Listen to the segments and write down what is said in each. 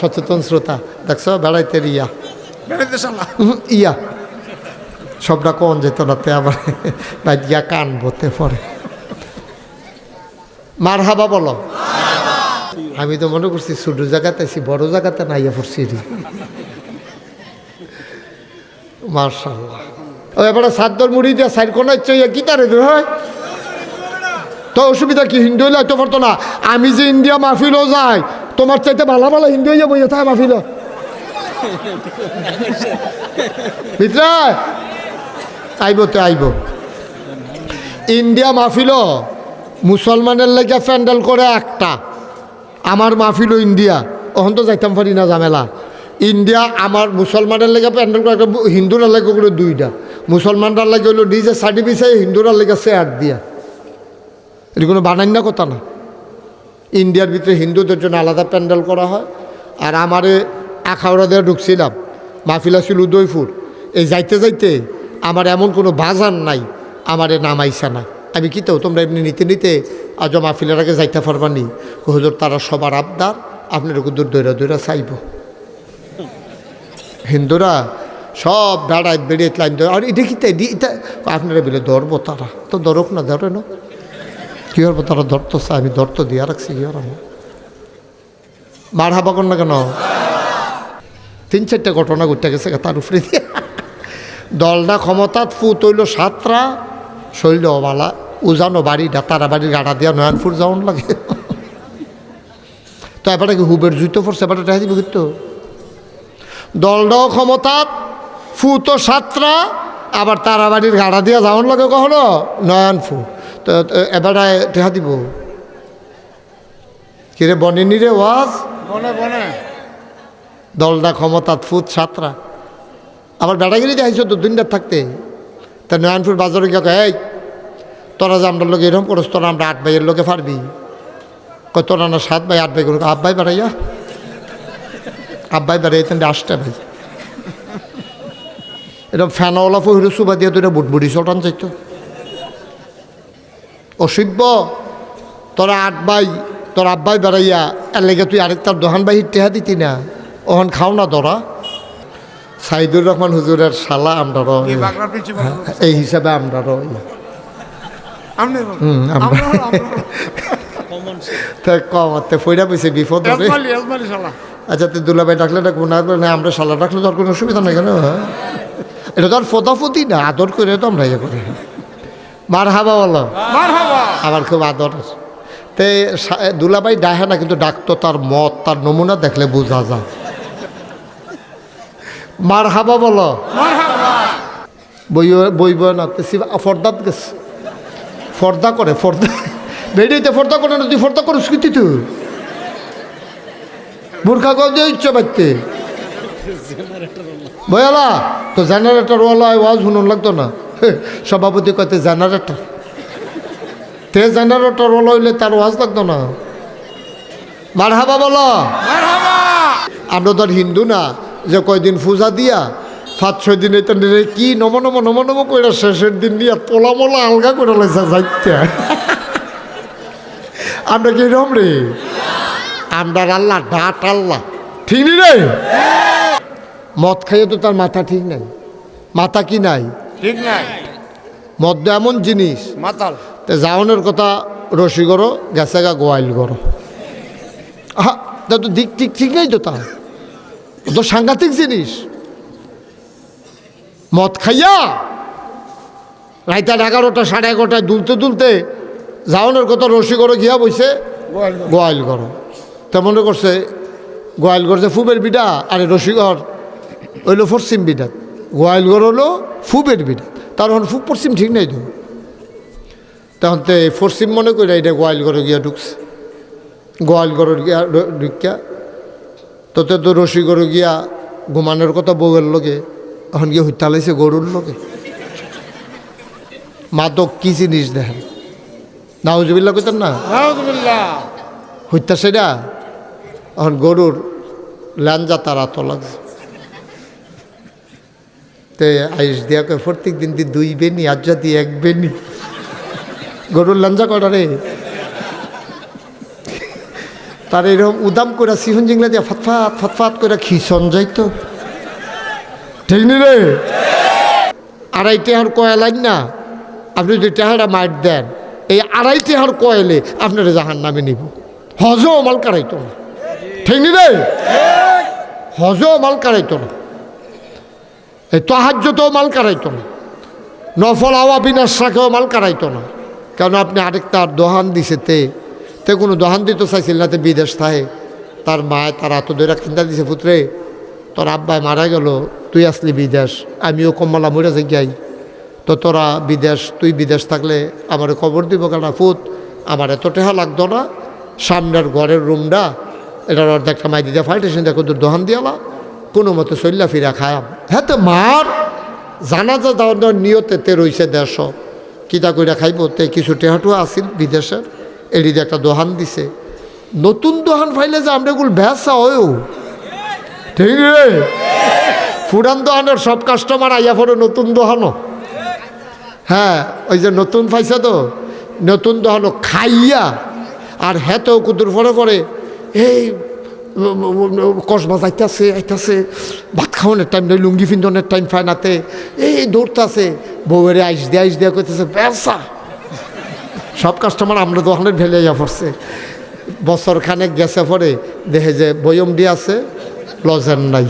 সচেতন শ্রোতা দেখছো বেড়াইতে ইয়া সবটা কন যেত নাতে আবার গিয়া কান বতে পরে মার হাবা বলো। আমি তো মনে করছি ছোট জায়গাতে আছি, বড় জায়গাতে নাইয়া পড়ছি রে মার্শাল্লাহ। ও এবারে সাদ্দর মুড়ি দিয়ে সাইড কোনায় চাইয়া কি তারে হয় তো অসুবিধা কি? হিন্দু হইলে এত পারতো না। আমি যে ইন্ডিয়া মাহফিলও যাই, তোমার চাইতে ভালো ভালো হিন্দু হইয়া বইয়া থাকে মাহফিল ভিতরে আইব তো আইব। ইন্ডিয়া মাহফিল মুসলমানের লেগে প্যান্ডেল করে একটা, আমার মাহফিলও ইন্ডিয়া ওখান তো যাইতাম পারি না ঝামেলা। ইন্ডিয়া আমার মুসলমানের লেগে প্যান্ডেল করে একটা, হিন্দুরা লেগে করে দুইটা, মুসলমানরা লাগে হইলো নিজে সার্টি পিছাই, হিন্দুরা লেগে চেয়ার দিয়া। এটি কোনো বানান্য কথা না। ইন্ডিয়ার ভিতরে হিন্দুদের জন্য আলাদা প্যান্ডেল করা হয়। আর আমারে আখাউড়া দিয়ে ঢুকছিলাম, মাহফিলা ছিল উদয়পুর। এই যাইতে যাইতে আমার এমন কোনো বাজার নাই আমারে নামাইছে না। আমি কি তো তোমরা এমনি নিতে নিতে আজ মাহফিলের আগে যাইতে পারবানি। হুজুর তারা সবার আবদার, আপনার দূর দৈরা দৈরা চাইব। হিন্দুরা সব বেড়ায় বেড়িয়ে লাইন ধরে, আর এটা কি এটা আপনারা বলে ধরবো, তারা তো ধরুক না, ধরে না কী করবো, তারা ধরতেছে, আমি ধরত দিয়া রাখছি কি আর মার হাবা কর না কেন। 3-4টা ঘটনা ঘটতে গেছে তার উপরে দিয়ে। দলটা ক্ষমতা ফুত হইল 7টা, শৈল বালা উজানো বাড়িটা তারা বাড়ির গাড়া দিয়া নয়নপুর যাওয়ান লাগে। তো এবারে কি হুবের জুতো পড়ছে, এবারে টাকা দিব কিন্তু। দলটাও ক্ষমতা ফুত 7টা, আবার তারা বাড়ির গাড়া দিয়া যাওয়ান লাগে কখনো নয়নপুর। তো এবারে টেহা দিব কিরে বনেনি রে ওয়াজ বনে বনে। দলটা ক্ষমতা ফুট 7টা, আবার বেড়াগিরি দেখাইছো তো 2 দিন থাকতে। তা নয়নপুর বাজারে গিয়ে এই তোরা যে আমরা লোক এরকম করস, তোরা আমরা 8 ভাইয়ের লোকে পারবি? কয় তোরা না 7 ভাই 8 ভাই করে। আব্বাই বেড়াইয়া আব্বাই বেড়াইতেন 8টা ভাই। এরকম ফ্যানওয়ালা ফহিরু সুবা দিয়ে তো এটা বুটবুড়ি চটান চাইতো। অসভ্য, তোরা 8 ভাই, তোর আব্বাই বেড়াইয়া এর লেগে তুই আরেকটার দোহান বাহির টেহা দিতি না, ওখান খাও না তোরা। সাইদুর রহমান হুজুরের শালা আমরা এই হিসাবে আমরা কমাতে ফইরা পেয়েছে বিপদ। আচ্ছা তুই দুলাভাই ডাকলে ডাকবো না, আমরা শালা ডাকলে তোর কোনো অসুবিধা নেই কেন? এটা তো আর ফতাফতি না, আদর করে তো আমরা ইয়ে করি। মার হাবা বলো, আমার খুব আদর। তে দুলাভাই ডাহে না, কিন্তু ডাকতো তার মত, তার নমুনা দেখলে বোঝা যায়। মার হাবা বলো, বইব না ফর্দাত গেছে, ফর্দা করে, ফর্দা বেরিয়েতে ফর্দা করে না। তুই ফর্দা করিস কি তুই বোরখা কর দিয়ে ইচ্ছা পাইতে বয়ালা তো জেনারেটর ওয়ালা ওয়াজ শুনুন লাগতো না। সভাপতি কইতে জেনারেটর, তে জেনারেটর ওলা হইলে তার ওয়াজ লাগতো না। মার হাবা বলো। আমরা ধর হিন্দু না যে কয়দিন পূজা দিয়া 5-6 দিন এটা কি নম নম নম নম করে শেষের দিন দিয়া তোলা মোলা আলগা করে লেছে যাইতে। আমরা কি রম রে, আমরা আল্লাহ ডাট আল্লাহ ঠিক নি রে। মদ খাইয়ে তো তার মাথা ঠিক নাই, মাথা কি নাই ঠিক নাই। মদ এমন জিনিস মাতাল। তে যাওনের কথা রসি করো, গেছে গা গোয়াইল করো। হ্যাঁ তা তো দিক ঠিক ঠিক নাই তো, তা তো সাংঘাতিক জিনিস। মদ খাইয়া রাইতে 11টা 11:30 দুলতে দুলতে যাওনের কথা রসি করো গিয়া বইছে গোয়াইল করো। তা মনে করছে গোয়াইল করছে ফুবের বিডা, আরে রসিগড় হইলো পশ্চিম বিডা, গোয়াইলগড় হলো ফুবের বিডা। তার ফুব পশ্চিম ঠিক নাই তো, তখন তো পশ্চিম মনে করে এটা গোয়াইলগড়ে গিয়া ঢুকছে। গোয়ালগড় গিয়া ঢুকিয়া তোতে তো রসিগড় গিয়া ঘুমানোর কথা বউয়ের লোকে, এখন গিয়ে হত্যা লাইছে গরুর লোকে। মাদক কি জিনিস দেখেন, নাউজুবিল্লাহ কইতেন না, হত্যা সেটা এখন গরুর ল্যাঞ্জা তার আত লাগছে। তে আইস দিয়া কয় প্রত্যেক দিন 2 বেনি, আজ যদি 1 বেনি। গরুর ল্যাঞ্জা কয়টা রে? তার এরকম উদাম করে সিহন জিংলা দিয়ে ফাতফাত ফাতফাত করে খিসন যাইতো, ঠিক নি রে? আড়াই টেহার কয়েলাইন না, আপনি যদি টেহারা মাইট দেন, এই আড়াই টেহার কয়েলে আপনারা জাহান নামে নিব। হজও মাল কারাইতো না, ঠিক নি রে? হজও মাল কারাইতো না, এই তাহাজ্জুদেও মাল কারাইতো না, নফল আওয়া বিনাশ রাখেও মাল কারাইতো না। কারণ আপনি আরেকটা দোহান দিছে তে কোনো দোহান দিতে চাইছিল না, তে বিদেশ থাকে। তার মায় তার এত দৈরা চিন্তা দিছে, পুত্রে তোর আব্বাই মারা গেল, তুই আসলি বিদেশ, আমিও কমলা মরে যাই গাই, তো তোরা বিদেশ, তুই বিদেশ থাকলে আমার খবর দিব কেন ফুত, আমার এত টেহা লাগতো না, সামনের ঘরের রুমটা এটার অর্ধেকটা মাই দিতে ফাইটেছেন, দেখো তোর দোহান দিয়ালা, কোনো মতো চল্লা ফিরা খায়াম। হ্যাঁ তো মার জানাজা দেওয়ার নিয়তে রইছে দেশ, কিতা কইরা খাইব, তে কিছু টেহাটু আসিল বিদেশের, এটি একটা দোহান দিছে। নতুন দোহান ফাইলে যে আমরা এগুলো ভ্যাসা হয়েও, ঠিক রে? পুরান দোহানের সব কাস্টমার আইয়া পড়ে নতুন দোহানো। হ্যাঁ, ওই যে নতুন পাইছে তো, নতুন দোহানো খাইয়া আর হেতেও কুদুর পরে পরে এই কসবা আইতাছে ভাত খাওয়ানোর টাইম নেই, লুঙ্গি ফিন্দনের টাইম পায় নাতে, এই দৌড়তাছে, বউয়েরে আইস দিয়া করতেছে ব্যবসা। সব কাস্টমার আমরা দোকানের ভেলাইয়া পড়ছে। বছর খানেক গেছে পরে দেখে যে বয়ম দিয়ে আছে, লজেন নাই।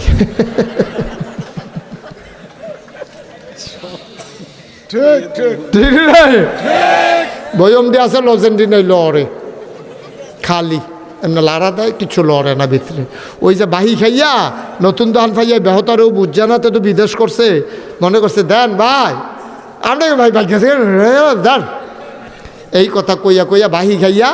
ঠিক নাই? বয়ম দিয়ে আছে, লজেন দি নাই, লড়ে খালি এমনি লাড়া দেয়, কিছু লড়ে না ভিতরে। ওই যে বাহি খাইয়া নতুন দোকান পাইয়া বেহতারেও বুঝছে না, তো বিদেশ করছে, মনে করছে দেন ভাই, আপনাকে ভাই ভাই গেছে দেন, এই কথা কইয়া বাহি খাইয়া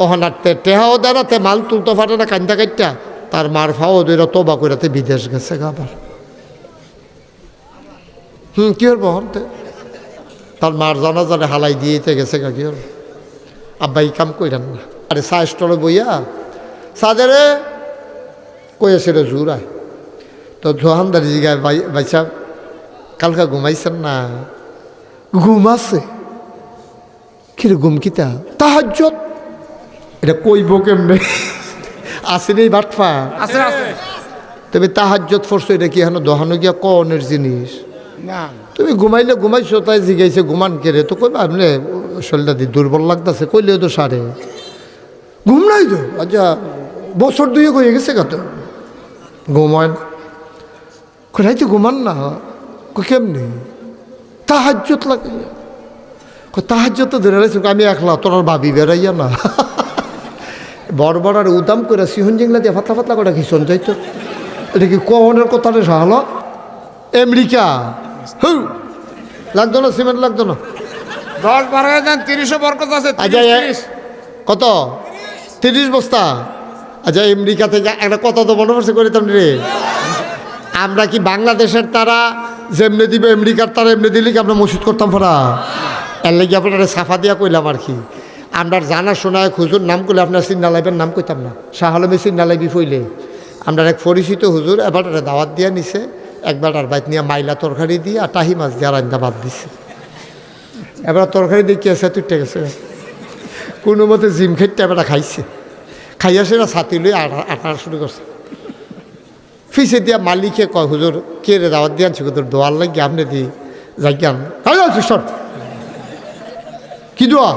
ওখানাতে টেহাও দেয় না, তে মাল তুলতে পারে না, কান্দা কাটটা তার মার ফাও দইরা তোবা কইরাতে বিদেশ গেছে আবার। কি হল বহনতে তার মার জানা হালাই দিয়েতে গেছে গা, কি হল? আব্বাই কাম কইরান না, আরে চা স্টলে বইয়া সাদেরে কইয়াছে রে জুরায়, তো দোহানদারি জিগায় ভাই সাহেব কালকা ঘুমাইছেন না? ঘুমাছে। কিরে ঘুম কিতা? তাহাজ্জুদ। এটা কইব কেমনে? আসেনি বাটফা আছে, তবে তাহাজ্জুদ ফরছো, এটা কি এখন দোহানো গিয়া কনের জিনিস না? তুমি ঘুমাইলে ঘুমাইছো, তাই জিগাইছে ঘুমান কেড়ে, তো কইবা আপনি শরীরটা দিয়ে দুর্বল লাগতেছে, কইলেও তো সারে ঘুম নাই তো। আচ্ছা বছর দুই হয়ে গেছে কত ঘুমায় না, কোথায় তো ঘুমান না, কেমনি? তাহাজ্জুদ লাগে, তাহাজ্জুদ তো ধরে রয়েছে, আমি একলা, তোর ভাবি বেড়াইয়া না। বড় বড় আর উদাম করে সিহন জিংলা দিয়ে ফাতলা ফাতলা করে খিসন যাইতো। এটা কি কনের কথা রে সাহালো? আমেরিকা লাগতো না, সিমেন্ট লাগতো না, 10-12 30 বরকত আছে। কত? 30 বস্তা। আচ্ছা আমেরিকা থেকে একটা কথা তো মনে পড়ছে করে তেমনি রে, আমরা কি বাংলাদেশের তারা যেমনি দিবে আমেরিকার তারা এমনি দিলে কি আমরা মসজিদ করতাম পড়া? এর লেগে আপনারা সাফা দিয়া কইলাম আর কি। আমরা জানা শোনায় হুজুর নাম করলে আপনার চিন্না লাইবের নাম কইতাম না, শাহ আলমে চিন্না লাইবি ফইলে। আমরা এক পরিচিত হুজুর এবার দাওয়াত দিয়া নিছে, একবার আর বাইত নিয়ে মাইলা তরকারি দিয়ে আর টাহি মাছ দিয়ে রান্দা বাদ দিছে। এবার তরকারি দিয়ে কি আছে তুইটা গেছে, কোনো মতে জিম খেতে এবার খাইছে, খাইয়া সেটা ছাতি লই আটা শুরু করছে। ফিসে দিয়া মালিকে কয় হুজুর কে রে দাওয়াত দিয়ে আনছি, হুজুর দোয়ার লাগে আপনি দি যাইগান সর কি দোয়া?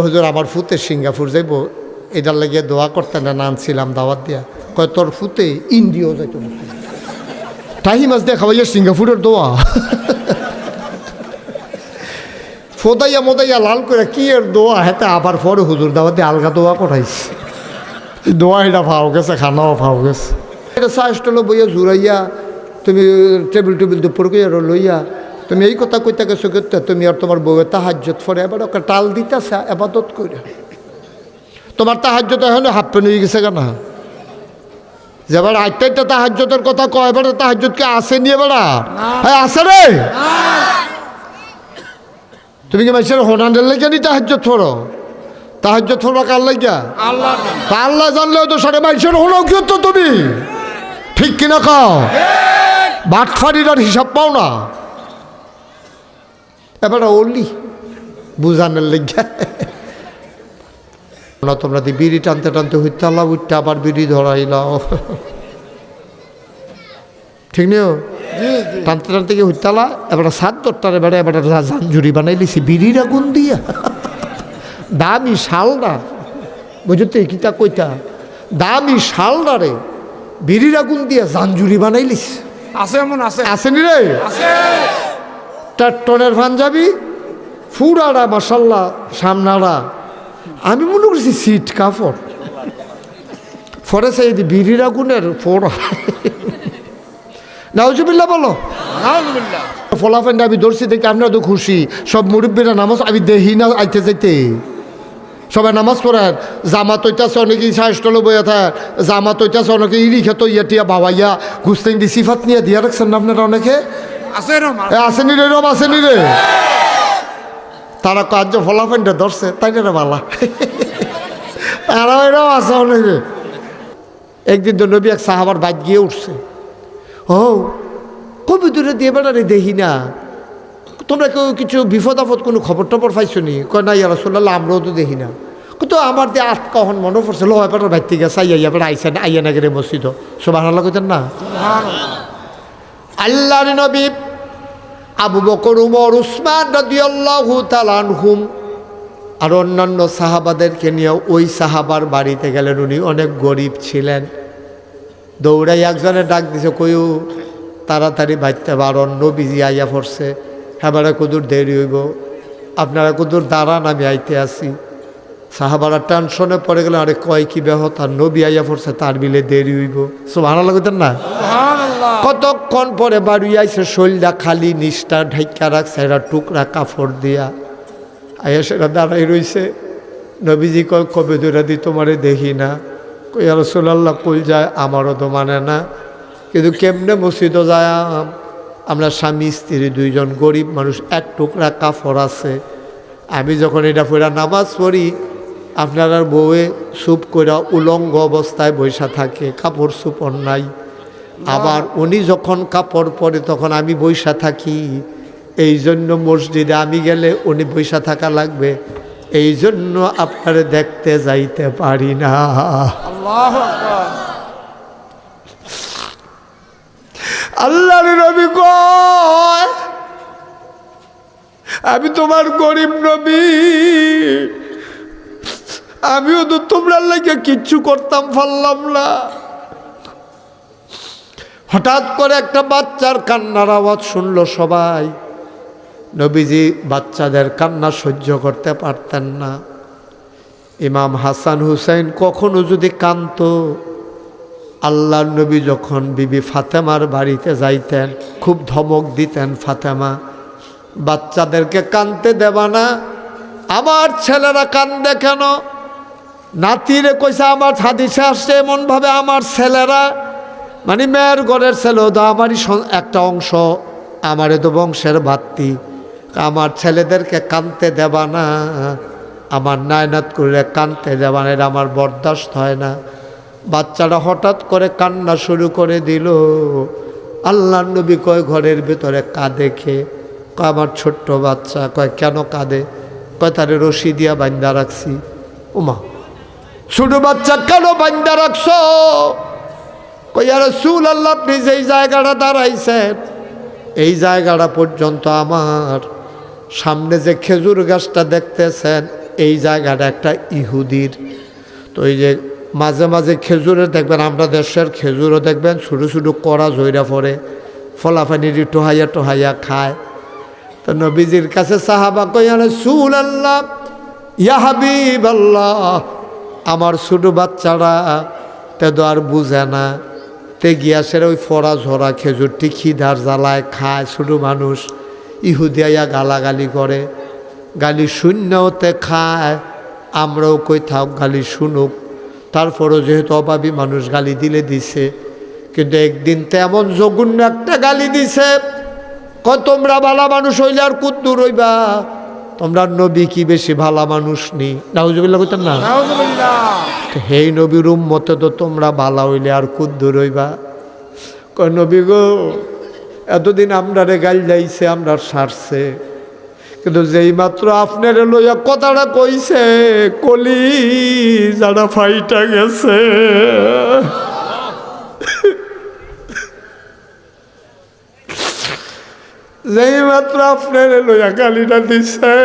হুজুর আমার ফুতে সিঙ্গাপুর যাইব, এটার লাগিয়ে দোয়া করতে না আনছিলাম দাওয়াত দিয়া। কয় তোর ফুতে ইন্ডিয়াও যাইতো, টাহি মাছ দিয়ে খাওয়াইয়া সিঙ্গাপুরের দোয়া। ফোদাইয়া মোদাইয়া লাল করে কি এর দোয়া, হেতে আবার পরে হুজুর দাওয়াত দিয়ে আলগা দোয়া করাইছে। দোয়া এটা ফাও গেছে, খানাও ফাও গেছে। এটা চা স্টলে বইয়া জুড়াইয়া তুমি টেবিল দুপুর কইয়া লইয়া তুমি এই কথা কইতে গেছো, করতে তুমি আর তোমার বউয়ের তাহাজ্জুদ পরে এবার ওকে টাল দিতেছে আবাদত করে। তোমার তাহাজ্জুদ এখন হাফ পেন হয়ে গেছে কেন? যেবার আটটা তাহাজ্জুদের কথা কয়, এবার তাহাজ্জুদকে আসে নিয়ে বেড়া, হ্যাঁ আসে রে। তুমি কি মানুষের হোনানের লেগে নি তাহাজ্জুদ পড়ো? তাহাজ্জুদ পড়বা কার লাগিয়া? আল্লাহ। আল্লাহ জানলেও তো সাড়ে মানুষের হলো কি তো তুমি, ঠিক কিনা খাও? বাটফারির হিসাব পাও না। এবার ওলি বুঝানোর লেগে না তোমরা দি বিড়ি টানতে টানতে হইতালা উঠতে আবার বিড়ি ধরাইলাও, ঠিক নেও? টানতে টানতে গিয়ে হইতালা এবার সাত দরটারে বেড়ে এবার জাঞ্জুরি বানাইলিছি বিড়ির আগুন দিয়া। দামি শালডা বুঝতে কিতা কইতা, দামি শালডা রে বিড়ির আগুন দিয়া জাঞ্জুরি বানাইলিস। আছে এমন আছে, আসেনি রে? আছে। 4 টনের পাঞ্জাবি ফুরাড়া মাসাল্লাহ সামনাড়া, আমি মনে করছি সিট কাপড় ফরে সেই বিড়ির আগুনের ফোড়া। নাউজুবিল্লাহ বলো। আলহামদুলিল্লাহ। ফলাফেন্ডা আমি ধরছি দেখি আপনারা তো খুশি, সব মুরব্বীরা নামাজ আমি দেখি না আইতে যাইতে সবাই নামাজ পড়েন। জামাত হইতাছে অনেকে সাহসটল বইয়া থাকে, জামাত হইতাছে অনেকে ইরি খেত ইয়া বাবাইয়া ঘুষতেন দি সিফাত নিয়ে দিয়া রাখছেন না আপনারা অনেকে? আছে এরম, আসেনি রে রব, আসেনি রে? তারা কার্য ফলাফেন্ডা ধরছে তাই না রে বালা, তারা এরাও আছে অনেকে। একদিন তো নবী এক সাহাবার বাইক গিয়ে উঠছে, ও কবি দূরে দিয়ে বেড়ারে দেখি না, তোমরা কেউ কিছু বিপদ আপদ কোনো খবর টবর পাইছো নি? কয় না ইয়া রাসূলুল্লাহ, আমরাও তো দেখি না। কিন্তু আমার দিয়ে কখন মনে পড়ছে লো এবার বাইর থেকে চাই আইয়া বেড়া আইসেন আইয়া না গেলে মসজিদ সুবহানাল্লাহ কইতেন না? আল্লাহর নবী আবু বকর, উমর, উসমান রাদিয়াল্লাহু তাআলা আনহুম আর অন্যান্য সাহাবাদেরকে নিয়ে ওই সাহাবার বাড়িতে গেলেন। উনি অনেক গরিব ছিলেন। দৌড়াই একজনে ডাক দিছে, কইও তাড়াতাড়ি বাইতে পারন, নবীজি আইয়া পড়ছে। হ্যাঁ বেড়া কুদুর দেরি হইব, আপনারা কুদুর দাঁড়ান আমি আইতে আসি। সাহাবারা টেনশনে পড়ে গেলে, আরে কয় কি ব্যাহত, আর নবী আইয়া পড়ছে তার বিলে দেরি হইব। সুবহানাল্লাহ কইতেন না? কতক্ষণ পরে বাড়ি আইসে, শৈলটা খালি নিষ্ঠা ঢাইকা রাখছে এরা টুকরা কাপড় দিয়া। আইয়া সেটা দাঁড়াই রইছে। নবীজি কয় কবে দূরা দি তোমারে দেখি না। কই ইয়া রাসূলুল্লাহ কই যায়, আমারও তো মানে না, কিন্তু কেমনে মসজিদও যায়, আমরা স্বামী স্ত্রী দুইজন গরিব মানুষ, এক টুকরা কাপড় আছে। আমি যখন এটা পড়া নামাজ পড়ি, আপনার বউয়ে চুপ করে উলঙ্গ অবস্থায় বৈশা থাকে, কাপড় চুপড় নাই। আবার উনি যখন কাপড় পরে তখন আমি বৈশা থাকি। এই জন্য মসজিদে আমি গেলে উনি বৈশা থাকা লাগবে, এই জন্য আপনারে দেখতে যাইতে পারি না। আল্লাহু আকবার। আল্লাহর নবী কয়, আমি তোমার গরিব নবী, আমিও তো তোমরা লাগে কিচ্ছু করতাম পারলাম না। হঠাৎ করে একটা বাচ্চার কান্নার আওয়াজ শুনলো সবাই। নবীজি বাচ্চাদের কান্না সহ্য করতে পারতেন না। ইমাম হাসান হুসাইন কখনো যদি কাঁদতো, আল্লাহর নবী যখন বিবি ফাতেমার বাড়িতে যাইতেন খুব ধমক দিতেন, ফাতেমা বাচ্চাদেরকে কাঁদতে দেবা না, আমার ছেলেরা কান্দে কেন? নাতিরে কইসা আমার হাদিসে আসছে এমনভাবে, আমার ছেলেরা মানে মেয়ের ঘরের ছেলে তো আমারই একটা অংশ, আমারে তো বংশের ভাতৃ, আমার ছেলেদেরকে কাঁদতে দেবা না, আমার নায়নাত করে কাঁদতে দেবা না, এটা আমার বরদাস্ত হয় না। বাচ্চাটা হঠাৎ করে কান্না শুরু করে দিল। আল্লাহর নবী কয় ঘরের ভিতরে কাঁদে খেয়ে, কয় আমার ছোট্ট বাচ্চা। কয় কেন কাঁদে? কয় তারে রশি দিয়া বান্ধা রাখছি। ওমা, ছোট বাচ্চা কেন বান্ধা রাখছো? কই ইয়া রাসূলুল্লাহ, আপনি যেই জায়গাটা দাঁড়াইছেন এই জায়গাটা পর্যন্ত আমার সামনে যে খেজুর গাছটা দেখতেছেন এই জায়গাটা একটা ইহুদির। তো এই যে মাঝে মাঝে খেজুরের দেখবেন, আমরা দেশের খেজুরও দেখবেন ছোটো ছোটো কড়া জইরা পড়ে, ফলাফানির টোহাইয়া টোহাইয়া খায়। তো নবীজির কাছে সাহাবা কই ইয়া রাসূলুল্লাহ, ইয়া হাবিবাল্লাহ, আমার ছোটো বাচ্চারা তে তো আর বুঝে না, তে গিয়াসের ওই ফড়া ঝরা খেজুরটি খিদার জ্বালায় খায় ছোটো মানুষ। ইহুদিয়া গালাগালি করে, গালি শূন্যতে খায়। আমরাও কই থাক গালি শুনুক, তারপরও যেহেতু অভাবী মানুষ গালি দিলে দিছে। কিন্তু একদিন তেমন জঘন্য একটা গালি দিছে, কয় তোমরা ভালা মানুষ হইলে আর কুদ্দুর হইবা, তোমরা নবী কি বেশি ভালা মানুষ নি? নাউজুবিল্লাহ কইতেন না? হেই নবীর উম্মতে তো তোমরা ভালা হইলে আর কুদ্দুর হইবা। কয় নবী গো, এতদিন আমরারে গাল যাইছে, আমরা সারছে, কিন্তু যেই মাত্র আপনার লইয়া কথাটা কইছে কলি যারা ফাইটা গেছে। যেই মাত্র আপনার লইয়া গালিটা দিছে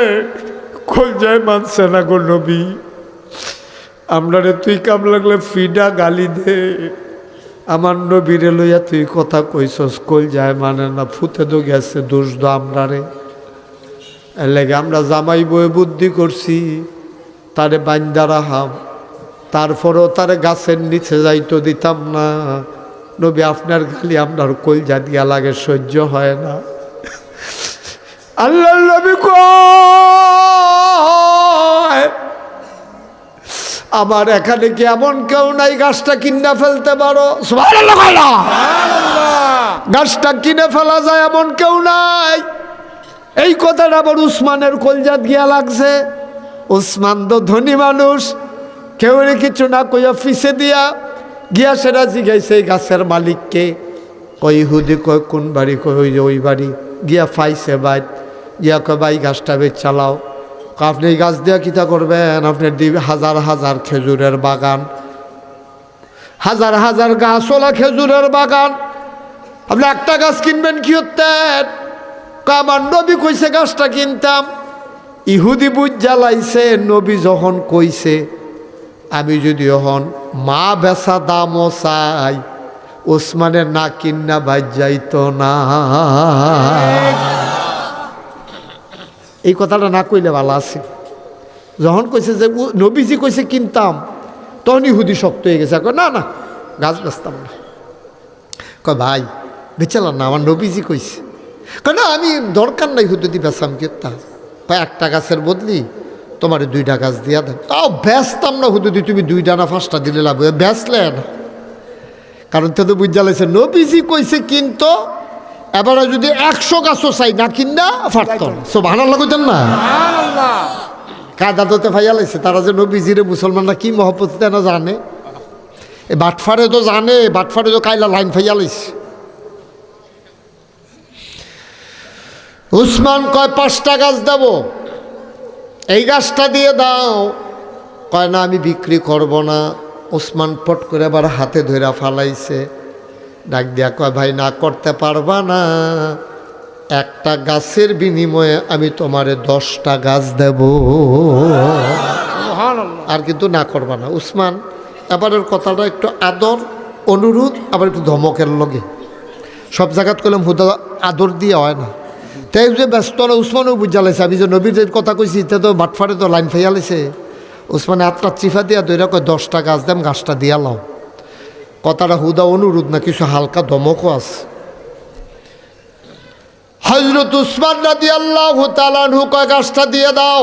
কলজায় মানছে না গো নবী। আমরারে তুই কাম লাগলে ফিডা গালি দে, আমার নবীরে লইয়া তুই কথা কইছস কলজায় মানে না, ফুতে তো গেছে দোষ দো আমরারে। এর লেগে আমরা জামাই বয়ে বুদ্ধি করছি তারে বাইন্দা রাহাম, তারপরেও তারে গাছের নিচে যাইতো দিতাম না। নবী আপনার গালি আপনার কলজা দিয়া লাগে, সহ্য হয় না। আল্লাহ নবী কয় আমার এখানে কি এমন কেউ নাই গাছটা কিনে ফেলতে পারো? সুবহানাল্লাহ। গাছটা কিনে ফেলা যায় এমন কেউ নাই। এই কথাটা আবার উসমানের কলজাত গিয়া লাগছে। উসমান তো ধনী মানুষ, কেউ কিছু না কইয়া ফিসে দিয়া গিয়া সেটা জিগাইছে এই গাছের মালিককে। কই ইহুদি কয় কোন বাড়ি? কই ওই যে ওই বাড়ি। গিয়া ফাইছে বাইত গিয়া কয় ভাই গাছটা বেচ চালাও। আপনি এই গাছ দিয়া কিতা করবেন? আপনার দিবে হাজার হাজার খেজুরের বাগান, হাজার হাজার গাছওয়ালা খেজুরের বাগান, আপনি একটা গাছ কিনবেন কি হতেন? আমার নবী কইছে গাছটা কিনতাম। ইহুদি বুঝ জ্বালাইছে, নবী যখন কইছে আমি যদি এখন মা বেচা দামও চাই ওসমানের না কিন্না বাইর যাইতো না। এই কথাটা না কইলে ভালো আছে। যখন কইছে যে নবীজি কইছে কিনতাম, তখন ইহুদি শক্ত হয়ে গেছে। কয় না না গাছ বেচতাম না। কয় ভাই বেচালাম না, আমার নবীজি কইছে। কয় না আমি দরকার নাই হুদুদি বেচাম কিনতাম। কয় একটা গাছের বদলি তোমার 2টা গাছ দিয়া দেন। তাও বেচতাম না হুদুদি, তুমি 2টা না 5টা দিলে লাভ, বেচলে না। কারণ তো বুঝা লাগছে নবীজি কইছে কিন্তু এবারে যদি 100 গাছও চাই না কিনা ফাটত না। সুবহানাল্লাহ কইতেন না? কাদা তোতে ভাইয়া লাগছে তারা যে নবীজিরে মুসলমানরা কি মহব্বত না জানে। এই বাটফারে তো জানে, বাটফারে তো কাইলা লাইন ফাইয়া লাগছে। উসমান কয় 5টা গাছ দেব, এই গাছটা দিয়ে দাও। কয় না আমি বিক্রি করব না। উসমান পট করে আবার হাতে ধরে ফালাইছে, ডাক দিয়া কয় ভাই না করতে পারবা না, একটা গাছের বিনিময়ে আমি তোমারে 10টা গাছ দেব, আর কিন্তু না করবা না। উসমান এবারের কথাটা একটু আদর অনুরোধ আবার একটু ধমকের লগে, সব জায়গাত করলাম হুদা আদর দিয়ে হয় না। তাই যে ব্যস্ত না উসমানও বুঝালাইছে আমি যে নবীর কথা কইছি তে তো বাটফারে তো লাইন ফাইয়ালাইছে। উসমানে হাতটা চিফা দিয়া দইরা কয় 10টা গাছ দেম, গাছটা দিয়া লাও। কথাটা হুদা অনুরোধ না, কিছু হালকা ধমকও আছে। হযরত উসমান রাদিয়াল্লাহু তাআলা আনহু কয় গাছটা দিয়ে দাও,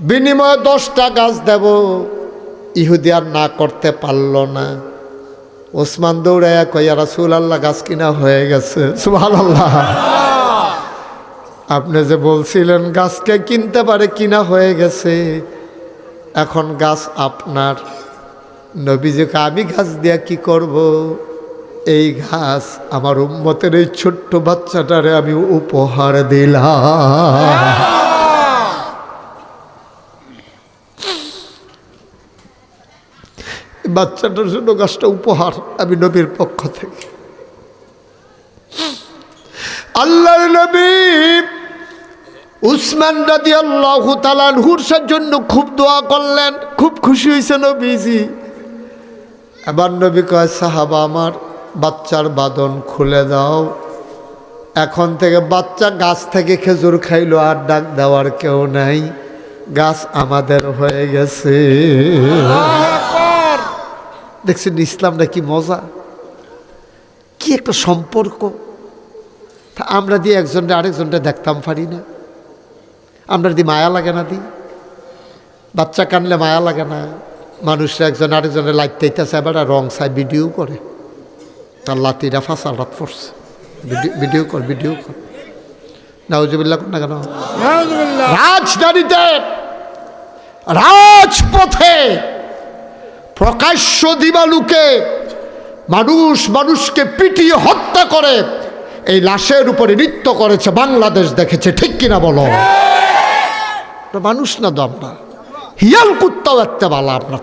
বিনিময়ে 10টা গাছ দেব। ইহুদি আর না করতে পারল না। ওসমান দৌড়াইয়া কয় ইয়া রাসূলুল্লাহ গাছ কিনা হয়ে গেছে। সুবহানাল্লাহ। আপনি যে বলছিলেন গাছকে কিনতে পারে, কিনা হয়ে গেছে, এখন গাছ আপনার। নবীজিকে আমি গাছ দিয়া কি করব? এই গাছ আমার উম্মতের এই ছোট্ট বাচ্চাটারে আমি উপহার দিলাম। বাচ্চাটার জন্য গাছটা উপহার আমি নবীর পক্ষ থেকে। আল্লাহর নবী উসমান রাদিয়াল্লাহু তাআলা আনহুর জন্য খুব দোয়া করলেন, খুব খুশি হয়েছে নবীজি। এবার নবী কয় সাহাবা আমার বাচ্চার বাঁধন খুলে দাও। এখন থেকে বাচ্চা গাছ থেকে খেজুর খাইলো, আর ডাক দেওয়ার কেউ নাই, গাছ আমাদের হয়ে গেছে। দেখছেন ইসলামটা কি মজা, কি একটা সম্পর্ক। আমরা দিয়ে একজনটা আরেকজনটা দেখতাম পারি না, আমরা দিয়ে মায়া লাগে না, দিই বাচ্চা কানলে মায়া লাগে না। মানুষরা একজন আরেকজনের লাইতেইতেছে, এবার রং চাই ভিডিও করে, তার লাতিরা ফাঁসা রাত পড়ছে, ভিডিও কর নাউজুবিল্লাহ না কেন? রাজধানীতে রাজপথে প্রকাশ্য দিবালুকে মানুষকে পিটিয়ে হত্যা করে, এই লাশের উপরে নৃত্য করেছে, বাংলাদেশ দেখেছে, ঠিক কিনা বলো? তো মানুষ না তো আমরা, হিয়াল কুত্তাও একটা বালা আপনার,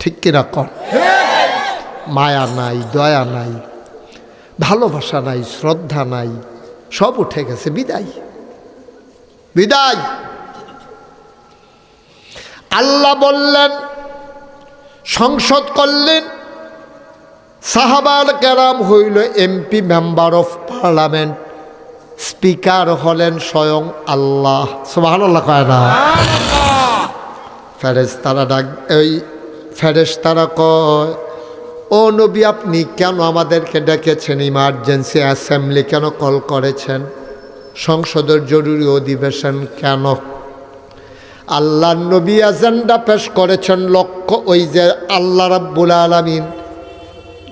ঠিক কিনা কর? মায়া নাই, দয়া নাই, ভালোবাসা নাই, শ্রদ্ধা নাই, সব উঠে গেছে। বিদায়, বিদায়। আল্লাহ বললেন, সংসদ করলেন, সাহাবার কেরাম হইল MP, member of parliament, speaker হলেন স্বয়ং আল্লাহ। সুবহানাল্লাহ কয় না? ফেরেশতারা ডাক, ওই ফেরেশতারা কয়, ও নবী আপনি কেন আমাদেরকে ডেকেছেন? ইমার্জেন্সি অ্যাসেম্বলি কেন কল করেছেন? সংসদের জরুরি অধিবেশন কেন? আল্লাহ নবী এজেন্ডা পেশ করেছেন লক্ষ, ওই যে আল্লাহ রাব্বুল আলামিন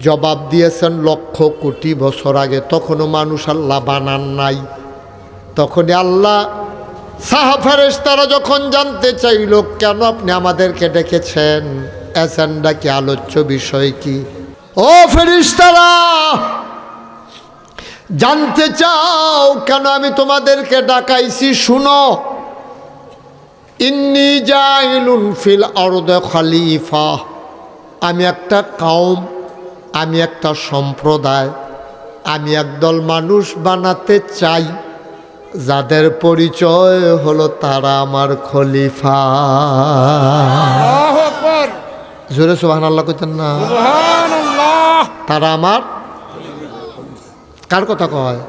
জবাব দিয়েছেন লক্ষ কোটি বছর আগে, তখনও মানুষ আল্লাহ বানান নাই। তখনই আল্লাহ ফেরেশতারা যখন জানতে চাইল কেন আপনি আমাদেরকে ডেকেছেন, এজেন্ডা কি, আলোচ্য বিষয় কি? ও ফেরেশতারা, জানতে চাও কেন আমি তোমাদেরকে ডাকাইছি? শুনো, ইন্নী জাইলুন ফিল আরদে খলিফা, আমি একটা কওম, আমি একটা সম্প্রদায়, আমি একদল মানুষ বানাতে চাই যাদের পরিচয় হলো তারা আমার খলিফা। আল্লাহু আকবার, জোরে সুবহানাল্লাহ কইতেন না? সুবহানাল্লাহ। তারা আমার, কার কথা কয়?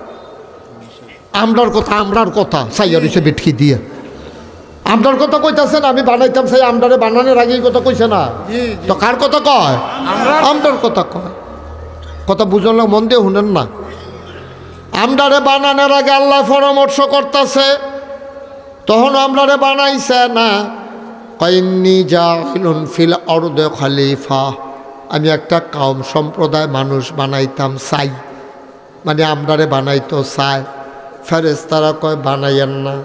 আমরার কথা, আমরার কথা সাইয়া রইছে বেটকি দিয়ে। আমরার কথা কইতাছেন, আমি বানাইতাম সেই আমরারে বানানোর আগেই কথা কইছে না? জি, তো কার কথা কয়? আমরার কথা কয়। কথা বুঝল না, মন দিয়ে শুনেন না। আমরারে বানানোর আগে আল্লাহ পরামর্শ করতেছে, তখন আমরারে বানাইছে না। কইন্নি জাইলুন ফিল আরদে খলিফা, আমি একটা কওম, সম্প্রদায়, মানুষ বানাইতাম চাই, মানে আমরারে বানাইতো চাই। ফেরেশতারা কয় বানাইয়েন না।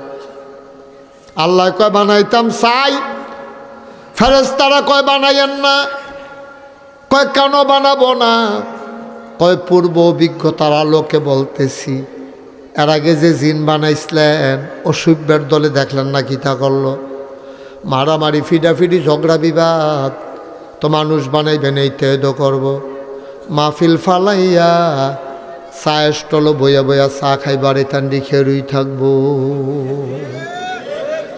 আল্লাহ কয় বানাইতাম চাই, ফেরেশতারা কয় বানাইয়েন না। কয় কেন বানাবো না? কয় পূর্ব অভিজ্ঞতার আলোকে বলতেছি, এর আগে যে জিন বানাইছিলেন অসভ্যের দলে দেখলেন না কিতা করলো? মারামারি, ফিডাফিডি, ঝগড়া বিবাদ, তো মানুষ বানাইবেন এই তেদ করব। মাহফিল ফালাইয়া চা স্টল বইয়া বইয়া চা খাইবার এখান দিকে রুই থাকবো।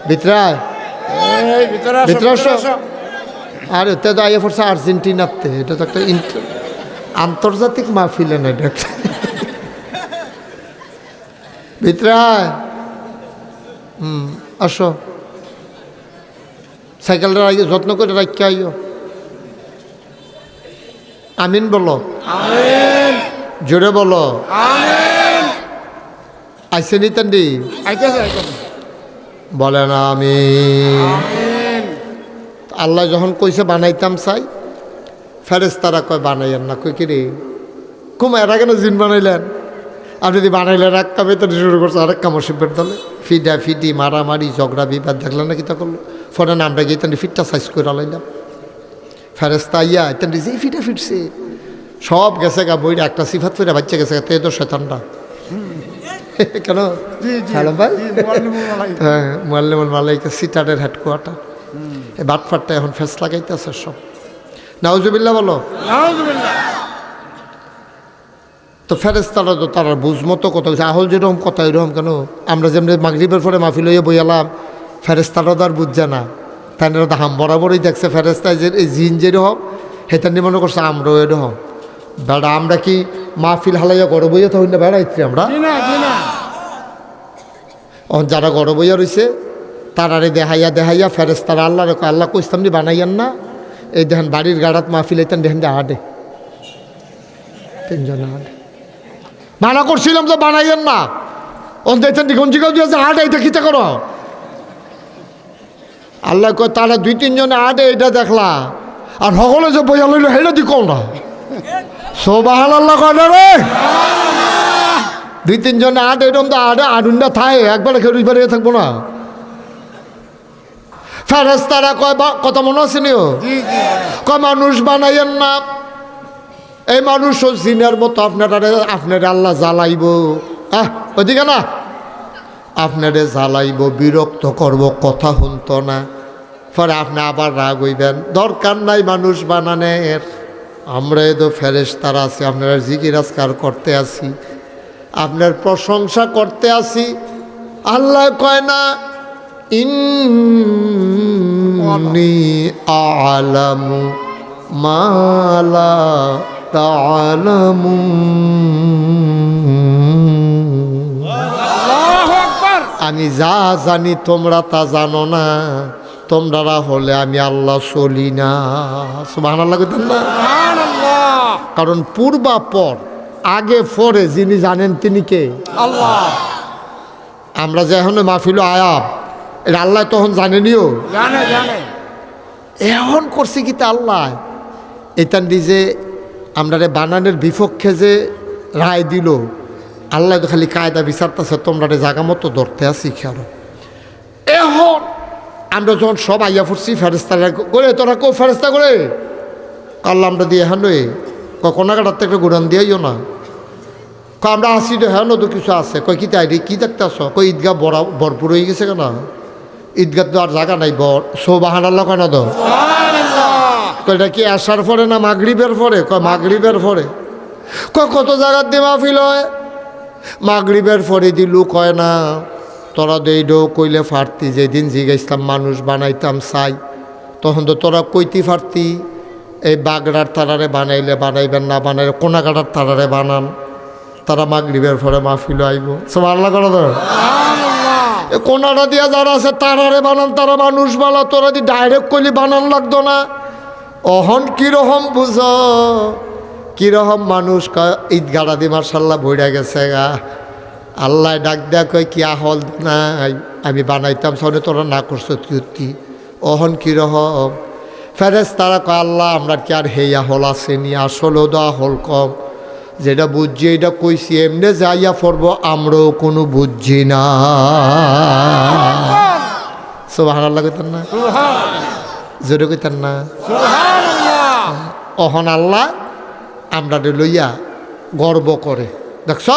ভিতরায় এই ভিতরে আসো, ভিতরে আসো। ভিতরে আসো। আর এতে তো আইয়া পড়ছে আর্জেন্টিনাতে, এটা তো একটা আন্তর্জাতিক মাহফিলে না, এটা একটা। ভিতরায় আসো, সাইকেলটা আগে যত্ন করে রাখতে আইও। আমিন বলো, আমিন, জোরে বলো। আমিন। আইসে নিতেন্দি আইতাছে, আইতাছে। বলেন আমি। আমিন। আল্লাহ যখন কইছে বানাইতাম চাই, ফেরেশতারা কয় বানাইয়েন না। কই কি রে কুমা, এর আগে না জিন বানাইলেন, আর যদি বানাইলেন এক কামে তো শুরু করছে আরেক কাম অসভ্যের দলে। ফিডা ফিডি, মারামারি, ঝগড়া বিবাদ দেখলেন না কিতা করলো? ফোনে আমরা গিয়ে তেন ফিটটা সাইজ করে লাইলাম। ফেরেশতা ইয়া তেন যে ফিটা ফিটছে সব গেছে গা, বইটা একটা সিফাত ফিরে বাচ্চা গেছে, তে তো শয়তানটা। কেন? জি, জি, হ্যালো ভাই। জি, মুআল্লিমুল মালাইকা। হ্যাঁ, মুআল্লিমুল মালাইকা সিটারের হেডকোয়ার্টার। এই বাটফাটটা এখন ফেস লাগাইতেছে সব। নাউজুবিল্লাহ বলো। নাউযুবিল্লাহ। তো ফেরেশতারা তো তারা বুঝমতো কথা হচ্ছে, আহল যেরকম কথা এরকম কেন? আমরা যেমনি মাগরিবের পরে মাহফিল হইয়া বইয়ালাম, ফেরেশতারা তো আর বুঝছে না, তাই তো হাম বরাবরই দেখছে ফেরেশতায় যে এই জিন যেরকম হেতার মনে করছে আমরাও এরকম। বেড়া আমরা কি মাহফিল হালাইয়া গড় বইয়া তো হই না বেড়াইছি আমরা? জি না, জি না। যারা গড় বইয়া রয়েছে তারারে দেখাইয়া দেখাইয়া ফেরেশতারা আল্লাহ রেখো, আল্লাহ কইতাম নি বানাইয়ান না। এই দেখেন বাড়ির গাড়াত মাহফিল হইতেন, দেখেন যে আডে তিনজনে আডে। মানা করছিলাম তো বানাইয়েন না, ওন দেখতেন গঞ্জিকাও দিয়েছে আডে, এটা কিতা করো? আল্লাহ কয় তারা দুই তিনজনে আডে, এটা দেখলা, আর সকলে যে বইয়া লইল হেটা দি কও না। সুবহানাল্লাহ কয় না রে? দুই তিনজনে আডে, এরকম তো আডে আডুন্ডা থায়, একবার খেয়ে দুইবার থাকবো না। ফেরেশতারা কয় কথা মনে আছে নিও? জি, জি। কয় মানুষ বানাইয়েন না, এই মানুষও জিনের মতো আপনারা আল্লাহ জ্বালাইব। ওদিকে না, আপনারে জ্বালাইব, বিরক্ত করব, কথা শুনত না, পরে আপনি আবার রাগ হইবেন। দরকার নাই মানুষ বানানের। আমরা তো ফেরেশতারা আছি, আপনারা জিকির আজকার করতে আসি, আপনার প্রশংসা করতে আসি। আল্লাহ কয় না ইন্নী আ'লামু মা লা তা'লামুন, আল্লাহু আকবার। আমি যা জানি তোমরা তা জানো না, তোমরা হলে আমি আল্লাহ চলি না। সুবহানাল্লাহ কইতেন না? সুবহানাল্লাহ। কারণ পূর্বাপর আগে পরে যিনি জানেন তিনি কে? আল্লাহ। আমরা যে এখন মাহফিল আয়াব, এটা আল্লাহ তখন জানেনিও, জানে জানে। এখন করছে কি তা আল্লাহ। এটান যে আমরা বানানের বিপক্ষে যে রায় দিল, আল্লাহ তো খালি কায়দা বিচারতেছে, তোমরা জাগা মতো ধরতে আসি খেয়াল। এখন আমরা যখন সব আইয়া ফুটছি ফেরেস্তারা করে, তোরা কেউ ফেরেস্তা করে আল্লাহ আমরা দিয়ে হ্যাঁ কোনাকাটার থেকে গুড়ান দিয়েও না, আমরা আসি তো হ্যাঁ তো কিছু আছে, কয় কি তাই কি দেখতে আস, কই ঈদগাহ ভরপুর হয়ে গেছে কেন, ঈদগাহ তো আর জায়গা নাই, সোবাহান আল্লাহ কেন তো কয়টা কি আসার পরে না মাগরিবের পরে, কয় মাগরিবের পরে, কয় কত জায়গার দিয়ে মাহফিল হয়, মাগরিবের পরে দিলু, কয় না তোরা দেইডো কইলে ফারতি, যেদিন জিগাইছিলাম মানুষ বানাইতাম চাই, তখন তো তোরা কইতি ফারতি, এই বাগড়ার তারারে বানাইলে বানাইবেন, না বানাইলে কোনাকাটার তারারে বানান, তারা মাগরিবের পরে মাহফিল আইব। সব আল্লাহ করে তো কোনাটা দিয়া যারা আছে তারারে বানান, তারা মানুষ বালা, তোরা দি ডাইরেক্ট কইলে বানান লাগতো না। অহন কিরকম বুঝ, কিরকম মানুষ, ঈদগাড়া দি মার্শাল্লাহ ভইরা গেছে গা, আল্লাহ ডাক দেয়া কয় কি আহল নাই, আমি বানাইতাম সনে তোরা না করছো তুই, অহন কিরকম ফেরেশতারা কয় আল্লাহ আমরা কি আর হেয়া হল আসেনি, আসলেও তো আহল কম, যেটা বুঝছি এটা কইছি, এমনি যাইয়া পড়বো আমরাও কোনো বুঝছি না। সুবহানাল্লাহ কইতেন না, জোরে কইতেন না? অহন আল্লাহ আমরা লইয়া গর্ব করে, দেখছ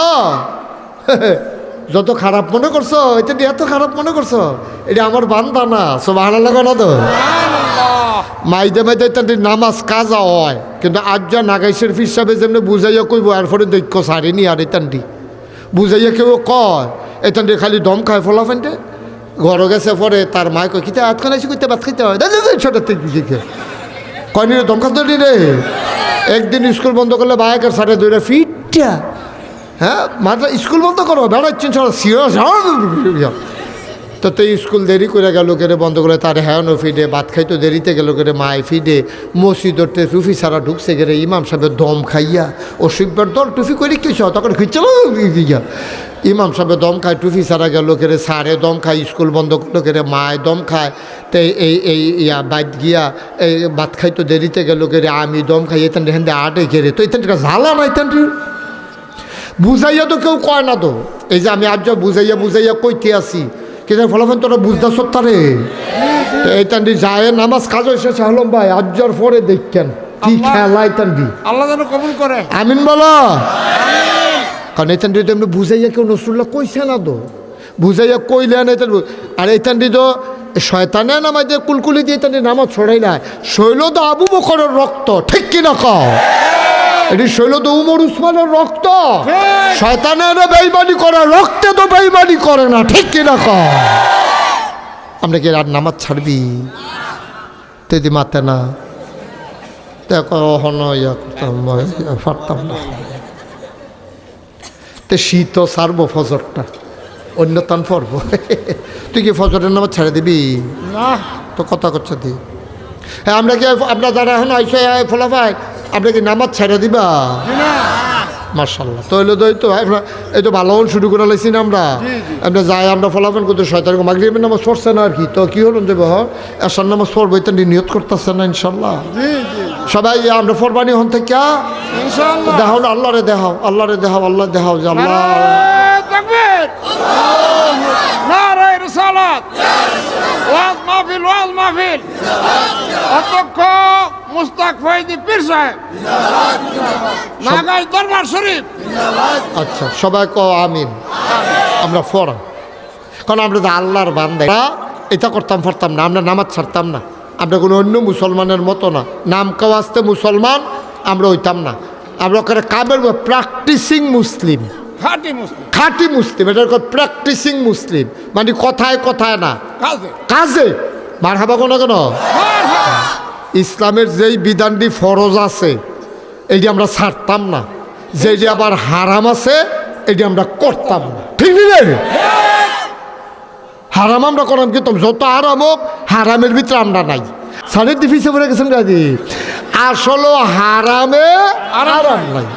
যত খারাপ মনে করছো, এটা এত খারাপ মনে করছো, এটা আমার বান্দা না। সুবহানাল্লাহ কেন তো মাইদে মাইদে তাদের নামাজ কাজা হয়, কিন্তু আজ যা নাগাইশের হিসাবে যেমনি বুঝাইয়া কইব, এরপরে দৈক্য সারিনি, আর এতানটি বুঝাইয়া কেউ কয়, এতানটি খালি দম খায় ফলাফেনটে ঘর গেছে পরে তার মায় কয় কিতা এতক্ষণ এসে করতে বাদ খাইতে হয়, ছোটার থেকে কয়নি রে দম খাতে রে। একদিন স্কুল বন্ধ করলে বাইকের সাড়ে দুইটা ফিটটা, হ্যাঁ মাত্রা স্কুল বন্ধ করো, বেড়াচ্ছেন সব সিরিয়াস, তো স্কুল দেরি করে গেল কেড়ে বন্ধ করে, তার হ্যাঁও ফিডে ভাত খাইতো দেরিতে গেল কেড়ে, মায় ফিডে মসজিদতে টুফি সারা ঢুকছে গেলে, ইমাম সাহেবের দম খাইয়া অসুখবার দল টুফি করে কিছু তখন খিচল, ইমাম সাহেবের দম খায়, টুফি সারা গেল কেড়ে, সারে দম খায়, স্কুল বন্ধ করলো কেড়ে, মায় দম খায়, তো ইয়া বাইত গিয়া এই ভাত খাইতো দেরিতে গেল কেড়ে, আমি দম খাই, এখান হেন্দে আটে ঘেরে, তো এখান ঝালা না, এখান বুঝাইয়া তো কেউ কয় না। তো এই যে আমি আজ যা বুঝাইয়া কইতে আসি, কিন্তু ফলাফল তোরা বুঝতে সত্তারে এইটান্ডি যায় নামাজ কাজ এসেছে হলম ভাই আজ্জার পরে দেখছেন কি খেলা এইটান্ডি, আল্লাহ যেন কবুল করে, আমিন বলো। কারণ এইটান্ডি তো এমনি বুঝাইয়া কেউ নসরুল্লাহ কইছে না, তো বুঝাইয়া কইলে না, আর এইটান্ডি তো শয়তানে নামাজ কুলকুলি দিয়ে এইটান্ডি নামাজ ছড়াই না, শৈল তো আবু বকরের রক্ত, ঠিক কিনা কও, এটি শৈল তো উমর উসমানের রক্ত, শয়তানের বেঈমানি করে, রক্তে তো বেঈমানি করে না, ঠিক কিনা কও। আমরা কি আর নামাজ ছাড়বি তেদি মাতে না, দেখো হন ইয়া করতাম পারতাম না, তো শীত ছাড়বো ফজরটা, অন্য তান পড়বো। তুই কি ফজরের নামাজ ছেড়ে দিবি না? তো কথা করছে দি, হ্যাঁ আমরা কি আমরা যারা এখন আইসে ফলাফাই আপনি কি নামাজ ছেড়ে দিবা? মার্শাল্লাহ, তো হইলো তো আমরা এই তো ভালো শুরু করে লাইছি না, আমরা যাই আমরা ফলাফল করতে শয়তান মাগরিবের নামাজ পড়ছে না আর কি, তো কি হলো দেব এসার নামাজ পড়বো, এটা নিয়ত করতেছে না ইনশাল্লাহ সবাই, আমরা ফরবানি হন থেকে দেখাও না, আল্লাহরে দেখাও, আল্লাহরে দেখাও, আল্লাহ দেখাও যে আল্লাহ মুস্তাক ফয়জি পীর সাহেব নাগাই দরবার শরীফ। আচ্ছা সবাই ক আমিন। আমরা ফরা, কারণ আমরা যে আল্লাহর বান্দা, এটা করতাম পারতাম না, আমরা নামাজ ছাড়তাম না, আমরা কোনো অন্য মুসলমানের মতো না, নাম কেউ আসতে মুসলমান আমরা হইতাম না, আমরা ওখানে কাবের প্র্যাকটিসিং মুসলিম, খাঁটি মুসলিম। খাঁটি মুসলিম, এটা প্র্যাকটিসিং মুসলিম, মানে কথায় কথায় না কাজে। কাজে। মার হাবা কোনো কেন? ইসলামের যেই বিধানটি ফরজ আছে এইটি আমরা ছাড়তাম না, যেটি আবার হারাম আছে এটি আমরা করতাম না, ঠিক নেই? হারাম আমরা করলাম, কিন্তু যত হারাম হোক হারামের ভিতরে আমরা নাই। সাড়ে দিফিসে পড়ে গেছেন গাদি, আসলে হারামে আরাম নাই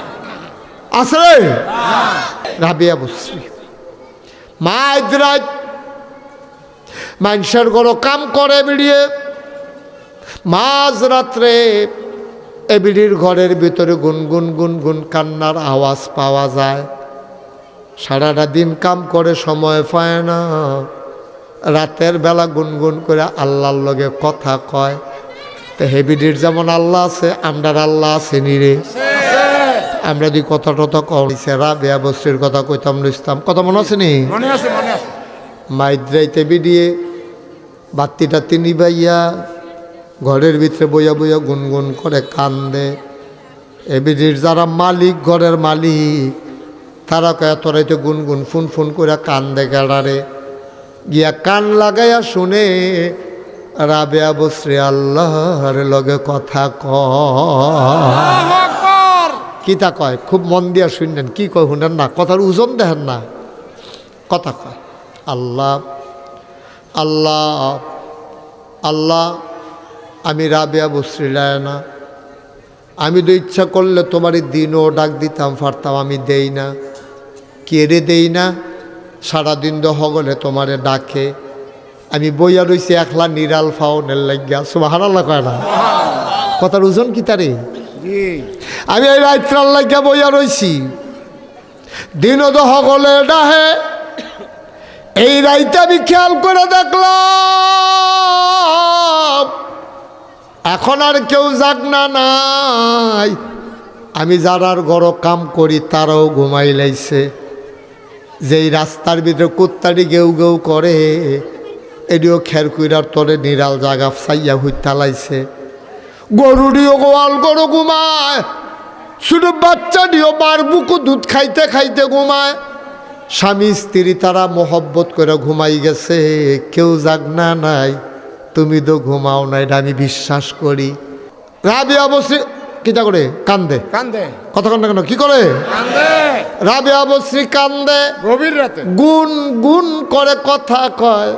আছে। রাবিয়া বসরি মাইদ্রাজ মানুষের গরো কাম করে বেরিয়ে মাঝ রাত্রে এবিডির ঘরের ভিতরে গুনগুন গুনগুন কান্নার আওয়াজ পাওয়া যায়। সারাটা দিন কাম করে সময় পায় না, রাতের বেলা গুনগুন করে আল্লাহর লগে কথা কয়। তো হেবিডির যেমন আল্লাহ আছে, আমরার আল্লাহ আছে নিরে। আমরা যদি কথা টথা কইছে রাবিয়া বস্তির কথা কইতাম লইতাম, কথা মনে আছে নি? মনে আছে, মনে আছে। মাইদ্রাইতে বিডিয়ে বাত্তিটা তিনি বাইয়া ঘরের ভিতরে বইয়া বইয়া গুনগুন করে কান্দে। এবিডির যারা মালিক, ঘরের মালিক, তারা কয়ে তোরাইতে গুনগুন ফুন ফুন করে কান্দে গেড়ারে। গিয়া কান লাগাইয়া শুনে রাবেয়া বসরে আল্লাহর লগে কথা আল্লাহু আকবার। কিতা কয় খুব মন দিয়া শুনলেন, কি কয় শুনেন না, কথার ওজন দেখেন না, কথা কয় আল্লাহ আল্লাহ আল্লাহ। আমি রাবেয়া বসরিলায় না, আমি তো ইচ্ছা করলে তোমার দিনও ডাক দিতাম পারতাম, আমি দেই না। কেড়ে দেই না, সারাদিন তো হগলে তোমারে ডাকে। আমি বইয়া রইছি একলা নিরাল ফাউনের লাগিয়া, সুবহানাল্লাহ কয় না, কথার ওজন কি তারে? জি। আমি এই রাত্রাল লাগিয়া বইয়া রইছি, দিনও তো হগলে ডাহে। এই রাইতে আমি খেয়াল করে দেখলাম এখন আর কেউ জাগনা নাই। আমি যারার ঘর কাম করি তারাও ঘুমাই লাইছে। যেই রাস্তার ভিতরে কুত্তাটি গেউ গেউ করে, এটিও খের কুইরার তরে নিরাল জাগা চাইয়া হুইতা লাইছে। গরুটিও গোয়াল গরু ঘুমায়, ছোট বাচ্চাটিও মার বুকু দুধ খাইতে খাইতে ঘুমায়। স্বামী স্ত্রী তারা মোহব্বত করে ঘুমাই গেছে, কেউ জাগনা নাই। তুমি তো ঘুমাও না, এটা আমি বিশ্বাস করি। রাবিয়া বসরি কিতা করে কান্দে, কান্দে। কথা কান্দে কেন, কি করে কান্দে। রাবিয়া বসরি কান্দে, গভীর রাতে গুন গুন করে কথা কয়।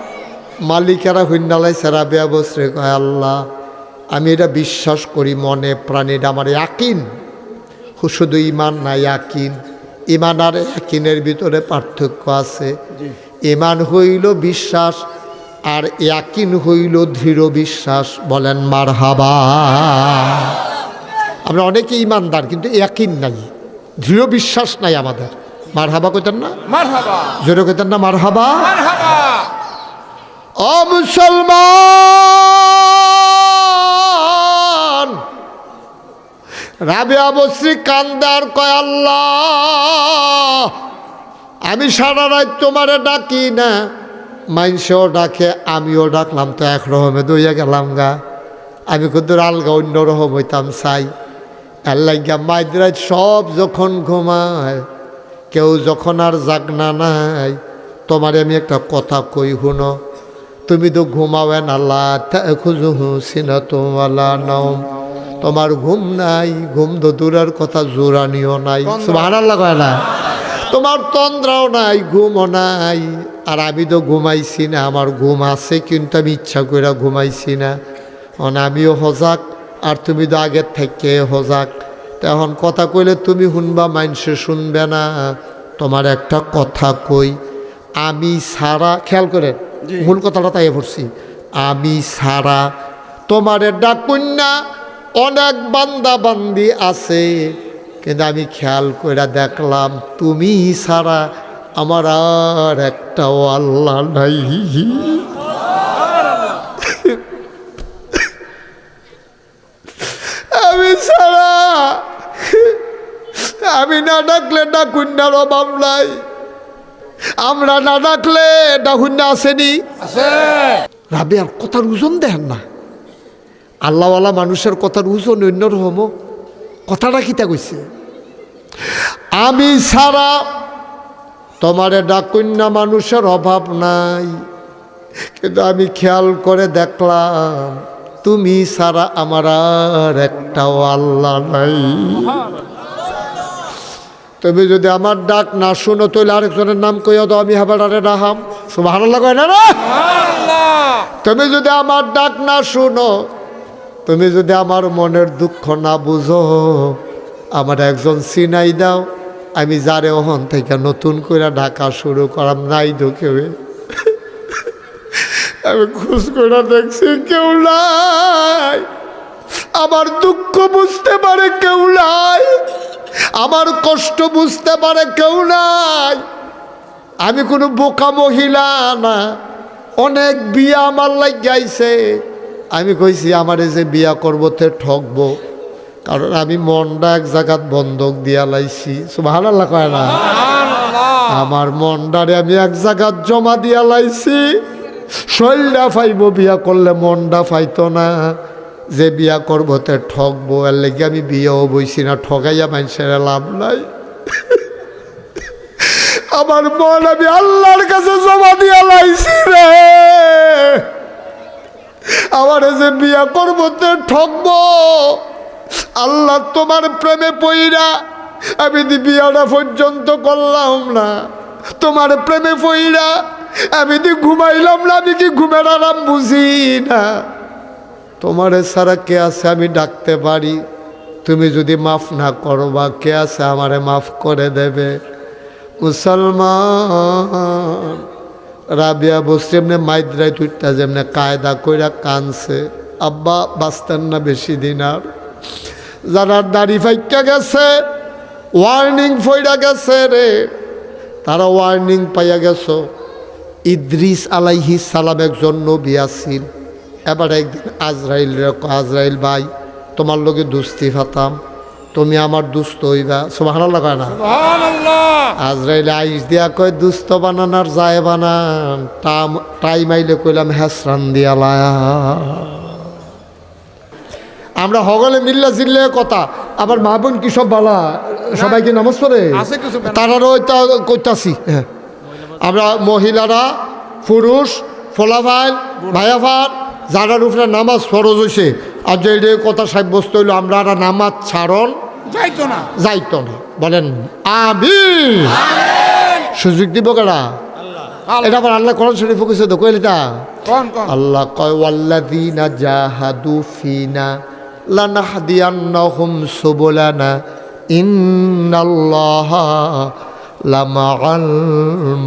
মালিকেরা হুইন্ডালাইছে, রাবিয়া বসরি কয় আল্লাহ আমি এটা বিশ্বাস করি মনে প্রাণীটা আমার ইয়াকিন। শুধু ইমান না ইয়াকিন, ইমান আর ইয়াকিনের ভিতরে পার্থক্য আছে। ইমান হইল বিশ্বাস আর ইয়াকিন হইল দৃঢ় বিশ্বাস। বলেন মারহাবা। আমরা অনেকে ইমানদার কিন্তু ইয়াকিন নাই, দৃঢ় বিশ্বাস নাই আমাদের। মারহাবা কইতেন না? মারহাবা। জোরে কইতেন না মারহাবা? মারহাবা। ও মুসলমান, রাবিয়া বসরি কান্দার কয় আল্লাহ আমি সারা রাত তোমারে ডাকি না, মাইনসেও ডাকে আমিও ডাকলাম, তো একরকমে দইয়া গেলাম গা। আমি কিন্তু আলগা অন্য রকম হইতাম চাই। আল্লাহ গা মাইদ্রাজ সব যখন ঘুমায়, কেউ যখন আর জাগনা নাই, তোমারে আমি একটা কথা কই শুনো। তুমি তো ঘুমাবেন আল্লাহ খুঁজু সিনা তোমালা নাও, তোমার ঘুম নাই, ঘুম তো দূরের কথা জোরানিও নাই। সুবহানাল্লাহ কয় না? তোমার তন্দ্রাও নাই, ঘুমও নাই। আর আমি তো ঘুমাইছি না, আমার ঘুম আছে কিন্তু আমি ইচ্ছা করে ঘুমাইছি না। আমিও হজাক আর তুমি তো আগের থেকে হজাক। এখন কথা কইলে তুমি শুনবা, মানুষে শুনবে না। তোমার একটা কথা কই, আমি সারা, খেয়াল করে মূল কথাটা তাই পড়ছি, আমি সারা তোমারে ডাকুন না অনেক বান্দা বান্দি আছে, কিন্তু আমি খেয়াল করে দেখলাম তুমি সারা আমার আর একটাও আল্লাহ নাই। আমি সারা আমি না ডাকলে ডাকুন্নার অভাব নাই, আমরা না ডাকলে ডাকুন্না আসেনি। রাবেয়ার কথার ওজন দেখেন না, আল্লাহওয়ালা মানুষের কথার ওজন অন্যরকম। কথাটা কিতা কইছে, আমি ছাড়া তোমারে ডাকুন্না মানুষের অভাব নাই, কিন্তু আমি খেয়াল করে দেখলাম তুমি ছাড়া আমার আর একটাও আল্লাহ নাই। তুমি যদি আমার ডাক না শুনো তাহলে আরেকজনের নাম কইয়া দাও, আমি হাবারে রাহাম। সুবহানাল্লাহ কয় না রে? তুমি যদি আমার ডাক না শুনো, তুমি যদি আমার মনের দুঃখ না বুঝো, আমার একজন চিনাই দাও, আমি যারে ওহন থেকে নতুন করে ডাকা শুরু করাম। নাই ঢুকে আমি খোঁজ করে দেখছি কেউ নাই, আমার দুঃখ বুঝতে পারে কেউ নাই, আমার কষ্ট বুঝতে পারে কেউ নাই। আমি কোনো বোকা মহিলা না, অনেক বিয়া আমার লাগাইছে। আমি কইছি আমারে যে বিয়া করবো তে ঠকবো, কারণ আমি মনটা এক জায়গাত বন্ধক দিয়া লাইছি। সুবহানাল্লাহ কয় না? আমার মনটারে আমি এক জায়গাত জমা দিয়া লাইছি। শৈলটা ফাইব বিয়া করলে মনটা ফাইতো না, যে বিয়া করবো তে ঠকবো, এর লেগে আমি বিয়েও বইছি না। ঠকাইয়া মানুষের লাভ নাই। আমার মন আমি আল্লাহর কাছে জমা দিয়া লাইছি রে। আমার যে বিয়া করবো তে ঠকবো, আল্লাহ তোমার প্রেমে পইরা আমি বিয়াটা পর্যন্ত করলাম না। তোমার প্রেমে পইরা আমি ঘুমাইলাম না, আমি কি ঘুমের আরাম বুঝি না। তোমার ছাড়া কে আছে আমি ডাকতে পারি, তুমি যদি মাফ না করো বা কে আছে আমারে মাফ করে দেবে। মুসলমান রাবিয়া বসে এমনি মাইদ্রাই তুইটা যেমনি কায়দা কইরা কানছে। আব্বা বাঁচতেন না বেশি দিন আর। যারা দাড়ি ফাইকা গেছে, ওয়ার্নিং ফইরা গেছে রে, তারা ওয়ার্নিং পাইয়া গেছো। ইদ্রিস আলাইহিস সালাম একজন নবী আছিল। এবার একদিন আজরাইল ভাই তোমার লগে দুস্তি ফাতাম, তুমি আমার দুস্থ হইবা। সুবহানাল্লাহ কয় না? আজরাইল আইস দিয়া কয় দুস্থ বানানার যায় বানান, টাইম আইলে কইলাম হেসরান দিয়া লায়া। আমরা হগলে মিল্লা জিল্লে কথা। আবার মা বোন কি সব বালা, সবাইকে নামাজ পড়ে, তারারও এটা করতেছি। হ্যাঁ, আমরা মহিলারা, পুরুষ, ফলাফাইল, ভাইয়াফার, যারার উপরে নামাজ ফরজ হয়েছে, আর যে কথা সাব্যস্ত হইল আমরা আর নামাজ ছাড়ন যাইতো না। বলেন আমিন। সুযোগ দিব কারা? এটা আবার আল্লাহ কোরআন শরীফে কইছে তো, কইল এটা আল্লাহ কয় ওয়াল্লাযীনা জাহাদু ফিনা লানাহদিয়ান্নাহুম সুবুলানা ইন্নাল্লাহা লামাআল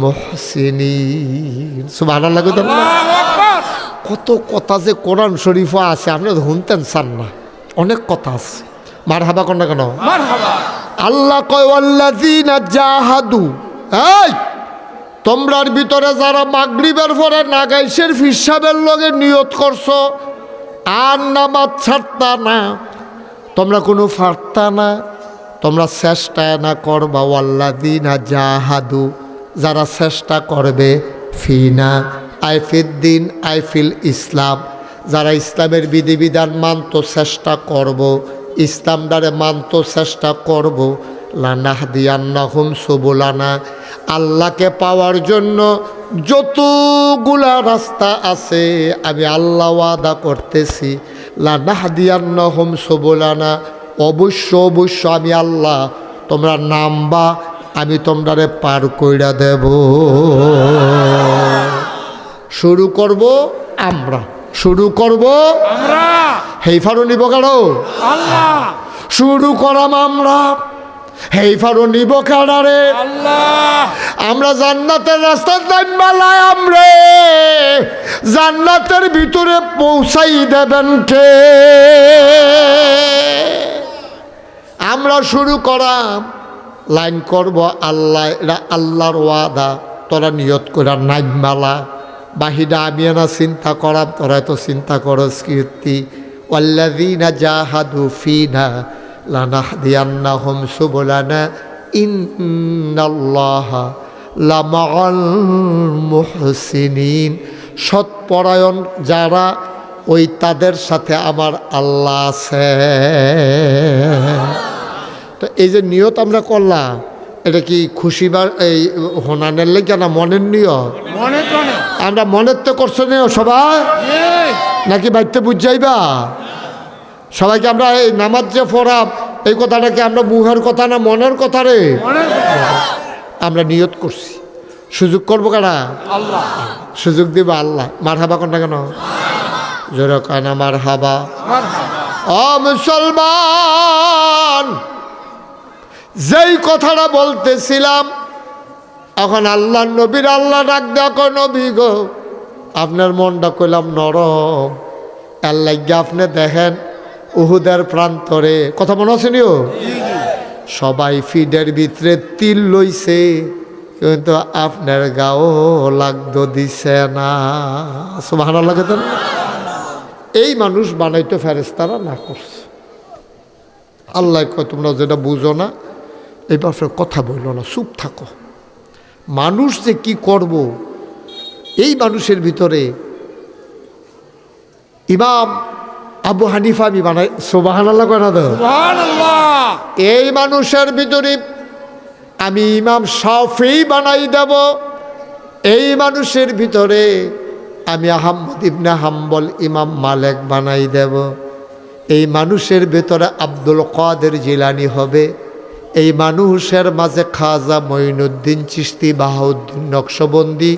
মুহসিনিন। সুবহানাল্লাহ। কত কথা যে কোরআন শরীফে আছে, আপনি শুনতেন চান না, অনেক কথা আছে। মারহাবা কোন না কেন? আল্লাহ কয় ওয়াল্লাযীনা জাহাদু, এই তোমরার ভিতরে যারা মাগরিবের পরে নাগাইশের ফিসাবের লগে নিয়ত করছো আর নামাজ ছাড়তা না, তোমরা কোনো ফারতা না, তোমরা চেষ্টা না করবা। ওয়াল্লাযীনা জাহাদু, যারা চেষ্টা করবে, ফিনা আইফিদ্দিন আইফিল ইসলাম, যারা ইসলামের বিধিবিধান মানতো চেষ্টা করব, ইসলাম দ্বারে মানতো চেষ্টা করব। লানাহদিয়ান্নাহুম সুবুলানা, আল্লাহকে পাওয়ার জন্য যতগুলা রাস্তা আছে আমি আল্লাহ ওয়াদা করতেছি, লানাহদিয়ান্নাহুম সুবুলানা, অবশ্য অবশ্য আমি আল্লাহ, তোমরা নামবা, আমি তোমরারে পার কইরা দেব। শুরু করব আমরা, শুরু করব আমরা। হেইফারও নিব কারো আল্লাহ, শুরু করাম আমরা, হেইফারও নিব কারারে আল্লাহ। আমরা জান্নাতের রাস্তার দাইমালায় আমরে জান্নাতের ভিতরে পৌঁছাই দেবেন কে? আমরা শুরু করাম, লাইন করব আল্লাহ, এরা আল্লাহর ওয়াদা। তোরা নিয়ত করা নাইমালা বাহিদা আমি না চিন্তা করাম, তোরা তো চিন্তা করস কীর্তি। ওয়াল্লাযীনা জাহাদু ফিনা লানাহদিয়ান্নাহুম সুবুলানা ইন্নাল্লাহা লামাআল মুহসিনিন। সৎপরায়ণ যারা ওই তাদের সাথে আমার আল্লাহ আছে। তো এই যে নিয়ত আমরা করলাম, এটা কি খুশিবার এই হনানের লেগে না মনের নিয়ত? মনে মনে আমরা মনের তো করছো নিও সবাই, নাকি বাইতে বুঝাইবা সবাইকে? আমরা এই নামাজ যে পড়াব এই কথাটা কি আমরা মুহের কথা না মনের কথা রে? আমরা নিয়ত করছি, সুযোগ করবো কারা? আল্লাহ সুযোগ দিব আল্লাহ। মার হাবা কোনটা কেন জোরে কানা মার হাবা। ও মুসলমান, যেই কথাটা বলতেছিলাম এখন আল্লাহ নবীর আল্লাহ ডাক দেখো, নবী গো আপনার মনটা কইলাম নরম, আল্লাহ আপনি দেখেন উহুদের প্রান্তরে, কথা মনে আছে নিও, সবাই ফিডের ভিতরে তিল লইছে কিন্তু আপনার গাও লাগতো দিছে না। সুবহানাল্লাহ কেতেন। এই মানুষ বানাইতো ফেরেশতারা না করছে। আল্লাহ কয় তোমরা যেটা বুঝো না এই ব্যাপারে কথা বললো না, চুপ থাকো। মানুষ যে কি করব, এই মানুষের ভিতরে ইমাম আবু হানিফা আমি বানাই, সুবহানাল্লাহ কয় না তো? এই মানুষের ভিতরে আমি ইমাম শাফি বানাই দেব। এই মানুষের ভিতরে আমি আহমদ ইবনে হাম্বল ইমাম মালিক বানাই দেব। এই মানুষের ভিতরে আব্দুল কাদের জিলানী হবে। এই মানুষের মাঝে খাজা মঈনুদ্দিন চিশতি, বাহাউদ্দিন নকশবন্দি,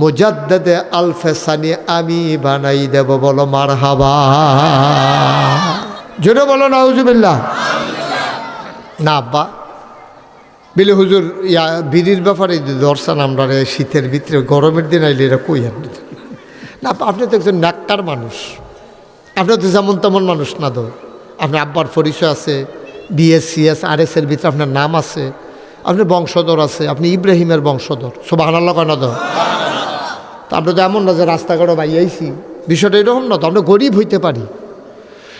মুজাদ্দেদে আলফেসানি আমি বানাই দেব। বলো মারহাবা, জোরে বলো নাউজুবিল্লাহ। না আব্বা বিলে হুজুর ইয়া বিড়ির ব্যাপারে দর্শন আমরা শীতের ভিতরে গরমের দিন আইলে এরা কই আন না। আপনি তো একজন নাক্কার মানুষ, আপনি তো যেমন তেমন মানুষ না। তো আপনার আব্বার পরিচয় আছে, BS/CS RS-এর ভিতরে আপনার নাম আছে, আপনার বংশধর আছে, আপনি ইব্রাহিমের বংশধর। সুবহানাল্লাহ কয় না তো? তা আমরা তো এমন না যে রাস্তাঘাটে বাইয়াইছি, বিষয়টা এরকম না তো। আমরা গরিব হইতে পারি,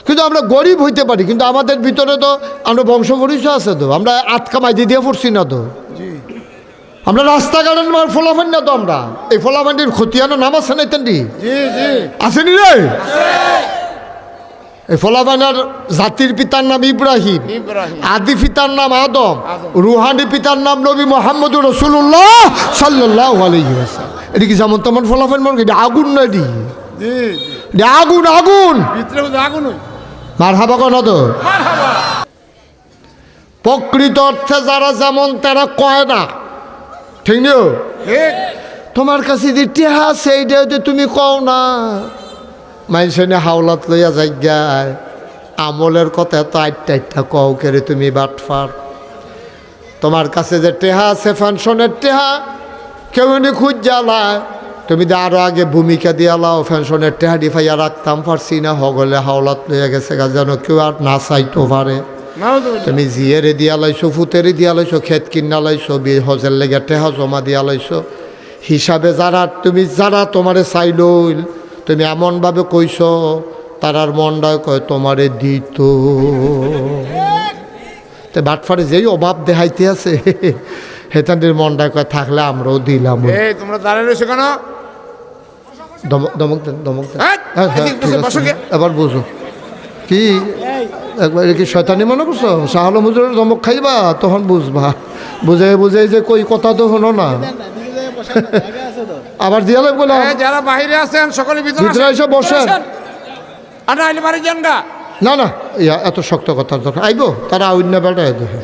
কিন্তু আমরা গরিব হইতে পারি কিন্তু আমাদের ভিতরে তো আমরা বংশ পরিচয় আছে। তো আমরা আটকা মাইদি দিয়ে পড়ছি না তো, আমরা রাস্তাঘাটের ফলাফান না তো। আমরা এই ফলাফানির খতিয়ানো নাম আছে না তেন্ডি আসেনি রে? এই ফলাফানার জাতির পিতার নাম ইব্রাহিম, আদি পিতার নাম আদম, রুহানি পিতার নাম নবী মুহাম্মদুর রাসূলুল্লাহ সাল্লাল্লাহু আলাইহি ওয়াসাল্লাম। এটি কি যেমন তেমন ফলাফান মনে কি আগুন না? এটি আগুন, আগুন আগুন। মারহাবা কয় না তো? প্রকৃত অর্থে যারা যেমন তারা কয় না, ঠিক নিও। তোমার কাছে যে টেহা আছে এইটা তুমি কও না। মানুষের হাওলাত লইয়া যাই আমলের কথা এত আটটা কও কেরে তুমি বাটফার। তোমার কাছে যে টেহা আছে ফ্যানশনের টেহা, কেউ নি খুঁজ জ্বালায়, তুমি তো আরো আগে ভূমিকা দিয়ালাও ফ্যানশনের টেহা ডিফাইয়া রাখতাম পারছি না, হগলে হাওলাত লইয়া গেছে গা, যেন কেউ আর না চাইতো পারে। তুমি জিয়েরে দিয়া লাইছো, ফুতেরে দিয়া লাইছো, ক্ষেত কিনা লাইছো, হজের লেগে টেহা জমা দিয়া লাইছো। হিসাবে যারা তুমি যারা তোমারে চাইলইল, তুমি এমনভাবে কইছ তারার মনটায় কয় তোমারে দিত। তো বাটফারে যেই অভাব দেখাইতে আছে হেতানদের মনটায় কয় থাকলে আমরাও দিলাম। তোমরা দাঁড়িয়ে রয়েছো কেন? দমক দেন, দমক দেন। এবার বুঝো কি একবার কি শয়তানি মনে করছো? শাহ আলম হুজুরের দমক খাইবা তখন বুঝবা। বুঝে বুঝে যে কই কথা তো হলো না, আবার দিয়া লাগবো না। যারা বাইরে আছেন সকলে ভিতরে এসে বসেন। না না ইয়া এত শক্ত কথার দরকার আইবো, তারা অন্য বেড়ায় দেখে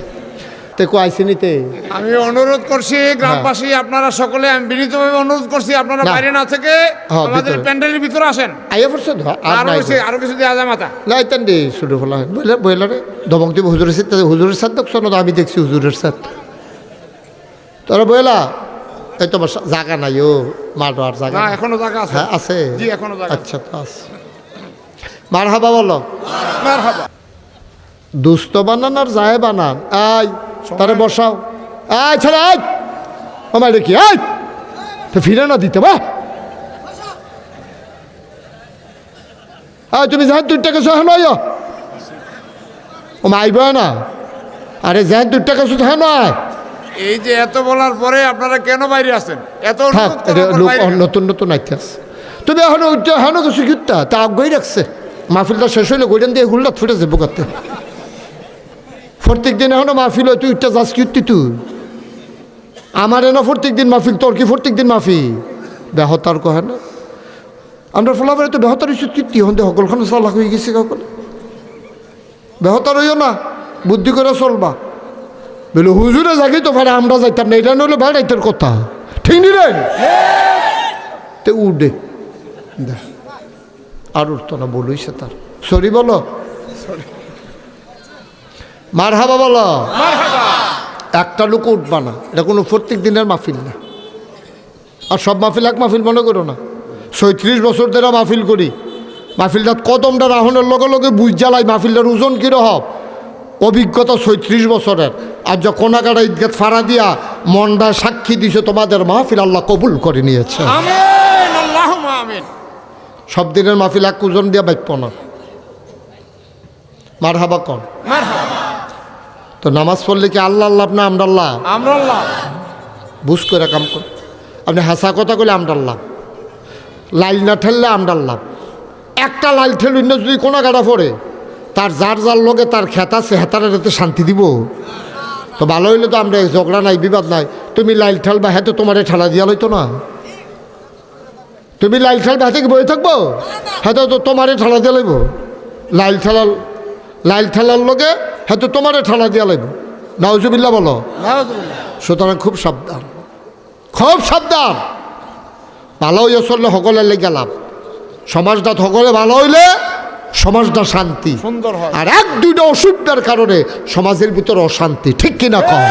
তেকো আইসি নিতে। আমি অনুরোধ করছি গ্রামবাসী, আপনারা সকলে, আমি বিনীতভাবে অনুরোধ করছি আপনারা বাইরে না থেকে আমাদের প্যান্ডেলের ভিতরে আসেন। আইয়া পড়ছে তো আরো কিছু দেওয়া যায় মাথা লাইতেন দি শুরু হলো বইলারে ধমক দিব হুজুরের সাথে। হুজুরের সাথে দেখছো না? আমি দেখছি হুজুরের সাথে। তোরা বইলা এই তোমার জায়গা নাই, ও মারবার জায়গা এখনো জায়গা আছে? হ্যাঁ আছে। জি এখনো জায়গা। আচ্ছা তো আছে। মারহাবা বলো। মারহাবা। দুস্থ বানান আর যায় বানান। আই তারে বসাও। আয় ছাড়া আয় আমার দেখি আয় তো ফিরে না দিতে বা। আয় তুমি যাই 2 টাকা সহ নয় ও মাইব না, আরে যাই 2 টাকা শুধু হ্যাঁ নয়। এই যে এত বলার পরে আপনারা কেন বাইরে আছেন? এত থাক, অনুরোধ করার পর লোক বাইরে কেন? নতুন নতুন আইতে আছে। তুমি এখন হেন কিছু কিতা তা আগ্রহী রাখছে, মাহফিলটা শেষ হইলে গোইডান দিয়ে হুল্লাত ফুটে যাবো কাতে। প্রত্যেক দিন এখনো মাহফিল হয়, তুই যাস কীর্তি তুই আমার এনে প্রত্যেক দিন মাহফিল, তোর কি প্রত্যেক দিন মাহফিল? বেহতার কহে না আমরা ফলাফলে তো বেহতার হয়েছে কীর্তি হন দে সকলখান চালাক হয়ে গেছে সকলে। বেহতার হইও না, বুদ্ধি করে চলবা। বলে হুজুরে জাগি তো ভাড়া আমরা যাইতাম না, এটা নইলে ভাড়াইতের কথা, ঠিক নি রে? তে উঠে দেখ আর উঠতো না, বলইছে তার সরি বলো, মার হাবা বলো। একটা লোক উঠবা না, এটা কোনো প্রত্যেক দিনের মাহফিল না। আর সব মাহফিল এক মাহফিল মনে করো না। 36 বছর ধরে মাহফিল করি, মাহফিলটা কদমটা রাহনের লগে লগে বুঝ জ্বালাই মাহফিলটার ওজন কীরকম, অভিজ্ঞতা 36 বছরের। আর যখন কোনাকাটা ঈদগাহ ফাড়া দিয়া মনটা সাক্ষী দিছে তোমাদের মাহফিল আল্লাহ কবুল করে নিয়েছে। আমিন, আল্লাহুম্মা আমিন। সব দিনের মাহফিল এক ওজন দিয়া বাইপ না। মার হাবা কন। মারহাবা। তো নামাজ পড়লে কি আল্লাহ আল্লাহ না আমরা আল্লাহ? আমরা আল্লাহ। বুঝ করে কাম কর। আপনি হাসা কথা কইলে আমরা আল্লাহ, লাইল না ঠেললে আমরা আল্লাহ। একটা লাইল ঠেলুন না যদি কোনো গাড়া পড়ে, তার যার যার লগে তার খেতা আছে হেতারের হাতে শান্তি দিব তো ভালো হইলে তো আমরা ঝগড়া নাই, বিবাদ নাই। তুমি লাইল ঠেলবা, হ্যাঁ তো তোমারে ঠেলা দিয়া লইতো না। তুমি লাইল ঠেলবা হাতে কি বয়ে থাকবো, হ্যাঁ তো তোমারে ঠেলা দিয়া লইব। লাইল ঠেলার লগে হ্যাঁ তো তোমারে ঠেলা দিয়া লইব। নাউজুবিল্লাহ বলো। নাউজুবিল্লাহ। সুতরাং খুব সাবধান, খুব সাবধান। ভালো হইয়া চললে সকলের লেগে লাভ। সমাজটা সকলে ভালো হইলে সমাজটা শান্তি। সুন্দর হয়। আর 1-2টা অসুবিধার কারণে সমাজের ভিতরে অশান্তি, ঠিক কিনা কম?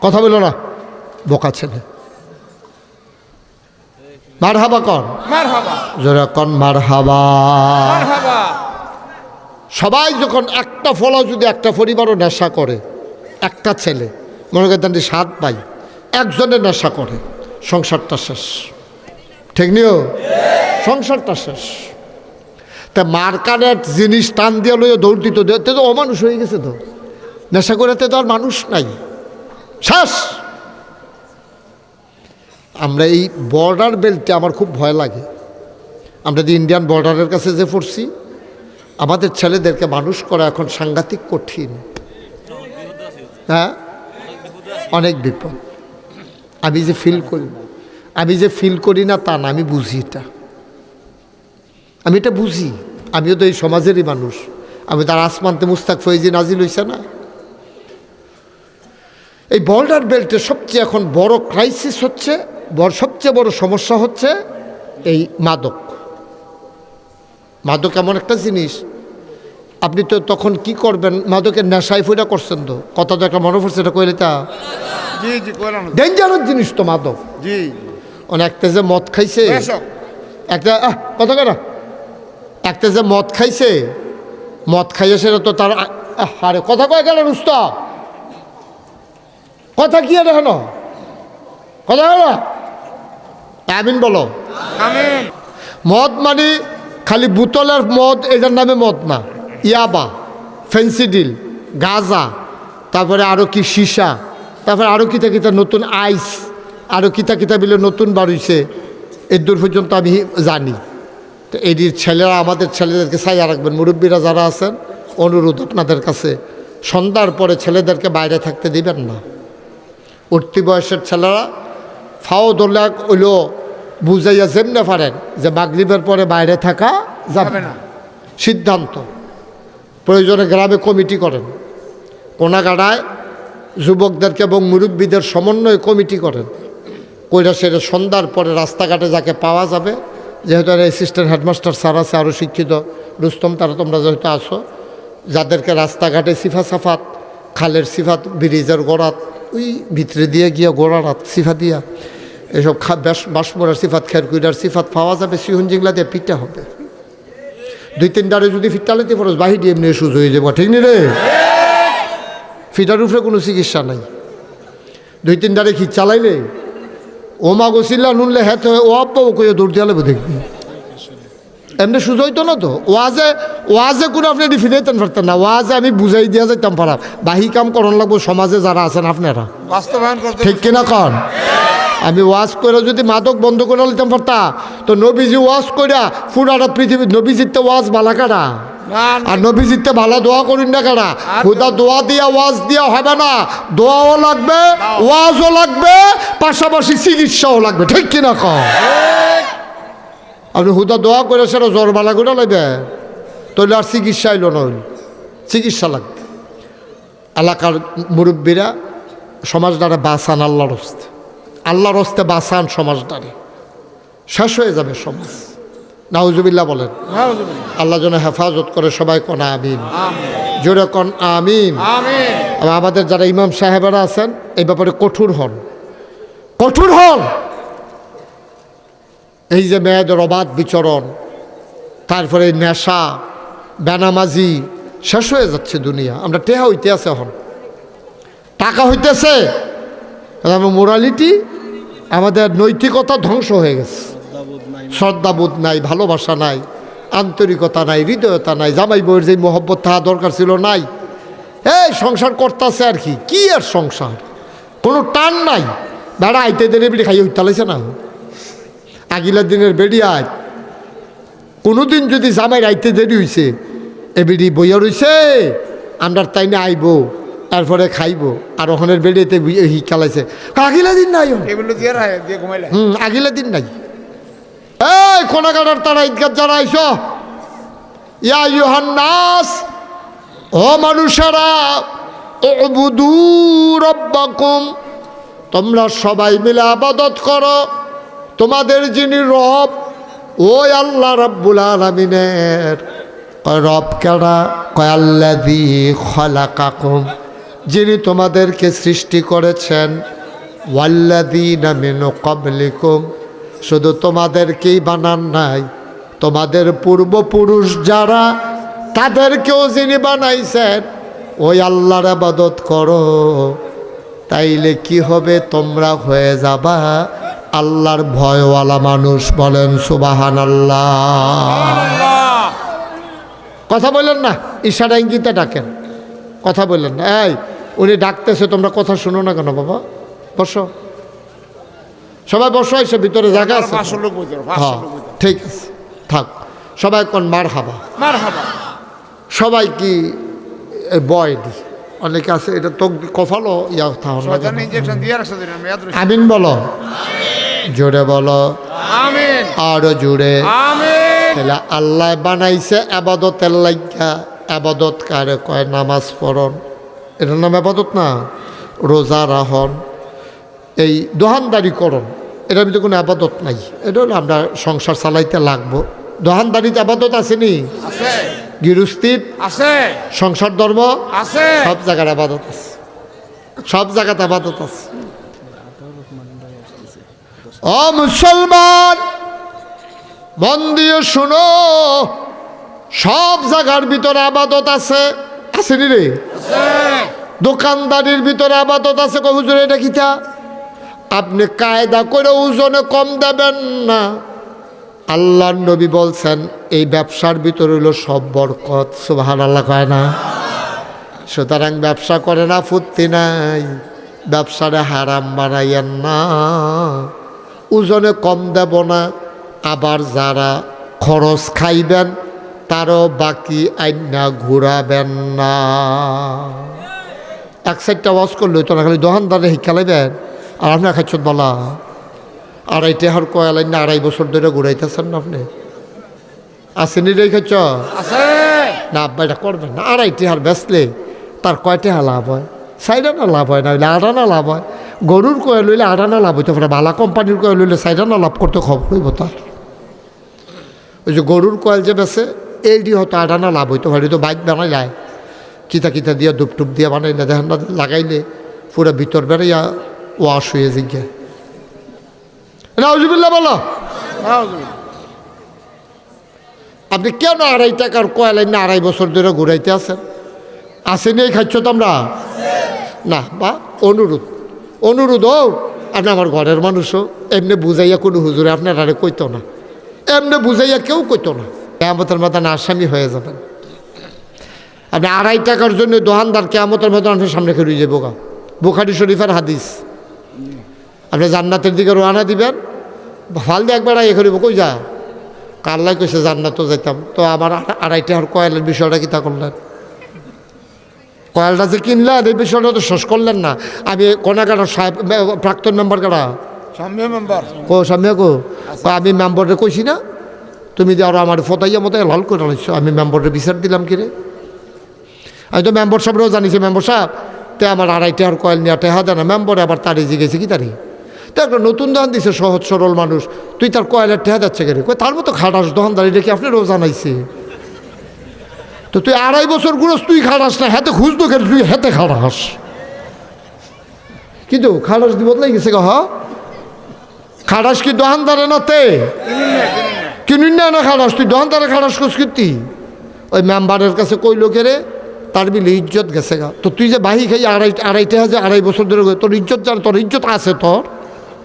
কথা বলো না বোকা ছেলে। মার হাবা কন, মারহাবা। জোরে কন মার হাবা। মারহাবা। সবাই যখন একটা ফলা, যদি একটা পরিবারও নেশা করে, একটা ছেলে মনে করেন 7 ভাই একজনের নেশা করে, সংসারটা শেষ, ঠিক নিও? সংসারটা শেষ। তা মার কানের জিনিস টান দিয়ে লইয়া দৌড় দিত, তে তো অমানুষ হয়ে গেছে। তো নেশা করেতে তো আর মানুষ নাই, শেষ। আমরা এই বর্ডার বেল্টে আমার খুব ভয় লাগে। আমরা যে ইন্ডিয়ান বর্ডারের কাছে যে পড়ছি, আমাদের ছেলেদেরকে মানুষ করা এখন সাংঘাতিক কঠিন। হ্যাঁ, অনেক বিপদ। আমি যে ফিল করি না তা না, আমি বুঝি এটা, আমি এটা বুঝি। আমিও তো এই সমাজেরই মানুষ। আমি তার আসমানতে মুস্তাক ফৈজি নাজিল হইছে না। এই বর্ডার বেল্টে সবচেয়ে এখন বড় ক্রাইসিস হচ্ছে, সবচেয়ে বড় সমস্যা হচ্ছে এই মাদক। মাদক এমন একটা জিনিস, আপনি তো তখন কি করবেন, মাদকের নেশায় ফুটা করছেন তো, কথা তো একটা মনে পড়ছে, এটা কইলে তা জি জি কইলাম। ডেঞ্জারাস জিনিস তো মাদক। জি। একটা যে মদ খাইছে, একটা কথা কেনা, একটা যে মদ খাইছে, মদ খাইয়ে সেটা তো তার আরে কথা কয়ে গেল রুস্তা, কথা কি আর হেন কথা বলো, আমিন বলো। আমিন। মদ মানে খালি বোতলের মদ, এটার নামে মদ না, ইয়াবা, ফেন্সিডিল, গাঁজা, তারপরে আরও কি সীসা, তারপরে আরও কিতা কিতা নতুন আইস, আরও কিতা কিতা বিলে নতুন বাড়িছে, এর দূর পর্যন্ত আমি জানি। তো এই ছেলেরা, আমাদের ছেলেদেরকে ছাইয়া রাখবেন, মুরব্বীরা যারা আছেন, অনুরোধ আপনাদের কাছে, সন্ধ্যার পরে ছেলেদেরকে বাইরে থাকতে দিবেন না। উঠতি বয়সের ছেলেরা ফাও দোলাক হইলো বুঝাইয়া যেমনে পারেন যে মাগরিবের পরে বাইরে থাকা যাবে না, সিদ্ধান্ত। প্রয়োজনে গ্রামে কমিটি করেন, কোনাগাড়ায় যুবকদেরকে এবং মুরব্বীদের সমন্বয়ে কমিটি করেন, কইরা সেরে সন্ধ্যার পরে রাস্তাঘাটে যাকে পাওয়া যাবে, যেহেতু অ্যাসিস্ট্যান্ট হেডমাস্টার স্যার আছে, আরও শিক্ষিত রুস্তম, তারা তোমরা যেহেতু আসো, যাদেরকে রাস্তাঘাটে সিফা সাফাত, খালের সিফাত, ব্রিজের গোড়াত, ওই ভিতরে দিয়ে গিয়া গোড়ারাত সিফা দিয়া এসব বাসমরার সিফাত, খেরকুইডার সিফাত পাওয়া যাবে, সিহন জিংলা দিয়ে পিঠা হবে। 2-3 যদি ফিটালেতে ফরজ বাহির এমনি সুজ হয়ে যাবো, ঠিক নি রে? ফিটার উপরে কোনো চিকিৎসা নাই। 2-3 খিচ চালাইলে ও মা গোসিল্লা নুনলে হ্যাঁ ও আব্বা ও কইয়া দৌড় দিয়ে দেখবি এমনি সুযোগ হইতো না তো ওয়াজে কোনো আপনি ফিরাইতেন পারতেন না। ওয়াজে আমি বুঝাই দিয়া যাইতাম পারা বাহি কাম করন লাগবো সমাজে যারা আছেন আপনারা, বাস্তবায়ন করতে ঠিক কিনা কন? আমি ওয়াজ করে যদি মাদক বন্ধ করে নিতাম পারতা তো নবীজি ওয়াজ কইরা পুরাটা পৃথিবী নবীজিতে ওয়াজ বালা কারা আর নবীজিতে ভালো দোয়া করেন না কারা? খুদা দোয়া দিয়া ওয়াজ দিয়া হবে না, দোয়াও লাগবে, ওয়াজও লাগবে, পাশাপাশি চিকিৎসাও লাগবে, ঠিক কিনা কন? আপনি হুদা দোয়া করে সেটা জ্বর বালা করে লাগবে তাহলে আর চিকিৎসা এলো না, চিকিৎসা লাগবে। এলাকার মুরব্বীরা সমাজটারে বাঁচান আল্লাহর হস্তে, আল্লাহর হস্তে বাঁচান সমাজটারে, শেষ হয়ে যাবে সমাজ। নাউজুবিল্লাহ বলেন। আল্লাহ যেন হেফাজত করে, সবাই কোন আমিন, জোরে কোন আমিন। আমাদের যারা ইমাম সাহেবেরা আছেন এই ব্যাপারে কঠোর হন, কঠোর হন। এই যে মেয়েদের অবাধ বিচরণ, তারপরে নেশা, বেনামাজি, শেষ হয়ে যাচ্ছে দুনিয়া। আমরা টেহা হইতে আছে, এখন টাকা হইতেছে, আমার মোরালিটি, আমাদের নৈতিকতা ধ্বংস হয়ে গেছে। শ্রদ্ধাবোধ নাই, ভালোবাসা নাই, আন্তরিকতা নাই, হৃদয়তা নাই, জামাই বউয়ের যে মোহব্বত থাকা দরকার ছিল নাই। এই সংসার করতেছে আর কি আর সংসার, কোনো টান নাই। বেড়া আইতে দেরে বেড়ে খাইয়ে উঠতে না, আগিলার দিনের বেড়ি আজ কোনোদিন যদি জামাই রাইতে দেরি হয়েছে এ বেড়ি বইয়া রইছে আমরা তাই না আইব তারপরে খাইব, আর ওখানের বেড়িতে খেলাইছে আগিলা দিন নাই, আগিলা দিন নাই। এই কোনাকাটার তারা ঈদগাহ যারা আইস, ইয়া ইউহান্নাস, ও মানুষেরা, উবুদু রাব্বাকুম, তোমরা সবাই মিলে ইবাদত করো তোমাদের যিনি রব, ওই আল্লাহ রাব্বুল আলামিনের। কয় রব কেডা? কয় আল্লাযী খালাকাকুম, যিনি তোমাদেরকে সৃষ্টি করেছেন, ওয়াল্লাযীনা মিন ক্বাবলিকুম, শুধু তোমাদেরকেই বানান নাই, তোমাদের পূর্বপুরুষ যারা তাদেরকেও যিনি বানাইছেন, ওই আল্লাহর ইবাদত করো, তাইলে কি হবে? তোমরা হয়ে যাবা আল্লাহর ভয়ওয়ালা মানুষ। বলেন সুবহানাল্লাহ। কথা বললেন না, ইশারা ইঙ্গিতে ডাকেন, কথা বললেন না। এই উনি ডাকতেছে, তোমরা কথা শুনো না কেন? বাবা বসো, সবাই বসো, এসে ভিতরে জায়গা আছে। হ্যাঁ ঠিক আছে, থাক। সবাই কোন মারহাবা, সবাই কি বয়নি অনেকে আছে, এটা তো কফালো ইয়া আমিন বলো, জোরে বলো আরো জোরে। তাহলে আল্লাহ বানাইছে আবাদতের লাইগা। আবাদত কারে কয়? নামাজ পড়ন, এটার নাম আবাদত না? রোজা রাহন, এই দোহানদারি করন, এটার ভিতরে কোনো আবাদত নাই। এটা হলো আমরা সংসার চালাইতে লাগবো। দোহানদারিতে আবাদত আসেনি? গৃহস্থির আছে, সংসার ধর্ম আছে, সব জায়গার আবাদত আছে, সব জায়গাতে আবাদত আছে। ও মুসলমান, মন দিয়ে শুনো, সব জায়গার ভিতরে আবাদত আছে, আসেনি রে? দোকানদারির ভিতরে আবাদত আছে। কই হুজুর এটা কিটা? আপনি কায়দা করে ওজনে কম দেবেন না। আল্লাহর নবী বলছেন এই ব্যবসার ভিতরে হইল সব বরকত। সুবহানাল্লাহ কয় না? সুতরাং ব্যবসা করে না ফুর্তি নাই, ব্যবসারে হারাম বানাইয়েন না, ওজনে কম দেব না। আবার যারা খরচ খাইবেন তারও বাকি আইনা ঘুরাবেন না। এক সাইডটা ওয়াজ করলে তো না, খালি দোকানদারে শিক্ষা লাইবেন আর আপনার খাচ্ছত বলা। আড়াই টেহার কয়ালাইন না, 2.5 বছর ধরে ঘুরাইতেছেন না আপনি? আসেনি রে খাচ্ছ না? আব্বা এটা করবেন না। 2.5 টেহার বেচলে তার কয় টেহা লাভ হয়? 4 আনা লাভ হয়, না হইলে 8 আনা লাভ হয়। গরুর কয়ে লইলে 8 আনা লাভ হইতে পারে, ভালো কোম্পানির কয়ে লইলে 4 আনা লাভ করতে খবর হইব তার। ওই যে গরুর কয়েল যে বেছে এইটি হয়তো 8 আনা লাভ হইতে পারে। তো বাইক বানাইলায় কিতা কিতা দিয়া ধূপ টুপ দিয়া বানাইলে দেখেন না, লাগাইলে পুরো ভিতর বেড়াইয়া ওয়াশ হয়ে জিজ্ঞা। নাউজুবিল্লাহ বলো। আপনি কেন 2.5 টাকার কয়েল না 2.5 বছর ধরে ঘুরাইতে আছেন? আসেনি এই খাচ্ছ তোমরা না? বা অনুরোধ ও আপনি আমার ঘরের মানুষও এমনি বুঝাইয়া কোনো হুজুরে আপনার আরে কইতো না, এমনি বুঝাইয়া কেউ কইতো না। কিয়ামতের ময়দানে আসামি হয়ে যাবেন। আপনি 2.5 টাকার জন্য দোকানদার কিয়ামতের ময়দানের সামনে খেয়ে রয়ে যাবো। বুখারী শরীফের হাদিস। আপনি জান্নাতের দিকে রওনা দিবেন, ফাল দিয়ে একবার এ করিব, কই যা? আল্লাহ কইছে জান্নাতও যাইতাম, তো আমার 2.5 টাকার কয়েলের বিষয়টা কি তা করলেন? কয়েলটা যে কিনলেন এই বিষয়টা তো শেষ করলেন না। আমি কোনাকাটা সাহেব প্রাক্তন মেম্বার কারা সামনে কো আমি মেম্বারে কইছি না, তুমি যে আরো আমার ফতাইয়া মতো লাল করে আনিস, আমি মেম্বারের বিচার দিলাম কি রে? আমি তো মেম্বার সাহেবরাও জানিছি, মেম্বার সাহেব তে আমার 2.5 টাকার কয়েল নিয়ে টেহা দেয় না। মেম্বারে আবার তারে জিগেছে কি তারি, তো একটা নতুন দোকান দিছে, সহজ সরল মানুষ, তুই তার কয়েলের টেহা যাচ্ছে কেন? তার মতো খাটাস দোকানদারি রেখে আপনারও জানাইছে, তো তুই 2.5 বছর ঘুরস, তুই খাটাস না, হাতে খুঁজতো কেন? তুই হাতে খাটাস, কিন্তু খাটাস দি বদলাই গেছে গা। খাটাস কি দোকানদারে না তে কিনুন না খাটাস, তুই দোকানদারে খাটাস কোস কীর্তি? ওই মেম্বারের কাছে কই লোকেরে তার বিলে ইজ্জত গেছে গা। তো তুই যে বাহি খাই 2.5 টাকা, 2.5 বছর ধরে তোর ইজ্জত জান, তোর ইজ্জত আছে, তোর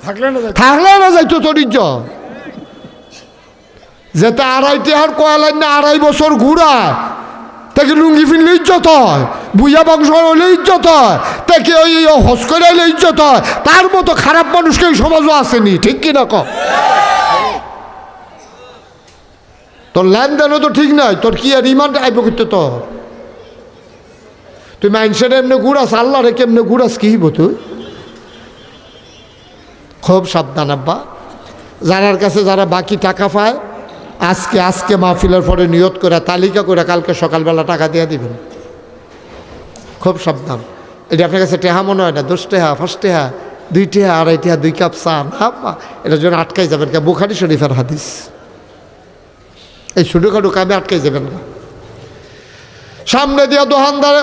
থাকলে না যাইতো তোর ইজ্জত। যেতে 2.5 টাকার কয়েল না 2.5 বছর ঘুরায়, তাকে লুঙ্গি ফিনলে ইজ্জত হয়, বুইয়া বংশ হইলে ইজ্জত হয়, তাকে ওই হস করে হইলে ইজ্জত হয়। তার মতো খারাপ মানুষকে এই সমাজও আসেনি, ঠিক কিনা ক? তোর লেনদেনও তো ঠিক নাই, তোর কি আর রিমান্ড আইব করতে? তোর তুই মানুষের এমনি ঘুরাস, আল্লাহ রে কেমনে ঘুরাস, কি হইব তুই? খুব সাবধান আব্বা। যারার কাছে যারা বাকি টাকা পায়, আজকে মাহফিলের পরে নিয়ত করে তালিকা করে কালকে সকালবেলা টাকা দিয়ে দিবেন। খুব সাবধান। এটা আপনার কাছে টেহা মনে হয় না, 10 টাকা, 5 টাকা, 2 টাকা, 2.5 টাকা, 2 কাপ চা না, এটার জন্য আটকাই যাবেন। বুখারী শরীফের হাদিস। এই ছোটোখাটো কামে আটকাই যাবেন না। সামনে দিয়া দোকানদার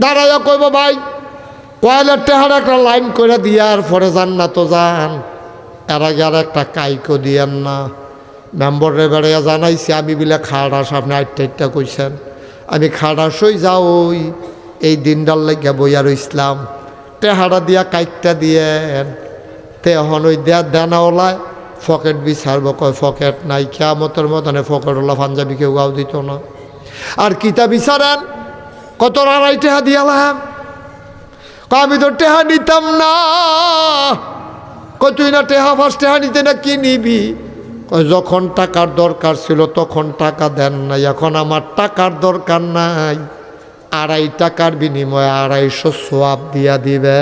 দাঁড়াইয়া কইব, ভাই কয়েলের টেহার একটা লাইন করে দিয়ার পরে যান না তো যান, এর আগে আর একটা কাইকো দিয়েন না। মেম্বরে বেড়াইয়া জানাইছি আমি বিলে খাড়াস, আপনি 8টা কইছেন, আমি খাড়াসই যাও ওই এই দিনটার লাগিয়া বইয়া রইসলাম, টেহারা দিয়া কাইকটা দিয়েন। তে এখন ওই দেনা ওলায় ফকেট বিচারব, কয় ফকেট নাই। কিয়ামতের মতনে ফকেটওয়ালা পাঞ্জাবি কেউ গাও দিত না। আর কিতা বিচারেন? কত 2.5 টাকা দিয়ালাম, আমি তো টেহা নিতাম না। কই তুই না টেহা 5 টাকা নিতে না, কি নিবি? কই যখন টাকার দরকার ছিল তখন টাকা দেন নাই, এখন আমার টাকার দরকার নাই, 2.5 টাকার বিনিময়ে 250 সোয়াব দিয়া দিবে।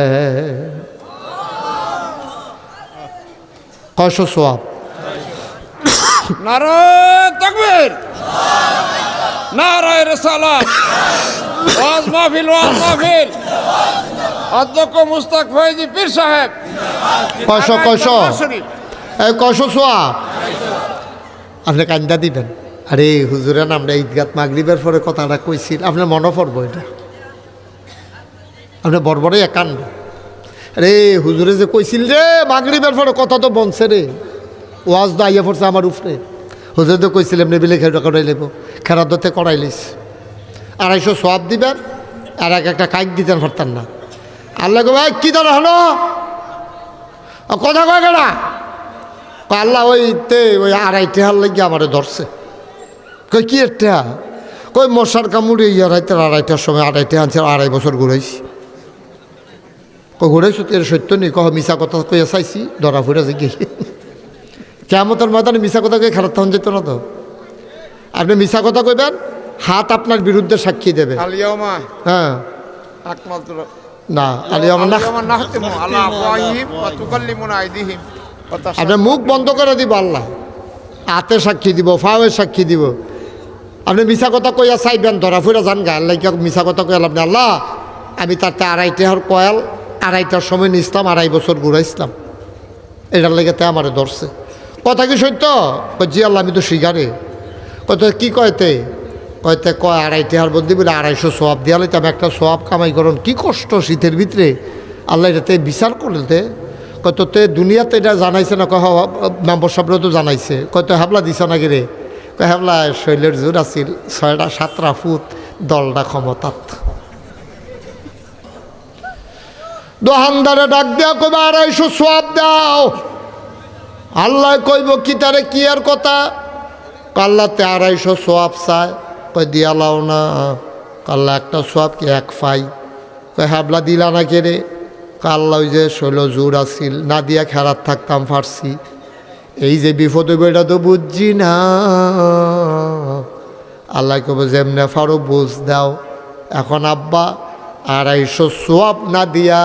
কয়শো সোয়াব? নারায়ে তাকবীর, নারায়ে রিসালাত। ওয়াজ মাহফিল অধ্যক্ষ মুস্তাক ফয়েজি পীর সাহেব। কয়শো এই কয়শো সোয়াব আপনি কান্দা দিবেন। আরে হুজুরের আমরা ঈদগাত মাগরিবের পরে কথাটা কইছিল, আপনার মনে পড়বো এটা? আপনি বড়বড়ে একান্ন। রে হুজুরে যে কইছিল রে মাগরিবের পরে কথা তো বনছে রে, ওয়াজ তো আইয়া পড়ছে আমার উপরে। হুজুর তো কইছিল এমনি বিলে খেয়ে করাই লেব, খেরার দতে করাই লিস, 250 সোয়াব দিবেন, আর একটা কাইক দিতেন পারতেন না। আল্লাহ গো ভাই কি ধর হলো কথা কয় কেনা? আল্লাহ ওই 2.5 টাকার লাগিয়ে আমারে ধরছে। কই কি একটা? কই মশার কামড়ে রাইতে 2.5টার সময় 2.5 টাকা আনছে, 2.5 বছর ঘুরাইছি। কই ঘুরাইছো? এর সত্য নেই, কহ মিশা কথা কইয়া চাইছি, ধরা ফুরা যে গিয়ে কিয়ামতের ময়দানে মিশা কথা কই খারাপ তখন যেত না। তো আপনি মিশা কথা কইবেন, হাত আপনার বিরুদ্ধে সাক্ষী দেবে। হ্যাঁ না, আপনার মুখ বন্ধ করে দিব, আল্লাহ হাতে সাক্ষী দিব, ফাওয়ে সাক্ষী দিব। আপনি মিশা কথা কইয়া চাইবেন, ধরা ফুরা যান গা। আল্লাহ মিশা কথা কইয়াল আপনি, আল্লাহ আমি তার 2.5 টাকার কয়েল 2.5টার সময় নিছিলাম, 2.5 বছর ঘুরাইছিলাম, এটার লেগে তে আমারে ধরছে। কথা কি সত্য? জি আল্লাহ আমি তো শিকারে। কথা কি কয়তে? কয়তে কয় 2.5 টাকার বদলি বলে 250 সোয়াব দিয়া লইতাম, একটা সোয়াব কামাই করুন, কি কষ্ট শীতের ভিতরে। আল্লাহ এটাতে বিচার করতে কত তে দুনিয়াতে এটা জানাইছে না? কহ মেম্বার সাহেবরা তো জানাইছে। কত হাবলা দিছ নাকি রে? কয় হাবলা শৈলের জোর আছিল, 6-7 ফুট দলটা ক্ষমতাত। দোকানদারে ডাক দেওয়া কইবা 250 সোয়াব দাও। আল্লাহ কইব কি তারে কি আর কথা? কাল্লাতে 250 সোয়াব চায়, কই দিয়া লাও না। কাল্লা একটা সোয়াব কি এক ফাই, কই হাবলা দিলা না কে রে? কাল্লা ওই যে শৈল জোর আসিল, না দিয়া খেরাত থাকতাম ফার্সি। এই যে বিপদ হইব এটা তো বুঝছি না। আল্লাহ কব যেমনে ফারো বুঝ দাও। এখন আব্বা 250 সোয়াব না দিয়া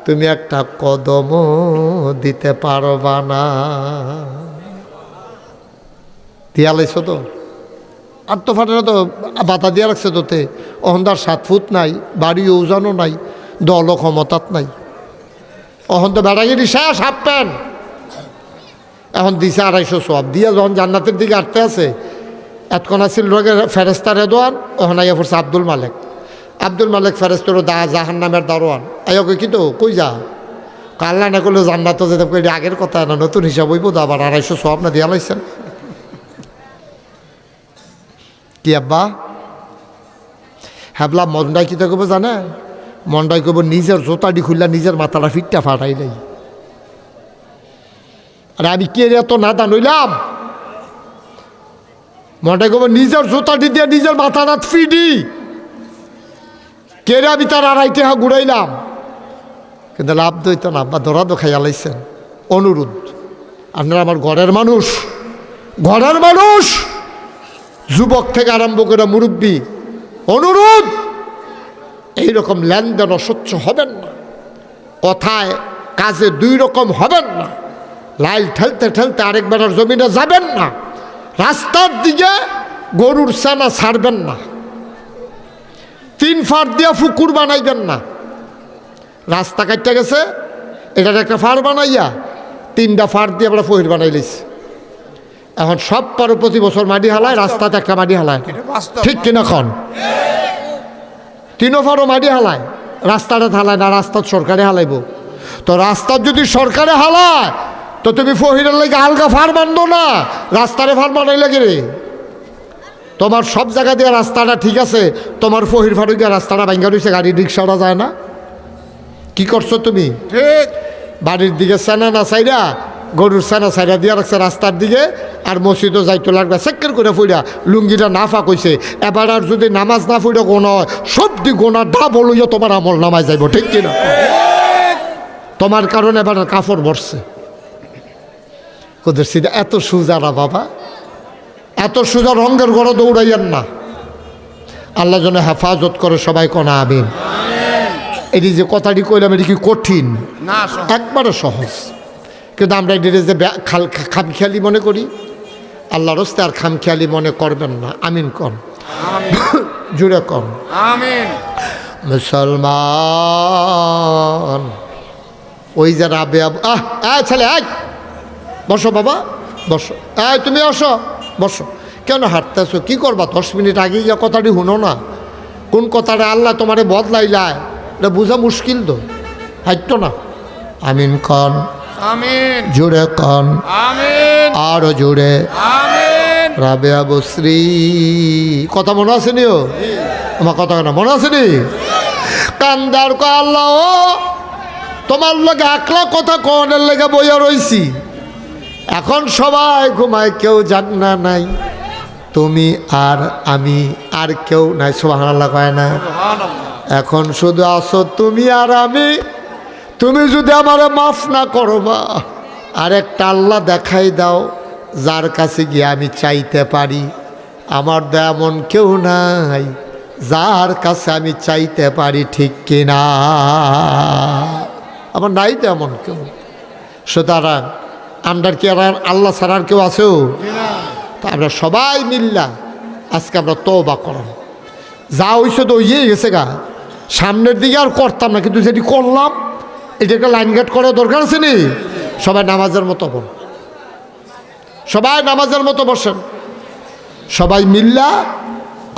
তুমি একটা কদমও দিতে পারবা না। দিয়া লাইছো তো, আর তো ফাটে না তো, বাতা দিয়া রাখছে তোতে। অহন্দার 7 ফুট নাই, বাড়ি ওজানো নাই, দল ক্ষমতাত নাই। অহন তো বেড়াগিরি শেষ হাফ প্যান্ট। এখন দিছে 250 সোয়াব দিয়া যখন জান্নাতের দিকে আটতে আছে, এতক্ষণ আসছিল ফেরেস্তা রেদোয়ান, ওখানে আইয়া পড়ছে আব্দুল মালেক। আব্দুল মালেক ফেরেস্তার জাহান নামের দারোয়ান। আইয়া কই কি তো কই যা? কাল্লা না করলে জান্নাত যেতে কই আগের কথা না, নতুন হিসাব হইব তো। আবার 250 সোয়াব না দিয়া লাইছেন কি আব্বা? হ্যাবলা মনটাই কি তো কব জানে? মনটাই কব নিজের জোতাটি খুললা নিজের মাথাটা ফিটটা ফাটাইলাই। আরে আমি কে এত নাদা নইলাম? মনটাই কব নিজের জোতাটি দিয়ে নিজের মাথাটা ফিডি কে রে? আমি তার 2.5 টাকা ঘুরাইলাম, কিন্তু লাভ দইত না। আব্বা ধরা তো খাইয়া লাইছেন। অনুরোধ, আপনারা আমার ঘরের মানুষ, ঘরের মানুষ, যুবক থেকে আরম্ভ করে মুরব্বী, অনুরোধ, এইরকম লেনদেন অস্বচ্ছ হবেন না। কথায় কাজে 2 রকম হবেন না। লাইল ঠেলতে ঠেলতে আরেক বেটার জমিনে যাবেন না। রাস্তার দিকে গরুর ছানা ছাড়বেন না। 3 ফাট দিয়ে পুকুর বানাইবেন না। রাস্তা কাটতে গেছে, এটার একটা ফাড় বানাইয়া 3টা ফাড় দিয়ে আমরা ফহির বানাই লিছি। এখন সব পারো প্রতি বছর মাটি হালায়, রাস্তাতে একটা মাটি হালায়, ঠিক কিনা খন? 3 ফাড়ও মাটি হালায়, রাস্তাটা হালায় না। রাস্তা সরকারে হালাইব তো। রাস্তা যদি সরকারে হালায় তো তুমি ফহিরের লাগে হালকা ফাড় বানবো না, রাস্তারে ফাড় বানাই লাগে রে। তোমার সব জায়গা দিয়ে রাস্তাটা ঠিক আছে, তোমার ফহির ফাড়ু গিয়ে রাস্তাটা ভাঙ্গা রয়েছে, গাড়ি রিক্সাটা যায় না। কি করছো তুমি? ঠিক বাড়ির দিকে সানা না সাইরা, গরুর সানা সাইরা দিয়া রাখছে রাস্তার দিকে। আর মসজিদও যাইতো লাগবে সেক্কের করে ফুইরা, লুঙ্গিটা না ফাঁক হইছে। এবার আর যদি নামাজ না ফুইরা গোনা হয়, সবটি গোনা ডাবল হইয়া তোমার আমল নামায় যাইব, ঠিক কিনা? তোমার কারণে এবার কাপড় বসছে। কোদের সিধা এত সুজা না বাবা, এত সুজা রঙের ঘরে দৌড়াইয়েন না। আল্লাহ যেন হেফাজত করে, সবাই কনা আমিন। এটি যে কথাটি কইলাম, এটি কি কঠিন না? একবারে সহজ, কিন্তু আমরা এটি যে খামখেয়ালি মনে করি। আল্লাহর রাস্তায় আর খামখেয়ালি মনে করবেন না। আমিন কন, জুড়ে কন আমিন। মুসলমান ওই যে রাবেয়া, ছেলে বসো বাবা, বসো। তুমি আসো, বসো। কেন হাঁটতেছো? কি করবা? 10 মিনিট আগে গিয়ে কথাটি শুনো না। কোন কথাটা আল্লাহ তোমারে বদলাইলায় এটা বোঝা মুশকিল তো, হাঁটতো না। আমিন কন, আমিন। জোরে কন, আমিন। আরো জোরে, আমিন। রাবেয়া বসরি কথা মনে আসেনি? ও আমার কথা না মনে আসেনি? কান্দার ক আল্লাহ, ও তোমার লগে একলা কথা কনের লেগে বইয়া রইছি। এখন সবাই ঘুমায়, কেউ জাগনা নাই, তুমি আর আমি আর কেউ নাই। সুবহানাল্লাহ কয় না? এখন শুধু আসো তুমি আর আমি। তুমি যদি আমারে মাফ না করবা, আর একটা আল্লাহ দেখাই দাও যার কাছে গিয়ে আমি চাইতে পারি। আমার তো এমন কেউ নাই যার কাছে আমি চাইতে পারি, ঠিক কিনা? আমার নাই তো এমন কেউ। সুতরাং আমরা কি আর আল্লাহ ছাড়ার কেউ আছেও? তা আমরা সবাই মিল্লা আজকে আমরা তওবা করলাম। যা হইছে তো হইয়ে গেছে গা, সামনের দিকে আর করতাম না, কিন্তু যেটি করলাম এটা একটা লাইন গার্ড করার দরকার আছে নি? সবাই নামাজের মতো বল, সবাই নামাজের মতো বসেন, সবাই মিল্লা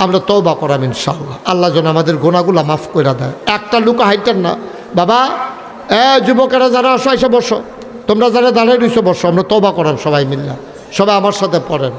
আমরা তওবা করাম ইনশাআল্লাহ। আল্লাহ যেন আমাদের গুনাহগুলো মাফ করে দেয়। একটা লোক হাইটেন না বাবা। যুবকেরা যারা আসো এসে বসো, তোমরা যারা দাঁড়িয়ে রয়েছো বসো, আমরা তওবা করাম সবাই মিল্লা। সবাই আমার সাথে পড়েন,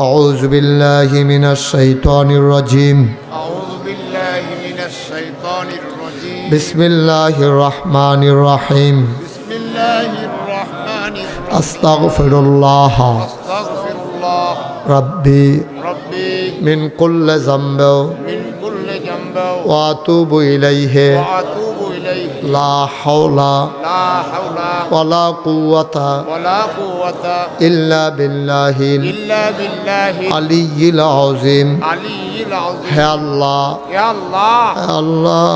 আউযু বিল্লাহি মিনাশ শাইতানির রাজিম, আউযু বিল্লাহি মিনাশ শাইতানির রাজিম, বিসমিল্লাহির রহমানির রহিম, বিসমিল্লাহির রহমানির রহিম, আস্তাগফিরুল্লাহ আস্তাগফিরুল্লাহ রব্বি ربي মিন কুল্লি যামবি من كل ذنب ওয়া আতুবু ইলাইহি وأتوب إليه লা হাওলা لا حول ওয়ালা কুওয়াতা ولا قوة ইল্লা বিল্লাহিল إلا بالله আলিয়্যিল আযীম। العلي العظيم হে আল্লাহ, يا الله হে আল্লাহ,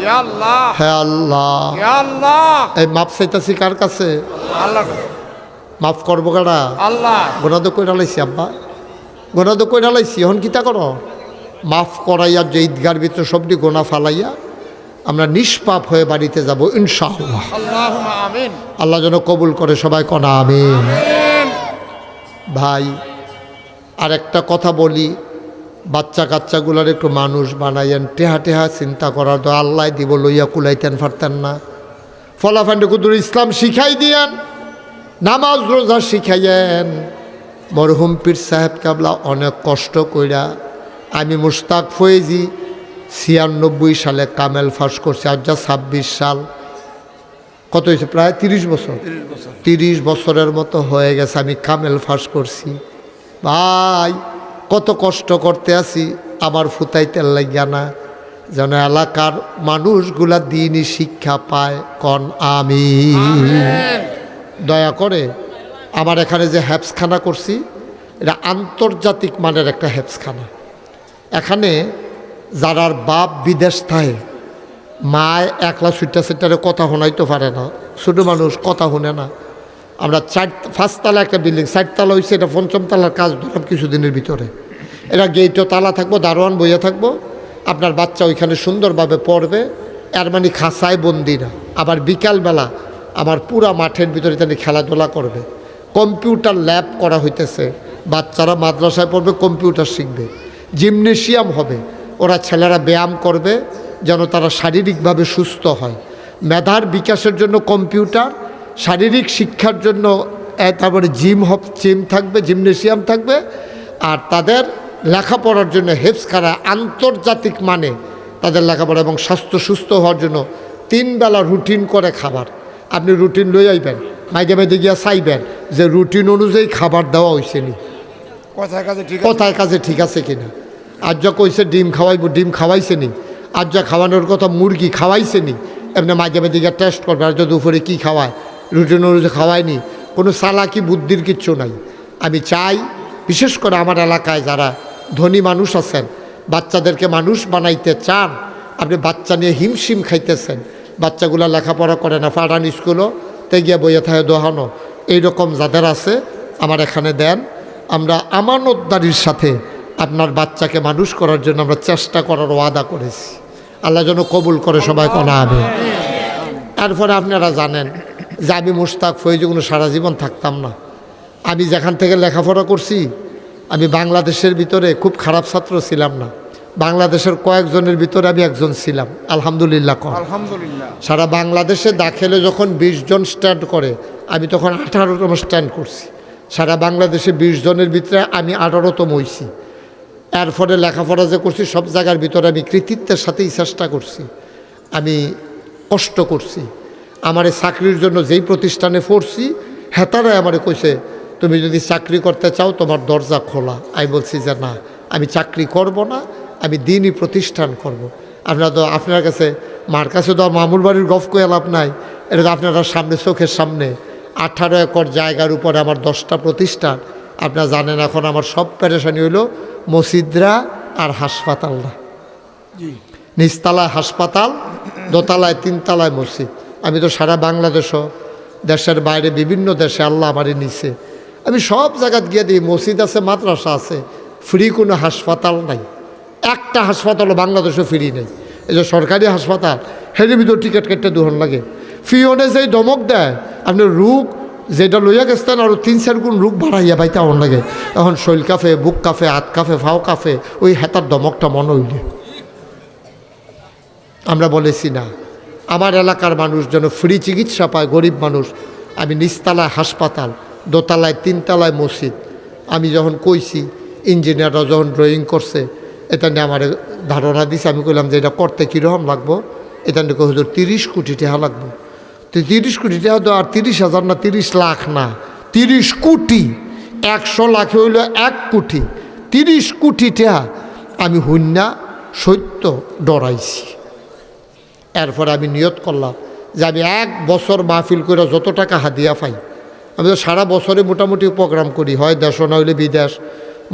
يا الله হে আল্লাহ। يا الله এই মাপ চাইতাছি কার কাছে? الله মাফ করবো কারা? الله গোনা তো কইরা লাইছি আব্বা, গোনা তো কইরা লাইছি। এখন কিতা করো? মাফ করাইয়া যে ঈদগার ভিতরে সবটি গোনা ফালাইয়া আমরা নিষ্পাপ হয়ে বাড়িতে যাব ইনশাআল্লাহ। اللهم آمين আল্লাহ যেন কবুল করে, সবাই কনা আমিন। آمين ভাই আর একটা কথা বলি, বাচ্চা কাচ্চাগুলার একটু মানুষ বানাইয়েন। টেহা টেহা চিন্তা করার তো আল্লাহ দিব, লইয়া কুলাইতেন পারতেন না। ফলাফান্ডে কুদুর ইসলাম শিখাই দিয়েন, নামাজ রোজা শিখাইয়েন। মরহুম পীর সাহেব কাবলা অনেক কষ্ট কইরা, আমি মুশতাক ফয়েজি 96 সালে কামেল ফাঁস করছি। আজ যা 26 সাল, কত হয়েছে? প্রায় 30 বছর। 30 বছরের মতো হয়ে গেছে আমি কামেল ফাঁস করছি। ভাই কত কষ্ট করতে আছি, আমার ফুতাইতে লাগিয়া না, যেন এলাকার মানুষগুলা দিনই শিক্ষা পায়। কন আমি দয়া করে আমার এখানে যে হ্যাপসখানা করছি, এটা আন্তর্জাতিক মানের একটা হ্যাপসখানা। এখানে যারার বাপ বিদেশ থাকে, মায় একলা সুইটা সেটারে কথা শোনাইতে পারে না, ছোটো মানুষ কথা শুনে না। আমরা 5 তলা একটা বিল্ডিং, 4 তলা হয়েছে, এটা 5ম তলার কাজ ধরলাম কিছুদিনের ভিতরে। এটা গেটও তালা থাকবো, দারোয়ান বইয়া থাকবো, আপনার বাচ্চা ওইখানে সুন্দরভাবে পড়বে। এর মানে খাঁচায় বন্দি না। আবার বিকালবেলা আমার পুরা মাঠের ভিতরে তাদের খেলাধুলা করবে। কম্পিউটার ল্যাব করা হইতেছে, বাচ্চারা মাদ্রাসায় পড়বে, কম্পিউটার শিখবে। জিমনেশিয়াম হবে, ওরা ছেলেরা ব্যায়াম করবে যেন তারা শারীরিকভাবে সুস্থ হয়। মেধার বিকাশের জন্য কম্পিউটার, শারীরিক শিক্ষার জন্য তারপরে জিম থাকবে, জিমনেশিয়াম থাকবে। আর তাদের লেখাপড়ার জন্য হেফসখানা আন্তর্জাতিক মানে তাদের লেখাপড়া এবং স্বাস্থ্য সুস্থ হওয়ার জন্য 3 বেলা রুটিন করে খাবার। আপনি রুটিন লই আইবেন, মাঝে মাঝে গিয়া চাইবেন যে রুটিন অনুযায়ী খাবার দেওয়া হয়েছে নি, কথায় কাজে ঠিক কথায় কাজে ঠিক আছে কিনা। আজ যা কইছে ডিম খাওয়াইব, ডিম খাওয়াইছে নি। আজ যা খাওয়ানোর কথা মুরগি খাওয়াইছে নি, এমনি মাঝে মাঝে গিয়ে টেস্ট করবে। আর যদি দুপুরে কী খাওয়ায়, রুটিন অনুযায়ী খাওয়ায়নি, কোনো চালাকি বুদ্ধির কিচ্ছু নাই। আমি চাই বিশেষ করে আমার এলাকায় যারা ধনী মানুষ আছেন, বাচ্চাদেরকে মানুষ বানাইতে চান, আপনি বাচ্চা নিয়ে হিমশিম খাইতেছেন, বাচ্চাগুলো লেখাপড়া করে না, পাঠান স্কুলও তে গিয়ে বইয়ে থাকে দোহানো, এইরকম যাদের আছে আমার এখানে দেন। আমরা আমানতদারির সাথে আপনার বাচ্চাকে মানুষ করার জন্য আমরা চেষ্টা করার ওয়াদা করেছি। আল্লাহ যেন কবুল করে, সবাই কোনা হবে। তারপরে আপনারা জানেন যে আমি মুশতাক ফয়েজি কোনো সারা জীবন থাকতাম না। আমি যেখান থেকে লেখাপড়া করছি, আমি বাংলাদেশের ভিতরে খুব খারাপ ছাত্র ছিলাম না। বাংলাদেশের কয়েকজনের ভিতরে আমি একজন ছিলাম, আলহামদুলিল্লাহ। আলহামদুলিল্লাহ। সারা বাংলাদেশে দাখিলে যখন 20 জন স্ট্যান্ড করে, আমি তখন 18তম স্ট্যান্ড করছি। সারা বাংলাদেশে 20 জনের ভিতরে আমি 18তম হইছি। এর ফলে লেখাপড়া যে করছি সব জায়গার ভিতরে আমি কৃতিত্বের সাথেই চেষ্টা করছি, আমি কষ্ট করছি। আমার চাকরির জন্য যেই প্রতিষ্ঠানে পড়ছি, হেতারাই আমারে কইছে তুমি যদি চাকরি করতে চাও তোমার দরজা খোলা। আমি বলছি যে না, আমি চাকরি করব না, আমি দিনই প্রতিষ্ঠান করব। আপনার কাছে মার কাছে তো মামুর বাড়ির গফ কয়ে লাভ নাই, এটা তো আপনারা সামনে, চোখের সামনে 18 একর জায়গার উপরে আমার 10টা প্রতিষ্ঠান। আপনারা জানেন এখন আমার সব পেরেশানি হইল মসজিদরা আর হাসপাতালরা। নিচতলায় হাসপাতাল, দোতলায় 3 তলায় মসজিদ। আমি তো সারা বাংলাদেশও, দেশের বাইরে বিভিন্ন দেশে আল্লাহ আমারে নিছে। আমি সব জায়গায় গিয়ে দিই, মসজিদ আছে, মাদ্রাসা আছে, ফ্রি কোনো হাসপাতাল নাই। একটা হাসপাতালও বাংলাদেশে ফ্রি নেই। এই যে সরকারি হাসপাতাল, হের ভিতর টিকিট কেটে দুহন লাগে। ফিওনে যেই ধমক দেয়, আপনি রোগ যেটা লইয়া গেছেন আরও 3-4 গুণ রোগ বাড়াইয়া বাইতে আমার লাগে। এখন শৈল কাফে, বুক কাফে, হাত কাফে, ফাও কাফে, ওই হেতার ধমকটা মনে হইলে আমরা বলেছি না। আমার এলাকার মানুষ যেন ফ্রি চিকিৎসা পায়, গরিব মানুষ। আমি নিচতলায় হাসপাতাল, দোতলায় 3 তলায় মসজিদ। আমি যখন কইছি, ইঞ্জিনিয়াররা যখন ড্রয়িং করছে, এটা নিয়ে আমার ধারণা দিছে। আমি কইলাম যে এটা করতে কীরকম লাগবো? এটা নিয়ে হুজুর 30 কোটি টাকা লাগবো। তো 30 কোটি টাকা তো আর 30,000 না, 30 লাখ না, 30 কোটি। 100 লাখে হইল 1 কোটি, 30 কোটি টাকা আমি হুন্না সত্য ডরাইছি। এরপর আমি নিয়ত করলাম যে আমি 1 বছর মাহফিল করে যত টাকা হাদিয়া পাই, আমি তো সারা বছরে মোটামুটি প্রোগ্রাম করি, হয় দেশ না হইলে বিদেশ,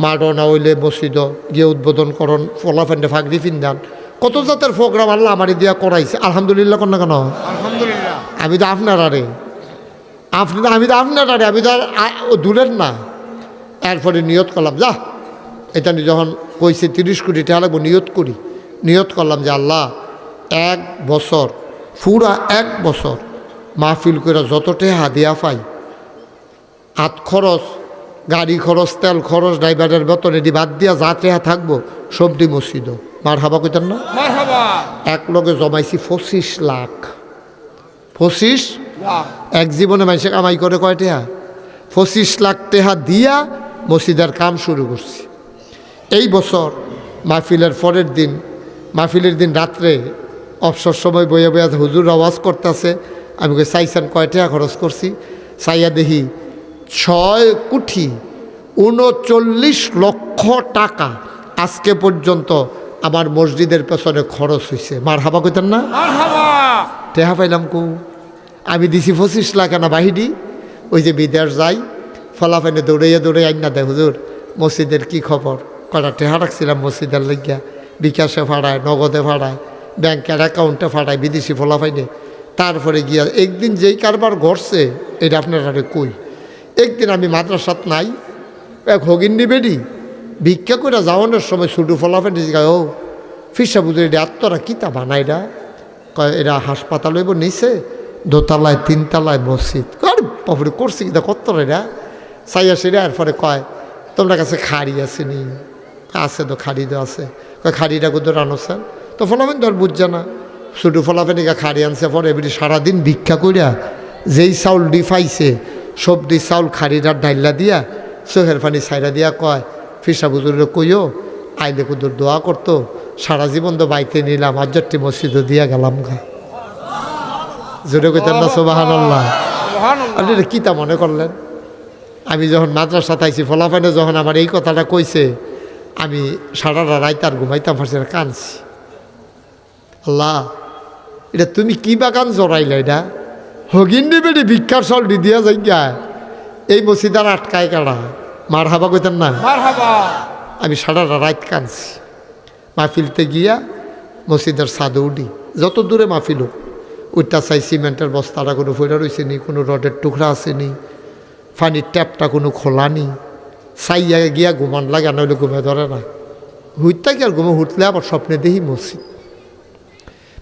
মাঠও না হইলে মসজিদ গিয়ে উদ্বোধন করণ, ফলাফেন্ডে ফাঁকরি ফিন্দান, কত জাতের প্রোগ্রাম আল্লাহ আমারই দিয়া করাইছে। আলহামদুলিল্লাহ কন্যা কেন? আলহামদুলিল্লাহ। আমি তো আপনারা রে, আমি তো আপনারা রে, আমি তো আর দূরের না। এরপরে নিয়ত করলাম, যা এটা যখন কইছে 30 কোটি টাকা লাগবো, নিয়ত করলাম যে আল্লাহ 1 বছর, পুরা 1 বছর মাহফিল করে যত টাকা হাদিয়া পাই, হাত খরচ, গাড়ি খরচ, তেল খরচ, ড্রাইভারের বেতন এটি বাদ দিয়া যা টাকা থাকবো সবটি মসজিদ। মার হাবা কইতেন না? এক লগে জমাইছি 25 লাখ। 25 এক জীবনে মানুষে কামাই করে কয় টাকা? 25 লাখ টাকা দিয়া মসজিদের কাম শুরু করছি। এই বছর মাহফিলের পরের দিন, মাহফিলের দিন রাত্রে অবসর সময় বইয়া বইয়া হুজুর আওয়াজ করতেছে, আমি কই চাইছেন কয় টাকা খরচ করছি? চাইয়া দেখি 6 কোটি 39 লক্ষ টাকা আজকে পর্যন্ত আমার মসজিদের পেছনে খরচ হয়েছে। মার হাবা কইতেন না? টেহা পাইলাম কু, আমি দিছি 25 লাখ আনা বাহিরি। ওই যে বিদেশ যাই, ফলাফেনে দৌড়াইয়া আইন না দেয় হুজুর মসজিদের কি খবর, কটা টেহা রাখছিলাম মসজিদের লাগিয়া, বিকাশে ফাড়ায়, নগদে ফাড়ায়, ব্যাংকের অ্যাকাউন্টে ফাড়ায়, বিদেশি ফলাফাইনে। তারপরে গিয়া একদিন যেই কারবার ঘটছে এটা আপনারা কই, একদিন আমি মাদ্রাসাত নাই, এক হগিন্নি বেডি ভিক্ষা করে যাওয়ানোর সময় ছুটু ফলাফাইনে গায়, ও ফিসা বুঝে এটা আত্মরা কিতা বানায়, কয় এরা হাসপাতাল হইব নিচে, 2 তলায় 3 তলায় মসজিদ। বাবুরে করছি কিনা কত্তর এরা চাইয়া সেরা। এরপরে কয় তোমরা কাছে খাড়ি আছে নি? আছে তো, খাড়ি তো আছে। কয় খাড়িটা কোথাও রানোছেন? তো ফলাফেন তো আর বুঝছে না, ছোটো ফলাফেনিকা খাড়ি আনছে। পরে এবারে সারাদিন ভিক্ষা করিয়া যেই চাউল পাইছে সবজি চাউল খাড়িটার ডাইলা দিয়া চোখের পানি ছাইরা দিয়া কয় ফিসা বুজুরে কইও আইলে কুদুর দোয়া করতো, সারা জীবন তো বাইতে নিলাম, আজ্জারটি মসজিদও দিয়া গেলাম গা। জোরে কইতেন না সুবহানাল্লাহ? আপনি এটা কিতা মনে করলেন? আমি যখন মাদ্রাসা তাইছি ফলাফাইনে যখন আমার এই কথাটা কইছে, আমি সারা রাত আর ঘুমাইতাম পারছি না, কানছি। আল্লাহ এটা তুমি কি বাগান জড়াইলে? এটা হগিন্দি বেড়ে ভিক্ষার চল দিয়া যাই গা, এই মসজিদার আটকায় কাড়া। মার হাবা কইতেন না? আমি সারা রাত কানছি। মাহফিলতে গিয়া মসজিদের ছাদে উঠি, যত দূরে মাহফিল হোক ওইটা চাই সিমেন্টের বস্তাটা কোনো ফইরা রয়েছে নি, কোনো রডের টুকরা আসেনি, পানির ট্যাপটা কোনো খোলা নি। চাইয়া গিয়া ঘুমান লাগে, নইলে ঘুমে ধরে না। হুইতা কি আর ঘুমে হুটলে আবার স্বপ্নে দেখি মসজিদ।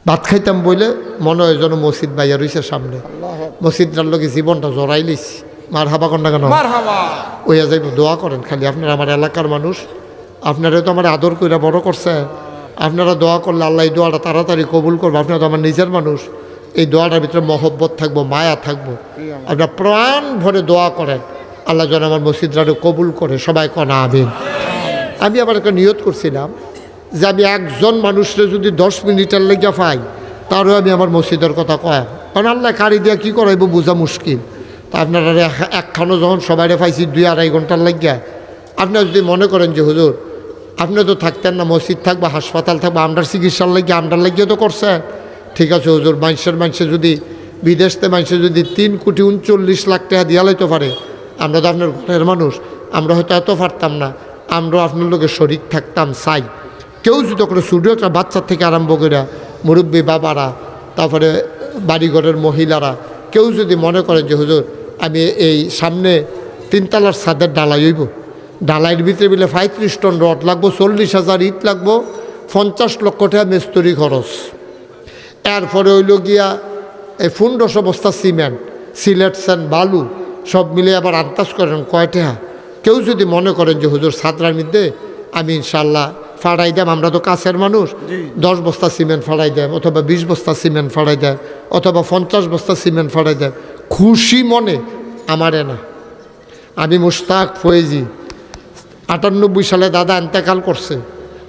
ভাত খাইতাম বইলে মনে হয় যেন মসজিদ বাইয়া রয়েছে সামনে। মসজিদটার লোকে জীবনটা জড়াই লিছি। মার হাবা কর না কেন? ওইয়া যাইব, দোয়া করেন খালি। আপনারা আমার এলাকার মানুষ, আপনারা তো আমার আদর কইরা বড় করছে, আপনারা দোয়া করলে আল্লাহ এই দোয়াটা তাড়াতাড়ি কবুল করবো। আপনারা তো আমার নিজের মানুষ, এই দোয়াটার ভিতরে মহব্বত থাকবো, মায়া থাকবো। আপনারা প্রাণ ভরে দোয়া করেন আল্লাহ যেন আমার মসজিদটাকে কবুল করে। সবাই কনা আমিন। আমি আবার একটা নিয়ত করছিলাম যে আমি একজন মানুষরে যদি 10 মিনিটের লেগে পাই, তারও আমি আমার মসজিদের কথা কয়, কারণ আল্লাহ কারি দিয়া কী করাইব বোঝা মুশকিল। তা আপনারা একখানো যখন সবাই পাইছি 2-2.5 ঘন্টার লাগিয়া, আপনারা যদি মনে করেন যে হুজুর আপনি তো থাকতেন না, মসজিদ থাকবে, হাসপাতাল থাকবে, আমরার চিকিৎসার লাগিয়ে আমরার লাগিয়ে তো করছেন, ঠিক আছে হুজুর, মানুষে যদি বিদেশতে মানুষে যদি 3 কোটি 39 লাখ টাকা দিয়া লাইতে পারে, আমরা তো আপনার ঘরের মানুষ, আমরা হয়তো এত পারতাম না, আমরাও আপনার লোকের শরীর থাকতাম। চাই কেউ যদি করে ছোটো একটা বাচ্চার থেকে আরম্ভ করে মুরব্বী বাবারা, তারপরে বাড়িঘরের মহিলারা, কেউ যদি মনে করেন যে হুজুর আমি এই সামনে 3 তলার ছাদের ডালাই হইব, ডালাইয়ের ভিতরে বিলে 35 টন রড লাগবো, 40,000 ইট লাগবো, 50 লক্ষ টাকা মিস্ত্রি খরচ, এরপরে হইল গিয়া এই 1500 বস্তা সিমেন্ট, সিলেটসেন বালু সব মিলে আবার আন্দাজ করেন কয় টাকা। কেউ যদি মনে করেন যে হুজুর ছাত্রার মধ্যে আমি ইনশাল্লাহ ফাড়াই দেব, আমরা তো কাছের মানুষ, 10 বস্তা সিমেন্ট ফাড়াই দেব, অথবা 20 বস্তা সিমেন্ট ফাড়াই দেব, অথবা 50 বস্তা সিমেন্ট ফাড়াই দেব, খুশি মনে আমারে না। আমি মুশতাক ফয়েজি, 98 সালে দাদা ইন্তেকাল করছে,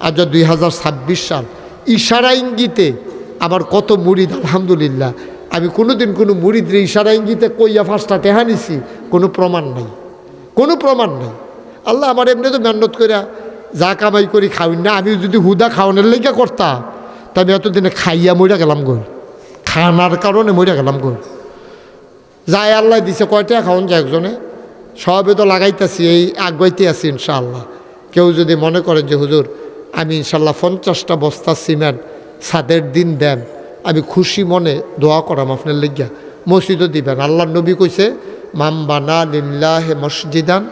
আজ 2026 সাল। ইশারা ইঙ্গিতে আমার কত মুরিদ, আলহামদুলিল্লাহ। আমি কোনোদিন কোনো মুরিদরে ইশারা ইঙ্গিতে কইয়া 5টা টেহা নিছি, কোনো প্রমাণ নাই। কোনো প্রমাণ নেই। আল্লাহ আমার এমনি তো মেহনত করে যা কামাই করি খাওয়াই না, আমি যদি হুদা খাওয়ানোর লেগে করতাম তা আমি এতদিনে খাইয়া মরিয়া গেলাম গই, খানার কারণে মরিয়া গেলাম গই। যাই আল্লাহ দিছে কয়টা খাওয়ান যায় একজনে, সবে তো লাগাইতেছি, এই আগাইতে আছি ইনশাআল্লাহ। কেউ যদি মনে করেন যে হুজুর আমি ইনশাল্লাহ 50টা বস্তা সিমেন্ট সাদের দিন দেন, আমি খুশি মনে দোয়া করাম আপনার লেগিয়া, মসজিদও দিবেন। আল্লাহ নবী কইছে মাম বানা লিল্লাহে মসজিদান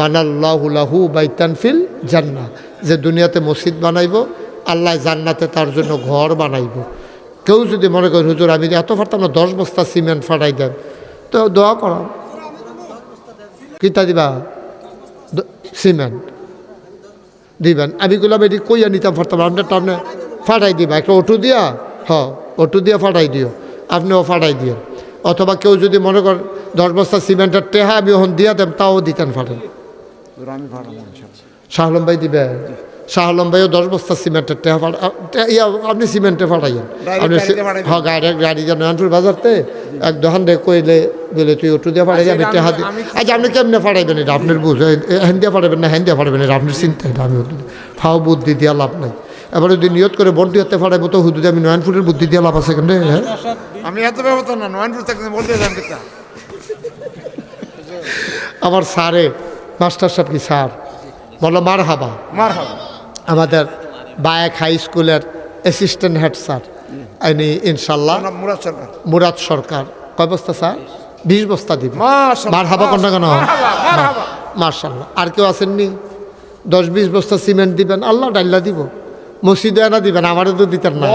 বানাল্লাহু লাহু বাইতান ফিল জান্নাহ, যে দুনিয়াতে মসজিদ বানাইব আল্লাহ জান্নাতে তার জন্য ঘর বানাইব। কেউ যদি মনে করেন হুজুর আমি এত পারতাম না 10 বস্তা সিমেন্ট ফাটাই দেন, তো দোয়া করাম। কিতা দিবা? সিমেন্ট দিবেন। আমি গুলাম এটি কইয়া নিতাম পারতাম, আপনার টামনে ফাটাই দিবা, একটা অটো দিয়া, অটো দিয়া ফাটাই দিও, আপনিও ফাটাই দিও। অথবা কেউ যদি মনে করেন 10 বস্তা সিমেন্টের টেহা আমি ওখান দিয়া দেন, তাও দিতেন ফাটেন। শাহ আলম ভাই দিবে, শাহ আলম ভাইও 10 বস্তা সিমেন্টের টেহা আপনি সিমেন্টে ফাটাইয়েন। আপনি গাড়ি যেন নয়নপুর বাজারতে এক দোকান রে কইলে দিলে তুই অটো দিয়ে ফাটাই, আমি টেহা দিই। আচ্ছা আপনি কেমনে ফাটাইবেন এটা আপনার বুঝ, হ্যান দিয়ে ফাটাবেন না হ্যান দিয়ে ফাটাবেন এটা আপনার চিন্তা, এটা আমি ফাও বুদ্ধি দিয়া লাভ নাই। এবার যদি নিয়ত করে বর্দি হাতে ফাটাইবো তো হুদুদি আমি নয়নপুরের বুদ্ধি দিয়ে লাভ আছে কেন? হ্যাঁ আমি এত ব্যবস্থা না, নয়নপুর থেকে বলতে যান কিতা। আমার স্যারে মাস্টার সাহেব কি স্যার বলো মার হাবা, আমাদের বায়াক হাই স্কুলের অ্যাসিস্ট্যান্ট হেড স্যার ইনি ইনশাল্লাহ মুরাদ সরকার। কয় বস্তা স্যার? 20 বস্তা দিব। মার হাবা কোনটা কেন? মার্শাল্লাহ। আর কেউ আসেননি? 10-20 বস্তা সিমেন্ট দিবেন, আল্লাহ ডাল্লা দিব। মসজিদে আনা দিবেন, আমারও তো দিতেন না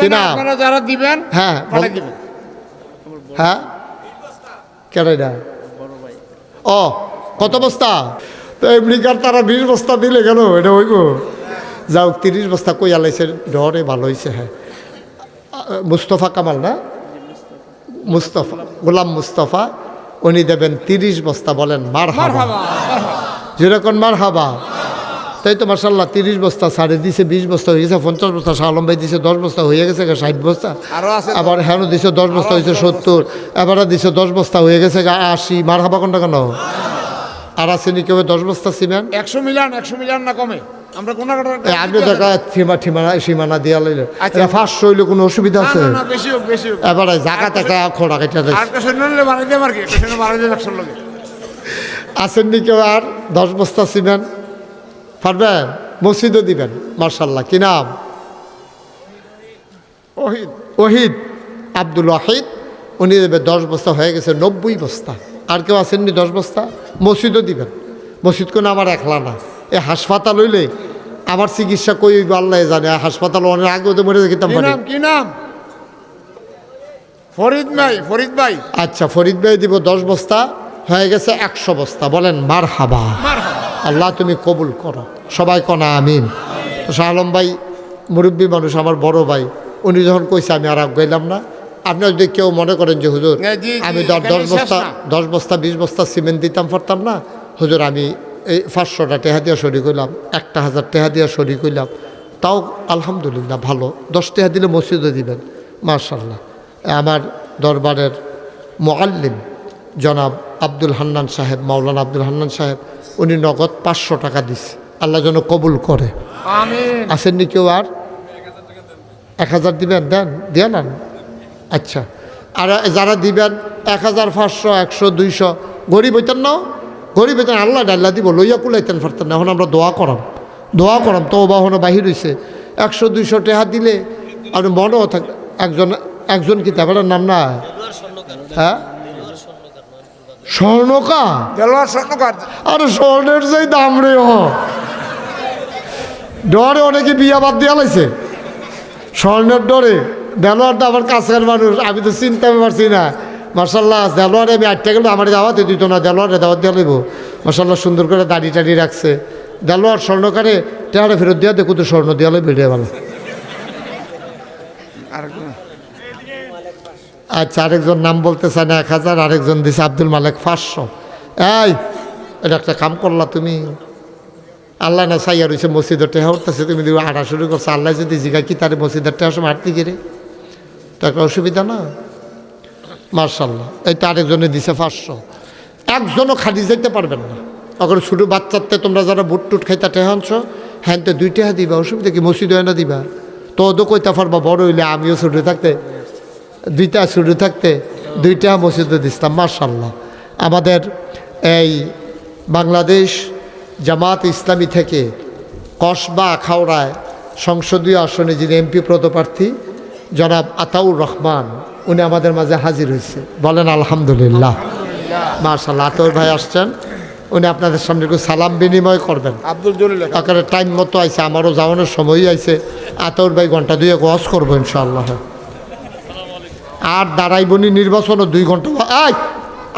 কিনা? যারা দিবেন হ্যাঁ হ্যাঁ কেন এটা? ও কত বস্তা? তো আমেরিকার তারা 20 বস্তা দিলে কেন এটা হইব? যাও 30 বস্তা কই আলাইছে, ডরে ভালো হয়েছে। হ্যাঁ মুস্তফা কামাল না, মুস্তফা গোলাম মুস্তফা, উনি দেবেন 30 বস্তা। বলেন মার হাবা, যেরকম মার হাবা। তাই তো মার্শাল্লাহ 30 বস্তা সাড়ে দিছে, 20 বস্তা হয়ে গেছে, 50 বস্তা। শাহ আলম ভাই দিছে 10 বস্তা হয়ে গেছে 60 বস্তা। আবার হ্যাঁ দিছে 10 বস্তা হয়েছে 70, এবারে দিছে 10 বস্তা হয়ে গেছে 80। মার হাবা কোনটা কেন? আর আসেনি কেউ 10 বস্তা সিমেন্ট? 100 মিলিয়ন না কমে। আমরা কোন আপনি দেখা সীমানা দিয়া লইলেন, 500 হইলে কোনো অসুবিধা আছে? এবারে জাকাত একটা খোড়া কেটে আসেননি কেউ আর 10 বস্তা সিমেন্ট পারবেন? মসজিদও দিবেন মার্শাল্লাহ। কি নাম? ওহিদ, আব্দুল ওয়াহিদ। উনি দেবে 10 বস্তা হয়ে গেছে 90 বস্তা। আর কেউ আসেননি 10 বস্তা? মসজিদও দিবেন। মসজিদ কোনো আমার একলা না, এই হাসপাতাল হইলে আমার চিকিৎসা কই হইব আল্লাহ জানে। হাসপাতাল অনেক আগে ওদের মরে যেতাম। কি নাম? ফরিদ ভাই। আচ্ছা ফরিদ ভাই দিব 10 বস্তা হয়ে গেছে 100 বস্তা। বলেন মার হাবা, আল্লাহ তুমি কবুল করো। সবাই কনা আমিন। তো শাহ আলম ভাই মুরব্বী মানুষ, আমার বড় ভাই, উনি যখন কইছে আমি আর গেলাম না। আপনার যদি কেউ মনে করেন যে হুজুর আমি 10 বস্তা 20 বস্তা সিমেন্ট দিতাম পারতাম না হুজুর, আমি এই 500টা টেহা দিয়া শরিক হইলাম, 1000 টেহা দিয়া শরিক হইলাম, তাও আলহামদুলিল্লাহ ভালো। 10 টেহা দিলে মসজিদে দিবেন মাশাআল্লাহ। আমার দরবারের মুআল্লিম জনাব আব্দুল হান্নান সাহেব, মাওলানা আব্দুল হান্নান সাহেব, উনি নগদ 500 টাকা দিচ্ছে। আল্লাহ যেন কবুল করে। আমিন। আসেননি কেউ আর? 1000 দিবেন, দেন দিয়ে নেন। আচ্ছা, আর যারা দিবেন 1500, 100, 200, গরিব হইতেন না, গরিব হইতেন আল্লাহ ডাল্লা দিব, লইয়া কুলাইতেন পারতেন না। এখন আমরা দোয়া করাম তো বাহনে বাহির হয়েছে। 100-200 টাকা দিলে আর মনেও থাক। একজন কি তার নাম না? হ্যাঁ স্বর্ণকার। আরে স্বর্ণের যেই দাম রে, ডরে অনেকে বিয়া বাদ দিয়া লাইছে স্বর্ণের ডরে। দেলোয়ার তো আমার কাছের মানুষ, আমি তো চিনতে পারছি না। মার্শাল্লাহ দেলোয়ারে আমি 8টা গেল, আমার দাওয়াতে দিত না, দেলোয়ারে দাওয়াত দিয়ে লইব। মার্শাল্লাহ সুন্দর করে দাড়ি টাড়ি রাখছে। দেলোয়ার স্বর্ণকারে টেহারে ফেরত দিয়া দেখো তো স্বর্ণ দিয়া লই বেড়ে ভালো। আচ্ছা, আরেকজন নাম বলতে চায় না 1000, আরেকজন দিছে আব্দুল মালেক 500। এই এটা একটা কাম করলা তুমি, আল্লাহ না চাইয়া রয়েছে মসজিদের টেহা উঠতেছে, তুমি দিবে হাঁটা শুরু করছো। আল্লাহ যদি জিগা কি তার মসজিদের টেহা সময় হাঁটতে গেলে তো একটা অসুবিধা না। মার্শাল্লাহ। এইটা আরেকজনে দিছে 500। একজনও খালি যেতে পারবেন না, অগর ছোটো বাচ্চাতে তোমরা যারা বুট টুট খাইতা টেহা আনছো হ্যাঁ তো 2 টাকা দিবা, অসুবিধা কি? মসজিদ হয় না দিবা তো ওদো কইতা পারবা। বড় হইলে আমিও ছোটো থাকতে 2টা ছোটো থাকতে 2 টাকা মসজিদে দিতাম। মার্শাল্লাহ আমাদের এই বাংলাদেশ জামাত ইসলামী থেকে কসবা আখাউড়ায় সংসদীয় আসনে যিনি এমপি পদপ্রার্থী জনাব আতাউর রহমান, উনি আমাদের মাঝে হাজির হয়েছে। বলেন আলহামদুলিল্লাহ। মাশাআল্লাহ আতাউর ভাই আসছেন, উনি আপনাদের সামনে একটু সালাম বিনিময় করবেন। আব্দুল জলিল আকারে টাইম মতো আইছে, আমারও যাওয়ানোর সময়ই আইছে। আতাউর ভাই ঘন্টা 2 ওয়াজ করবো ইনশাআল্লাহ। আর দাঁড়াইবনি নির্বাচনও 2 ঘন্টা। এই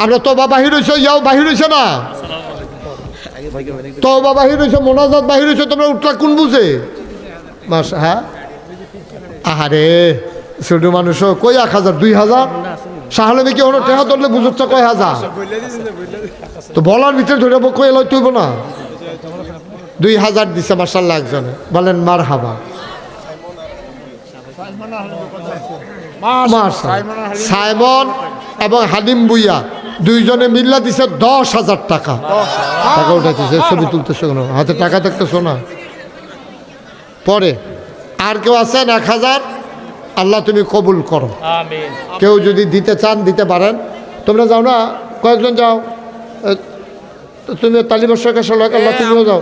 আমরা তো বাহির হয়েছে, ইয়াও বাহির হয়েছে না, তো বাহির হয়েছে, মোনাজাত বাহির হয়েছে, তোমরা উঠলা কোন বুঝে? মাস হ্যাঁ আহারে ছোটো মানুষও কই 1000 2000 সাহালে কি হলো টেহা ধরলে বুঝুচ্ছে কয় হাজার, তো বলার ভিতরে ধরে কই লয় তুইব না। 2000 দিছে মাশাআল্লাহ একজনে। বলেন মার হাবা। সাইমন এবং হালিম বুইয়া দুইজনে মিল্লা দিছে 10,000 টাকা। টাকা উঠাইতেছে, ছবি তুলতেছে কেন? হাতে টাকা থাকতেছো না। পরে আর কেউ আছেন 1000? আল্লাহ তুমি কবুল করো। কেউ যদি দিতে চান দিতে পারেন। তোমরা যাও না, কয়েকজন যাও, তুমি তালিবাসকে আল্লাহ তুমিও যাও।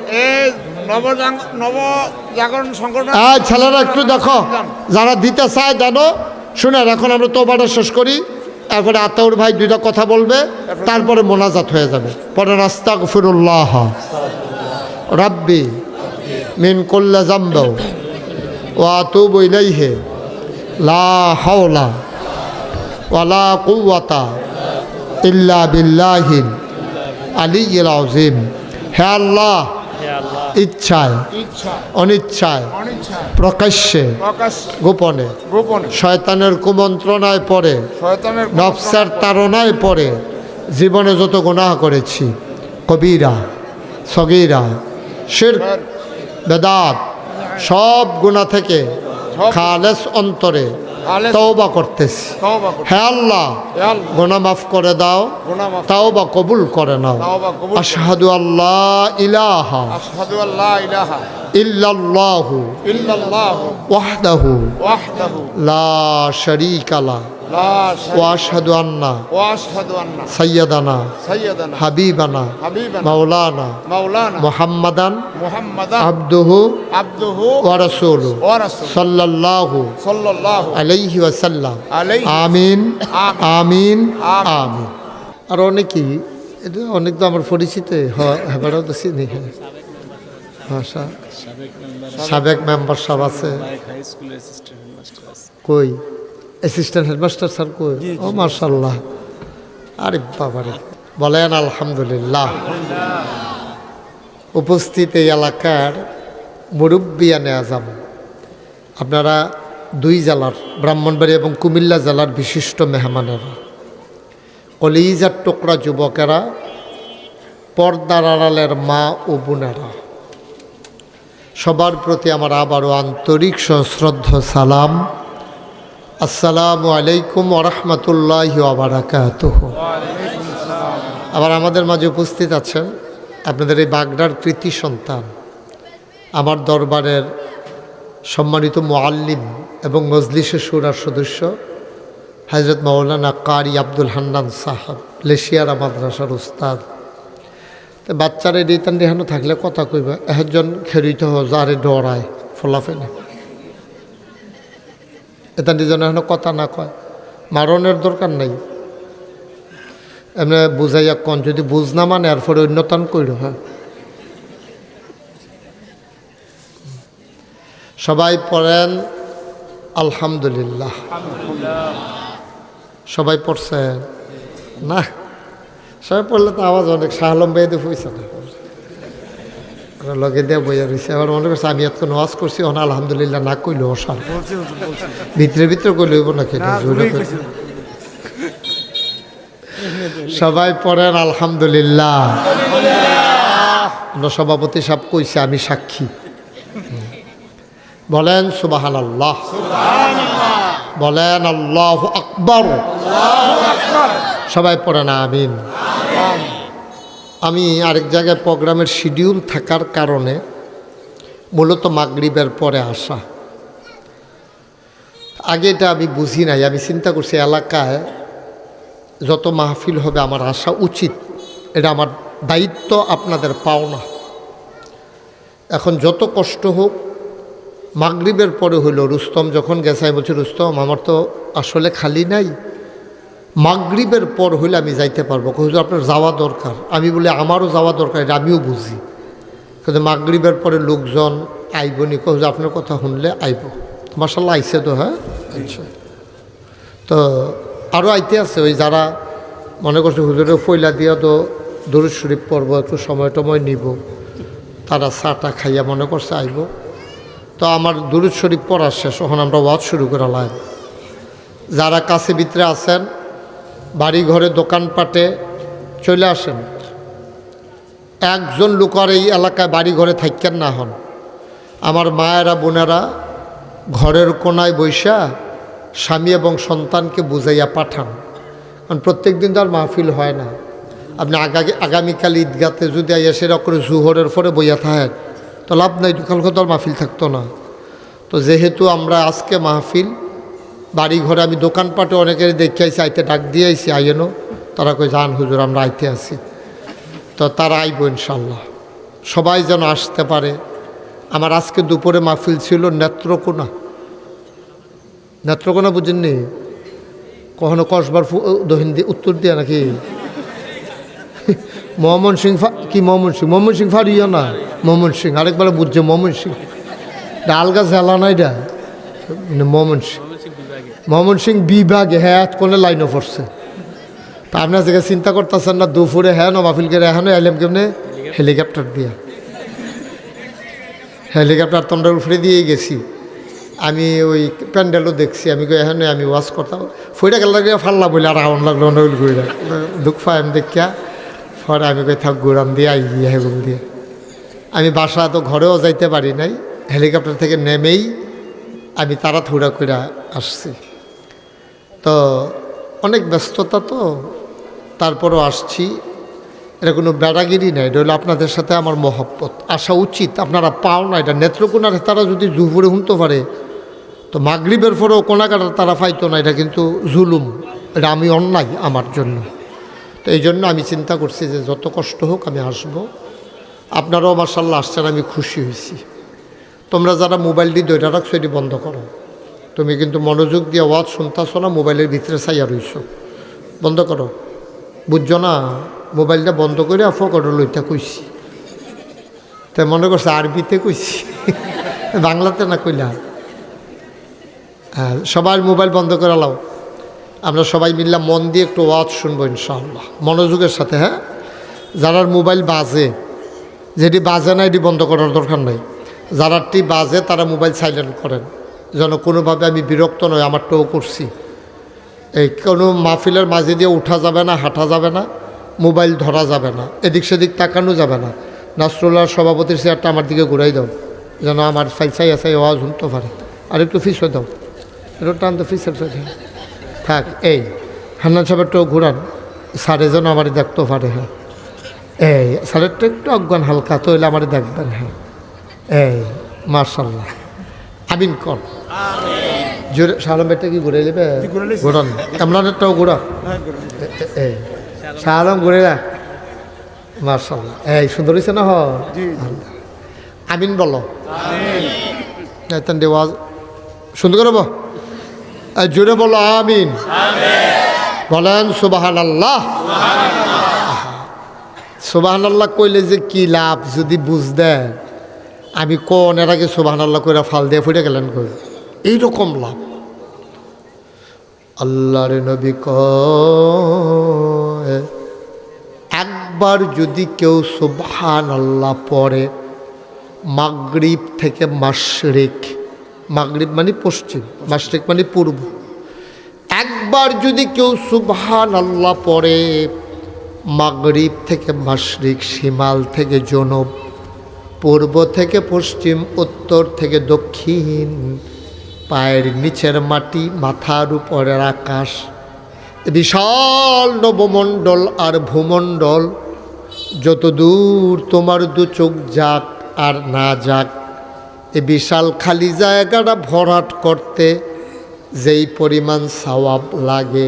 ছেলেরা একটু দেখো, যারা দিতে চায় জানো। শুনেন এখন আমরা তোবাটা শেষ করি, এরপরে আতাউর ভাই 2টা কথা বলবে, তারপরে মোনাজাত হয়ে যাবে। পরে আস্তাগফিরুল্লাহ রাব্বি মিন কুল্লি যামবি ওয়া আতুবু ইলাইহি লা হাওলা ওয়ালা কুওয়াতা ইল্লা বিল্লাহিল আলিয়্যিল আযীম। হে আল্লাহ, ইচ্ছায় অনিচ্ছায় প্রকাশ্যে গোপনে শয়তানের কুমন্ত্রণায় পড়ে নফসের তাড়নায় পড়ে জীবনে যত গুনাহ করেছি, কবিরা সগীরা শিরক বেদাত, সব গুনাহ থেকে খালেস অন্তরে তওবা করতেছি। হে আল্লাহ, গুনাহ মাফ করে দাও, তওবা কবুল করে নাও। আশহাদু আল্লাহ ইলাহা ইল্লাল্লাহু ওয়াহদাহু লা শারীকা লাহু ওয়া আশহাদু আন্না সাইয়্যিদানা হাবিবানা মাওলানা মুহাম্মাদান আবদুহু ওয়া রাসূলুহু সাল্লাল্লাহু আলাইহি ওয়াসাল্লাম। আমিন আমিন আমিন। আর অনেকেই এটা অনেক তো আমার পরিচিত হেবারও তো চিনি। হ্যাঁ সাবেক মেম্বার সব আছে। কই অ্যাসিস্ট্যান্ট হেডমাস্টার স্যার কই? ও মাশাআল্লাহ। আরে বাবারে, বলেন আলহামদুলিল্লাহ। উপস্থিত এই এলাকার মুরব্বিয়ানে আজম, আপনারা 2 জেলার ব্রাহ্মণবাড়িয়া এবং কুমিল্লা জেলার বিশিষ্ট মেহমানেরা, কলিজার টুকরা যুবকেরা, পর্দার আড়ালের মা ও বোনেরা, সবার প্রতি আমার আবারও আন্তরিক সশ্রদ্ধ সালাম। আসসালামু আলাইকুম ওয়া রাহমাতুল্লাহি ওয়া বারাকাতুহু। আবার আমাদের মাঝে উপস্থিত আছেন আপনাদের এই বাগড়ার কৃতি সন্তান, আমার দরবারের সম্মানিত মুআল্লিম এবং মজলিসে শুরার সদস্য হযরত মাওলানা কারি আব্দুল হান্নান সাহেব, লেশিয়ারা মাদ্রাসার উস্তাদ। তো বাচ্চারা রিতান রেহানো থাকলে কথা কইবা, একজন খেরিত যারে ডরায় ফলাফেনে এটা যেন এখন কথা না কয়, মারণের দরকার নাই। এমনি বুঝাইয়া কন, যদি বুঝ না মানে এরপরে অন্যতান কইর। হ্যাঁ, সবাই পড়েন আলহামদুলিল্লাহ। সবাই পড়ছেন না? সবাই পড়লে তো আওয়াজ অনেক শাহলম বেঁধে পয়সা না লগে দিয়ে বইয়া রয়েছে। আবার মনে করছে আমি এত ওয়াজ করছি, ওনা আলহামদুলিল্লাহ না কইলে অসার ভিতরে ভিতরে কইলে হইব না। খেতে সবাই পড়েন আলহামদুলিল্লাহ। সভাপতি সাহেব কইছে, আমি সাক্ষী। বলেন সুবহানাল্লাহ, বলেন আল্লাহু আকবার। সবাই পড়েন আমিন। আমি আরেক জায়গায় প্রোগ্রামের শিডিউল থাকার কারণে মূলত মাগরিবের পরে আসা। আগে এটা আমি বুঝি নাই, আমি চিন্তা করছি এলাকায় যত মাহফিল হবে আমার আসা উচিত, এটা আমার দায়িত্ব, আপনাদের পাওনা। এখন যত কষ্ট হোক মাগরিবের পরে হইল, রুস্তম যখন গেছে আমি বলছি রুস্তম আমার তো আসলে খালি নাই, মাগরিবের পর হইলে আমি যাইতে পারবো। হুজুর আপনার যাওয়া দরকার। আমি বলি আমারও যাওয়া দরকার, এটা আমিও বুঝি, কিন্তু মাগরিবের পরে লোকজন আইবনি। হুজুর আপনার কথা শুনলে আইব। মাশাল্লাহ আইসে তো, হ্যাঁ আচ্ছা। তো আরও আইতে আছে ওই যারা মনে করছে হুজুরের ফয়লা দিয়া তো দরুদ শরীফ পড়ব, একটু সময় টময় নিব, তারা চাটা খাইয়া মনে করছে আইব। তো আমার দরুদ শরীফ পড়া শেষ, এখন আমরা ওয়াজ শুরু করে লাইব। যারা কাছে ভিতরে আছেন বাড়ি ঘরে দোকানপাটে চলে আসেন। একজন লোক আর এই এলাকায় বাড়ি ঘরে থাকেন না হন। আমার মায়েরা বোনেরা ঘরের কোনায় বৈশা স্বামী এবং সন্তানকে বুঝাইয়া পাঠান, কারণ প্রত্যেক দিন তো আর মাহফিল হয় না। আপনি আগামীকাল ঈদগাতে যদি আইয়া সেরা করে জুহরের পরে বইয়া থাকেন তো লাভ নাই, কালকে তো আর মাহফিল থাকতো না। তো যেহেতু আমরা আজকে মাহফিল বাড়ি ঘরে, আমি দোকানপাটে অনেকের দেখে আইসি, আইতে ডাক দিয়ে আইসি আইয়েনো, তারা কই জান হুজুর আমরা আইতে আসি। তো তারা আইব ইনশাল্লাহ, সবাই যেন আসতে পারে। আমার আজকে দুপুরে মাহফিল ছিল নেত্রকোনা। নেত্রকোনা বুঝেননি? কখনো কসবার দক্ষিণ দিয়ে উত্তর দিয়ে নাকি মোহাম্মদ সিং কি মোহাম্মদ সিং ফারিও না, মোহাম্মদ সিং আরেকবার বুঝছে মোহাম্মদ সিং, ডালগা জেলা না এটা মোহাম্মদ সিং বিভাগে, হ্যাঁ কোনে লাইনও পড়ছে। তা আপনার জায়গায় চিন্তা করতেছেন না দুপুরে, হ্যাঁ না মাহফিল করে এখনো এলাম কেমনে হেলিকপ্টার দিয়া, হেলিকপ্টার তোমরা উফরে দিয়েই গেছি। আমি ওই প্যান্ডেলও দেখছি, আমি এখন আমি ওয়াশ করতাম, ফইটা গেল ফাল্লা বলে আর আউন লাগলো নইল ঘুরে দুঃখ পাই আমি দেখিয়া। পরে আমি কই থাক ঘুরান দিয়ে আই গিয়ে হেগুল দিয়ে। আমি বাসা তো ঘরেও যাইতে পারি নাই, হেলিকপ্টার থেকে নেমেই আমি তাড়াহুড়া করে আসছি। তো অনেক ব্যস্ততা, তো তারপরও আসছি। এটা কোনো বেড়াগিরি নাই, এটা হলো আপনাদের সাথে আমার মহব্বত, আসা উচিত। আপনারা পাও না, এটা নেত্রকোনার তারা যদি জুহুরে শুনতে পারে তো মাগরিবের পরেও কোনাকাটা তারা পাইতো না, এটা কিন্তু জুলুম, এটা আমি অন্যায় আমার জন্য। তো এই জন্য আমি চিন্তা করছি যে যত কষ্ট হোক আমি আসবো। আপনারাও মাশাআল্লাহ আসছেন, আমি খুশি হয়েছি। তোমরা যারা মোবাইল দিয়ে দইটা রাখছো এটি বন্ধ করো। তুমি কিন্তু মনোযোগ দিয়ে ওয়াজ শুনতেছো না, মোবাইলের ভিতরে চাইয়া রইছো, বন্ধ করো। বুঝছো না? মোবাইলটা বন্ধ করে ফকট লইটা কইছি, তাই মনে করছে আরবিতে কইছি বাংলাতে না কইলা। হ্যাঁ, সবাই মোবাইল বন্ধ করে লাও। আমরা সবাই মিললাম মন দিয়ে একটু ওয়াজ শুনবো ইনশাআল্লাহ, মনোযোগের সাথে। হ্যাঁ, যারার মোবাইল বাজে, যেটি বাজে না এটি বন্ধ করার দরকার নাই। যারারটি বাজে তারা মোবাইল সাইলেন্ট করেন, যেন কোনোভাবে আমি বিরক্ত নই। আমারটাও করছি, এই কোনো মাহফিলের মাঝে দিয়ে উঠা যাবে না, হাঁটা যাবে না, মোবাইল ধরা যাবে না, এদিক সেদিক তাকানো যাবে না। নাসরুল্লাহ সভাপতির চেয়ারটা আমার দিকে ঘুরাই দাও, যেন আমার চাই আছে আওয়াজ শুনতে পারে। আর একটু ফিস হয়ে দাও, একটু টান তো ফিসের থাক। এই হান্নান সাহেবটাও ঘুরান, স্যারে যেন আমার দেখতে পারে। হ্যাঁ, এই স্যারেরটা একটু অজ্ঞান হালকা, তো হইলে আমার দেখবেন। হ্যাঁ, এই মাশাল্লাহ, আমিন কর জোরে। শাহলম ভাইটা কি ঘুরে নেবে? ঘোরান, আপনারটাও ঘোরা। এই শাহলম ঘুরে না, মাশাল্লাহ। এই সুন্দর হয়েছে না? আমিন বলো, ওয়াজ সুন্দর করে বল, জোরে বলো আমিন। বলেন সুবহানাল্লাহ। সুবহানাল্লাহ কইলে যে কি লাভ যদি বুঝ দেন। আমি কোন এর আগে সুবহানাল্লাহ কইরা ফাল দিয়ে ফুটে গেলেন কই, এইরকম লাভ। আল্লাহর নবী কয় একবার যদি কেউ সুবহানাল্লাহ পড়ে মাগরিব থেকে মাশরিক, মাগরিব মানে পশ্চিম, মাশরিক মানে পূর্ব, একবার যদি কেউ সুবহানাল্লাহ পড়ে মাগরিব থেকে মাশরিক, শিমাল থেকে জনব, পূর্ব থেকে পশ্চিম, উত্তর থেকে দক্ষিণ, পায়ের নিচের মাটি, মাথার উপরের আকাশ, বিশাল নবমণ্ডল আর ভূমণ্ডল যত দূর তোমার দু চোখ যাক আর না যাক, এ বিশাল খালি জায়গাটা ভরাট করতে যেই পরিমাণ সওয়াব লাগে,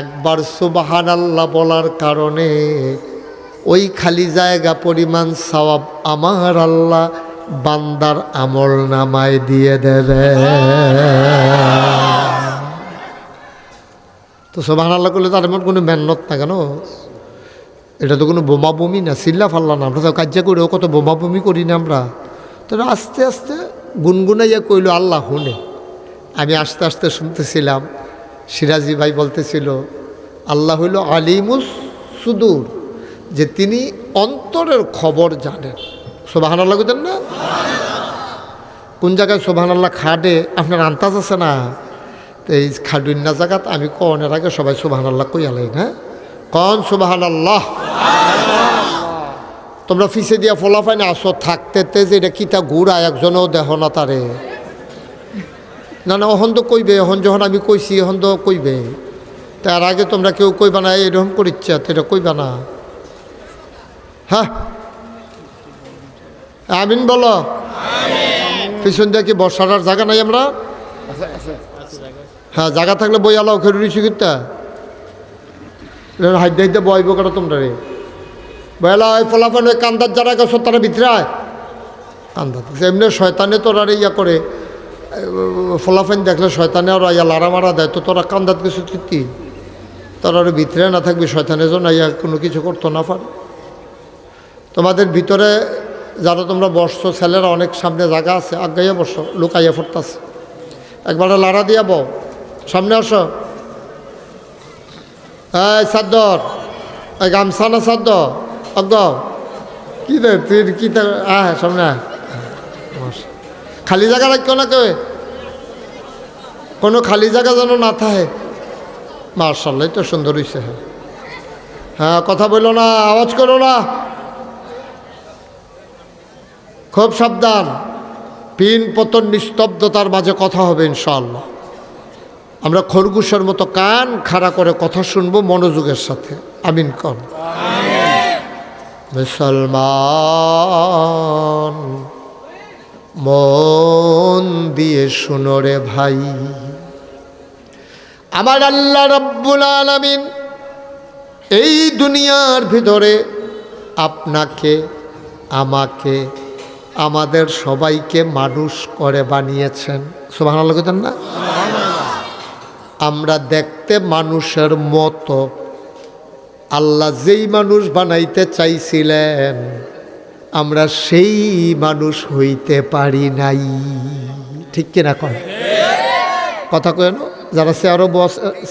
একবার সুবহানাল্লাহ বলার কারণে ওই খালি জায়গা পরিমাণ সওয়াব আমার আল্লাহ বান্দার আমল নামায় দিয়ে দেবে। তো সুবহানাল্লাহ করলে তার এমন কোনো মেহনত না কেন? এটা তো কোনো বোমাবমি না, চিল্লা ফাল্লা না। আমরা তো কার্য করেও কত বোমাবমি করি না আমরা। তো আস্তে আস্তে গুনগুনাইয়া কইল আল্লাহ শুনে। আমি আস্তে আস্তে শুনতেছিলাম, সিরাজি ভাই বলতেছিল আল্লাহ হইল আলিমুস সুদূর, যে তিনি অন্তরের খবর জানেন। সুবহানাল্লাহ কইতেন না? কোন জায়গায় সুবহানাল্লাহ খাটে আপনার আন্তাজ আছে না? তো এই খাডুন্না জায়গাত আমি কনের আগে সবাই সুবহানাল্লাহ কই আলাই না, কন সুবহানাল্লাহ। তোমরা ফিসে দিয়া ফলাফাই না আসো থাকতে যে এটা কিতা ঘুরা একজনেও দেহ না তারে। না না, অহন তো কইবে, এখন যখন আমি কইছি এখন তো কইবে। তার আগে তোমরা কেউ কইবা না এরকম করিচ্ছা, তো এটা কইবা না। হ্যাঁ আমিন বলো। পিছন দিয়ে কি বর্ষার জায়গা নাই আমরা? হ্যাঁ, জায়গা থাকলে বই আলাও খেয়ে রুচি করতে হাইতে হাইতে বইব কেন তোমরা রে? বইলা ওই ফলাফল ওই কান্দার যারা গেছো তারা ভিতরায় কান্দা এমনি শয়তানে তোরা ইয়া করে ফলাফাইন দেখলে শয়তানে ওরা ইয়া লারা মারা দেয়, তো তোরা কান্দাত কিছু তৃপ্তি তোরা ওর ভিতরে না থাকবি, শয়তানের জন্য ইয়া কোনো কিছু করতো না পারে। তোমাদের ভিতরে যারা তোমরা বসছো ছেলেরা অনেক সামনে জায়গা আছে, আগাইয়া বসো, লুকাইয়া ফোরতাছে, একবারে লাড়া দিয়া বও, সামনে আসো। এই সাদ্দর, এই গামছা না সাদ্দ অজ্ঞ কী দে তুই কী হ্যাঁ সামনে খালি জায়গা রাখো না কেউ, কোনো খালি জায়গা যেন না থাকে। মার্শাল্লাহ তো সুন্দর হয়েছে। হ্যাঁ কথা বললো না, আওয়াজ করো না, খুব সাবধান। পিন পতন নিস্তব্ধতার মাঝে কথা হবে ইনশাআল্লাহ। আমরা খরগোশের মতো কান খাড়া করে কথা শুনবো মনোযোগের সাথে। আমিন কর। মুসলমান মন দিয়ে শুনো রে ভাই, আমার আল্লাহ রাব্বুল আলামিন এই দুনিয়ার ভিতরে আপনাকে আমাকে আমাদের সবাইকে মানুষ করে বানিয়েছেন। সুবহানাল্লাহ কইতেন না? আমরা দেখতে মানুষের মতো, আল্লাহ যেই মানুষ বানাইতে চাইছিলেন আমরা সেই মানুষ হইতে পারি নাই। ঠিক কিনা কয়? কথা কয় না? যারা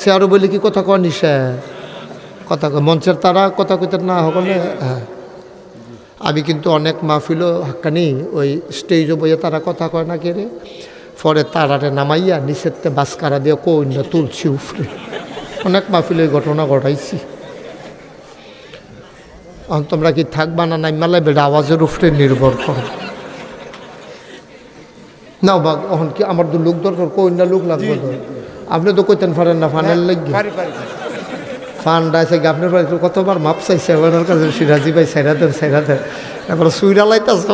শেয়ারও বলি কি কথা কয় নিশে কথা কয়, মঞ্চের তারা কথা কইতে না হলে। হ্যাঁ, আমি কিন্তু অনেক মাহফিলও হাক্কানি ওই স্টেজও বইয়ে তারা কথা কয় না কেড়ে, পরে তারারে নামাইয়া নিচেরতে বাসকারা দিয়ে কইন্য তুলছি উফরে। অনেক মাহফিল ওই ঘটনা ঘটাইছি। তোমরা কি থাকবা না নাই মেলায় বেড়ে আওয়াজের উপরে নির্ভর করো না। বা এখন কি আমার তো লোক দরকার, কইন্য লোক লাগবে তো। আপনি তো কইতেন পারেন না ফানের লাগবে ফান্ড আছে কি আপনার বাড়িতে কতবার মাপ চাইছে আমার কাছে, সিরাজি ভাই সাইরা দেন এবার সুইরা লাইতেছে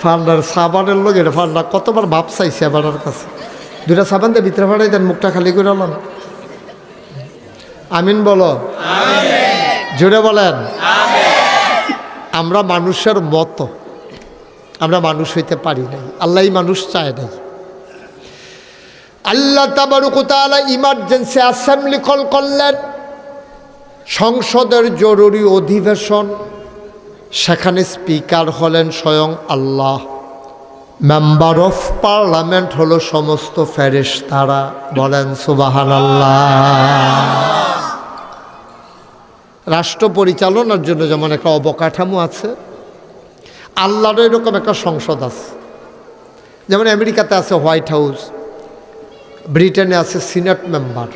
ফান্ডার সাবানের লোক, এটা ফান্ডা কতবার মাপ চাইছে আমার কাছে। দুইটা সাবান দিয়ে ভিতরে ফাড়াই দেন, মুখটা খালি করে আলাম। আমিন বলো, জুড়ে বলেন। আমরা মানুষের মতো, আমরা মানুষ হইতে পারি নাই, আল্লাহ মানুষ চায় নাই। আল্লাহ তাবারক ওয়া তাআলা ইমার্জেন্সি অ্যাসেম্বলি কল করলেন, সংসদের জরুরি অধিবেশন। সেখানে স্পিকার হলেন স্বয়ং আল্লাহ, মেম্বার অফ পার্লামেন্ট হলো সমস্ত ফেরেশতারা। বলেন সুবহানাল্লাহ। রাষ্ট্র পরিচালনার জন্য যেমন একটা অবকাঠামো আছে, আল্লাহর এরকম একটা সংসদ আছে। যেমন আমেরিকাতে আছে হোয়াইট হাউস, ব্রিটেনে আছে সিনেট মেম্বার,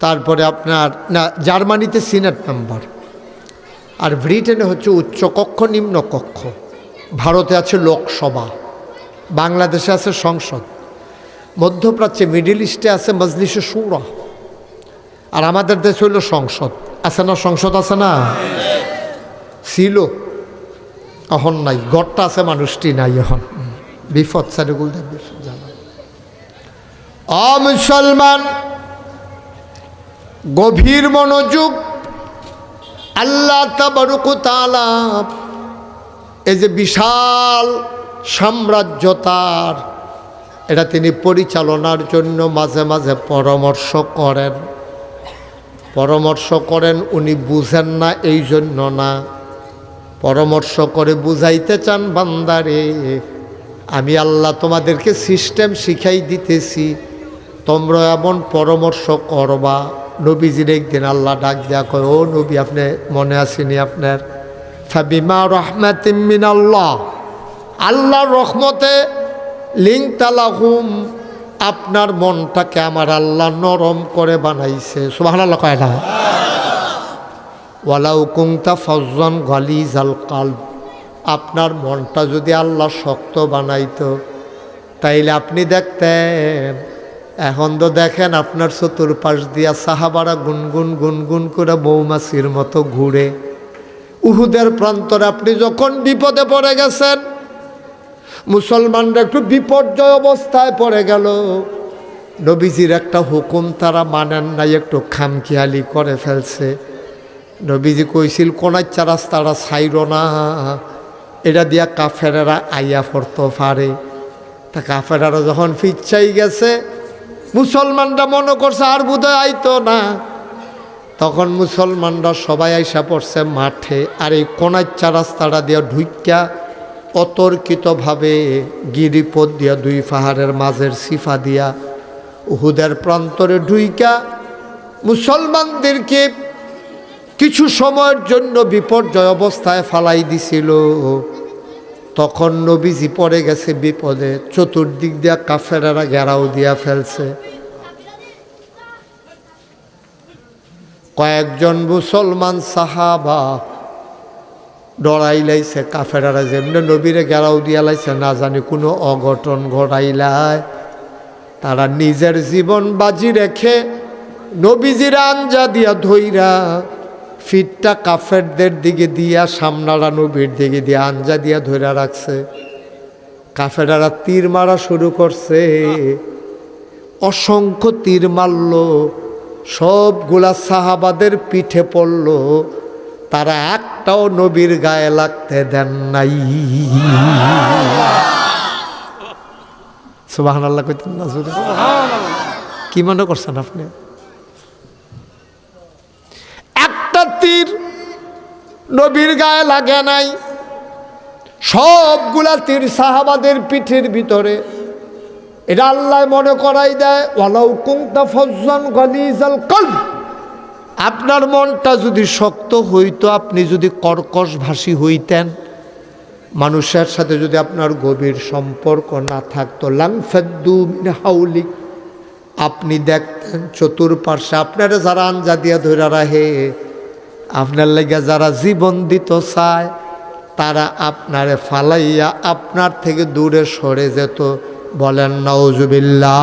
তারপরে আপনার না জার্মানিতে সিনেট মেম্বার, আর ব্রিটেনে হচ্ছে উচ্চ কক্ষ নিম্ন কক্ষ, ভারতে আছে লোকসভা, বাংলাদেশে আছে সংসদ, মধ্যপ্রাচ্যে মিডিল ইস্টে আছে মজলিসে শুরা, আর আমাদের দেশ হইল সংসদ, আছে না? সংসদ আছে না? ছিল, এখন নাই। ঘরটা আছে, মানুষটি নাই এখন। বিপদ চারিগুল জানা। মুসলমান, গভীর মনোযোগ। আল্লাহ তাবারক ওয়া তাআলা এই যে বিশাল সাম্রাজ্য তার, এটা তিনি পরিচালনার জন্য মাঝে মাঝে পরামর্শ করেন। উনি বুঝেন না এই জন্য না, পরামর্শ করে বুঝাইতে চান, বান্দারে আমি আল্লাহ তোমাদেরকে সিস্টেম শিখাই দিতেছি, তোমরা এমন পরামর্শ করবা। নবীজির একদিন আল্লাহ ডাক দেয়া কয়, ও নবী, আপনি মনে আসেনি আপনার? ফাবিমা রাহমাতিম মিনাল্লাহ, আল্লাহর রহমতে লিনতালাহুম, আপনার মনটাকে আমার আল্লাহ নরম করে বানাইছে। সুবহানাল্লাহ কয় না? ওয়ালাউ কুনতা ফাজ্জান গালিজাল কলব, আপনার মনটা যদি আল্লাহ শক্ত বানাইতো তাইলে আপনি দেখতেন, এখন তো দেখেন আপনার চতুর্পাশ দিয়া সাহাবারা গুনগুন গুনগুন করে মৌমাছির মতো ঘুরে। উহুদের প্রান্তরে আপনি যখন বিপদে পড়ে গেছেন, মুসলমানরা একটু বিপর্যয় অবস্থায় পড়ে গেল, নবীজির একটা হুকুম তারা মানেন নাই, একটু খামখেয়ালি করে ফেলছে। নবীজি কইছিল কোনাচ্চা রাস্তাটা ছাইর না, এটা দিয়া কাফেরেরা আইয়া পড়তে পারে। তা কাফেরেরা যখন ফিচ্ছাই গেছে, মুসলমানরা মনে করছে আর বোধহয় আইতো না, তখন মুসলমানরা সবাই আইসা পড়ছে মাঠে। আর এই কোনাচ্চা রাস্তাটা দিয়া ঢুইক্কা অতর্কিতভাবে গিরিপথ দিয়া দুই পাহাড়ের মাঝের সিফা দিয়া উহুদের প্রান্তরে ঢুইকা মুসলমানদেরকে কিছু সময়ের জন্য বিপর্যয় অবস্থায় ফালাই দিছিল। তখন নবীজি পড়ে গেছে বিপদে, চতুর্দিক দিয়া কাফেরেরা ঘেরাও দিয়া ফেলছে। কয়েকজন মুসলমান সাহাবা ডরাই লাইছে, কাফেরারা যেমনি নবীরে ঘেরাও দিয়া লাইছে, না জানি কোনো অঘটন ঘটাইলায়। তারা নিজের জীবন বাজি রেখে নবীজির আঞ্জা দিয়া ধইরা ফিটটা কাফেরদের দিকে দিয়া, সামনারা নবীর দিকে দিয়া আঞ্জা দিয়া ধইরা রাখছে। কাফেরারা তীর মারা শুরু করছে, অসংখ্য তীর মারল, সবগুলা সাহাবাদের পিঠে পড়ল, তারা একটাও নবীর গায়ে লাগতে দেন নাই। সুবহানাল্লাহ কইতেন না? কি মনে করছেন আপনি? একটা তীর নবীর গায়ে লাগে নাই, সবগুলা তীর সাহাবাদের পিঠের ভিতরে। এটা আল্লাহ মনে করাই দেয়, ওয়ালাউ কুনতা ফাজ্জান গালিজাল কলব, আপনার মনটা যদি শক্ত হইতো, আপনি যদি কর্কশভাষী হইতেন, মানুষের সাথে যদি আপনার গভীর সম্পর্ক না থাকতো, লানফাদ্দু মিন হাওলিক, আপনি দেখতেন চতুর্পার্শ্বে আপনারা যারা আঞ্জা দিয়া ধইরা রাহে, আপনার লাগা যারা জীবন দিত চায়, তারা আপনারে ফালাইয়া আপনার থেকে দূরে সরে যেত। বলেন নাউজুবিল্লাহ।